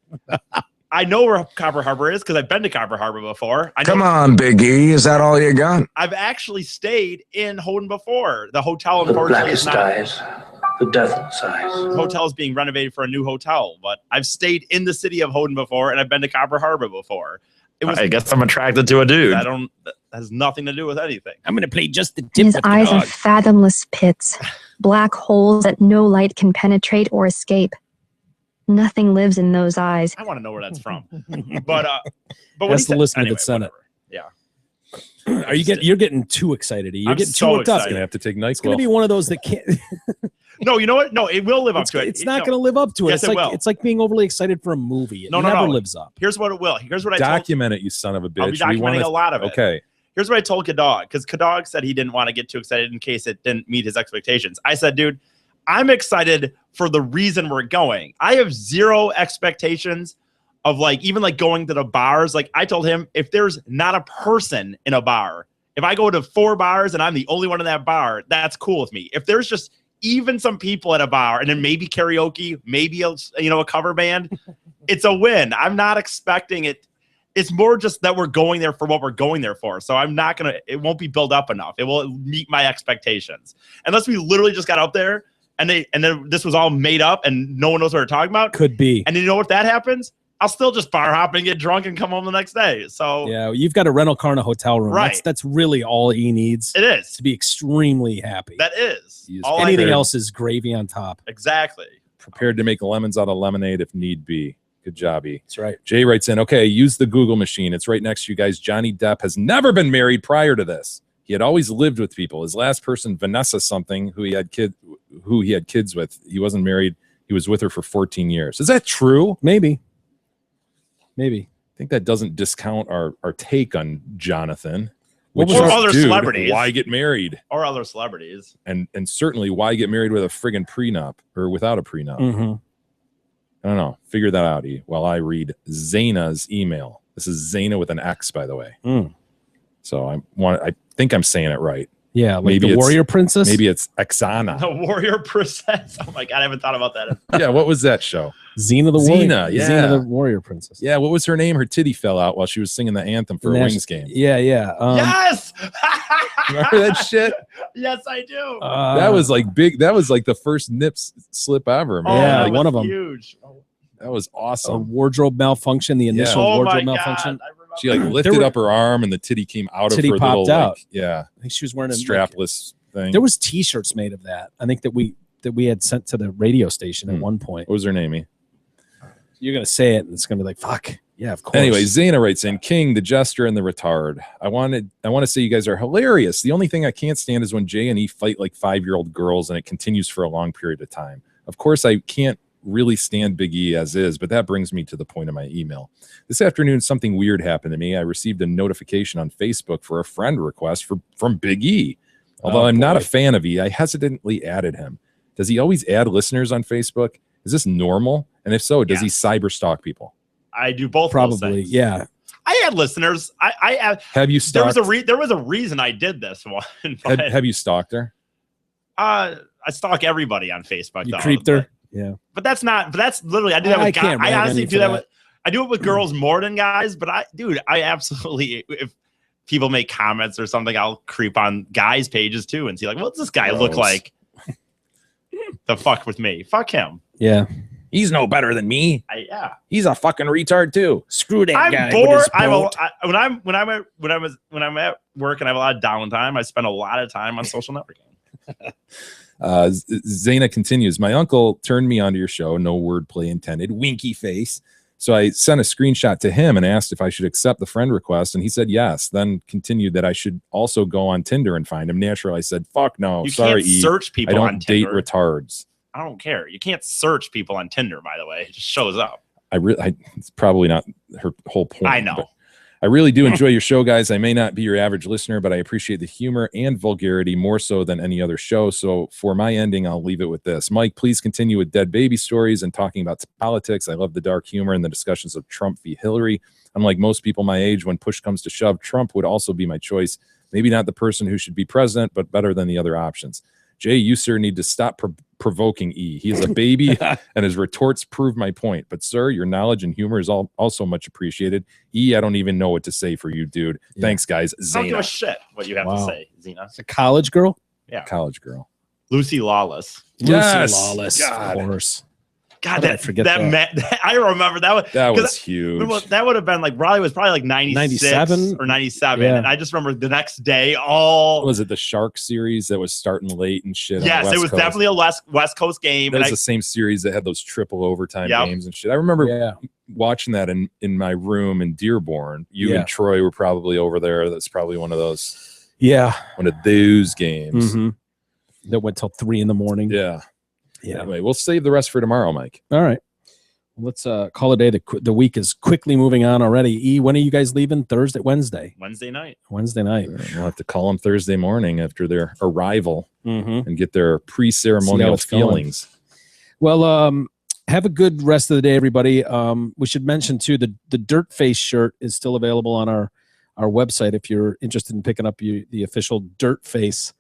I know where Copper Harbor is because I've been to Copper Harbor before. Come on, Big E. Is that all you got? I've actually stayed in Houghton before. The hotel, The unfortunately, blackest eyes, the devil's eyes. The hotel is being renovated for a new hotel, but I've stayed in the city of Houghton before, and I've been to Copper Harbor before. I guess I'm attracted to a dude. That has nothing to do with anything. I'm going to play just the tip His of the eyes are dog. fathomless pits, black holes that no light can penetrate or escape. Nothing lives in those eyes. I want to know where that's from. But when That's he the listener anyway, that sent it. Yeah. Are you're getting too excited? You're I'm getting so too worked up. excited. Gonna have to take It's going to be one of those that can't. No, you know what? No, it will live up to it. It's not going to live up to it. Yes, it's it like will. it's like being overly excited for a movie. It never lives up. Here's what it will. Here's what I Document it, you son of a bitch. I'll be documenting a lot of it. Okay. Here's what I told Kadog, because Kadog said he didn't want to get too excited in case it didn't meet his expectations. I said, dude, I'm excited for the reason we're going. I have zero expectations of even going to the bars. Like I told him, if there's not a person in a bar, if I go to 4 bars and I'm the only one in that bar, that's cool with me. If there's just even some people at a bar and then maybe karaoke, maybe a cover band, it's a win. I'm not expecting it. It's more just that we're going there for what we're going there for. So I'm not going to, it won't be built up enough. It will meet my expectations. Unless we literally just got out there and then this was all made up and no one knows what we're talking about. Could be. And you know what that happens? I'll still just bar hop and get drunk and come home the next day. So yeah, you've got a rental car and a hotel room. Right. That's really all he needs. It is to be extremely happy. That is. Anything else is gravy on top. Exactly. Prepared to make lemons out of lemonade if need be. Good job, E. That's right. Jay writes in, okay, use the Google machine. It's right next to you guys. Johnny Depp has never been married prior to this. He had always lived with people. His last person, Vanessa something, who he had kids with. He wasn't married. He was with her for 14 years. Is that true? Maybe. I think that doesn't discount our take on Jonathan. Or other celebrities. Why get married? Or other celebrities. And certainly why get married with a friggin' prenup or without a prenup? Mm-hmm. I don't know. Figure that out, E, while I read Zaina's email. This is Zaina with an X, by the way. So I think I'm saying it right. Yeah, like maybe the warrior princess? Maybe it's Exana. The warrior princess. Oh my God, I haven't thought about that. Yeah, what was that show? Xena the warrior. Yeah. Xena the warrior princess. Yeah, what was her name? Her titty fell out while she was singing the anthem for a Wings game. Yeah. Yes! Remember that shit? Yes, I do. That was like big. That was like the first nips slip ever, man. Yeah, like, one of them. Huge. That was awesome. A wardrobe malfunction, the initial wardrobe malfunction. She lifted up her arm and the titty came out of her popped little, out. I think she was wearing a strapless thing. There was T-shirts made of that. I think that we had sent to the radio station at one point. What was her name? You're gonna say it, and it's gonna be like, "Fuck, yeah, of course." Anyway, Zaina writes in, King, the jester, and the retard. I want to say you guys are hilarious. The only thing I can't stand is when Jay and E fight like 5-year-old girls, and it continues for a long period of time. Of course, I can't really stand Big E as is, but that brings me to the point of my email. This afternoon, something weird happened to me. I received a notification on Facebook for a friend request from Big E. Although I'm not a fan of E, I hesitantly added him. Does he always add listeners on Facebook? Is this normal? And if so, does he cyber stalk people? I do both. of those Probably, things. yeah. I had listeners. I Have you stalked? There was a reason I did this one. Have you stalked her? I stalk everybody on Facebook. You though, creeped her? Yeah. But that's literally I do that I with can't guys. I rag on honestly you do for that that. with. I do it with girls more than guys. But I absolutely, if people make comments or something, I'll creep on guys' pages too and see like, what's this guy look Gross. like? The fuck with me. Fuck him. Yeah. He's no better than me. Yeah. He's a fucking retard too. Screw that I'm guy. bored. With his boat. When I'm at work and I have a lot of downtime, I spend a lot of time on social networking. Zaina continues. My uncle turned me onto your show. No wordplay intended. Winky face. So I sent a screenshot to him and asked if I should accept the friend request, and he said yes. Then continued that I should also go on Tinder and find him. Naturally, I said, "Fuck no, You sorry, can't search people I don't on date Tinder. retards." I don't care. You can't search people on Tinder, by the way. It just shows up. It's probably not her whole point. I know. but I really do enjoy your show, guys. I may not be your average listener, but I appreciate the humor and vulgarity more so than any other show. So for my ending, I'll leave it with this. Mike, please continue with dead baby stories and talking about politics. I love the dark humor and the discussions of Trump v. Hillary. Unlike most people my age, when push comes to shove, Trump would also be my choice. Maybe not the person who should be president, but better than the other options. Jay, you, sir, need to stop provoking E. He is a baby, and his retorts prove my point. But, sir, your knowledge and humor is also much appreciated. E, I don't even know what to say for you, dude. Yeah. Thanks, guys. I don't give a Zaina. shit what you have to say, Zena. It's a college girl? Yeah. College girl. Lucy Lawless. Yes. Lucy Lawless, God. of course. God, How did I forget that? I remember that. That 'cause was huge. That would have been like probably like 96 97? or 97. Yeah. And I just remember the next day, all Was it the Shark series that was starting late and shit? on the yes, it West was Coast? definitely a West Coast game. That And was the same series that had those triple overtime Yep. games and shit. I remember Yeah. watching that in my room in Dearborn. You Yeah. and Troy were probably over there. That's probably one of those Yeah. games. Mhm. That went till 3 a.m. Yeah. Yeah. Anyway, we'll save the rest for tomorrow, Mike. All right. Let's call it a day. The week is quickly moving on already. E, when are you guys leaving? Thursday, Wednesday? Wednesday night. Wednesday night. We'll have to call them Thursday morning after their arrival Mm-hmm. and get their See how pre-ceremonial it's going. feelings. Well, have a good rest of the day, everybody. We should mention too the Dirt Face shirt is still available on our website if you're interested in picking up the official Dirt Face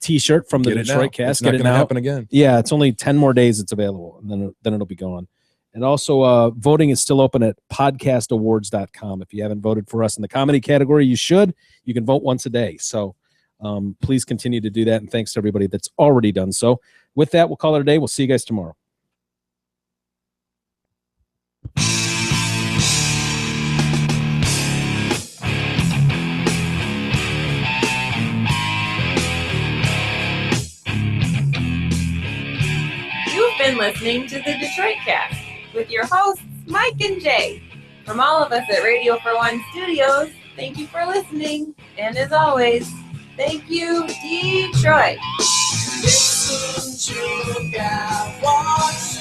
T-shirt from the Get it now. Detroit Cast. It's not Get it going to now. happen again. Yeah, it's only 10 more days it's available, and then it'll be gone. And also, voting is still open at podcastawards.com. If you haven't voted for us in the comedy category, you should. You can vote once a day. So please continue to do that. And thanks to everybody that's already done so. With that, we'll call it a day. We'll see you guys tomorrow. You've been listening to the Detroit Cast with your hosts, Mike and Jay. From all of us at Radio for One Studios, thank you for listening. And as always, thank you, Detroit. Listen to God, watch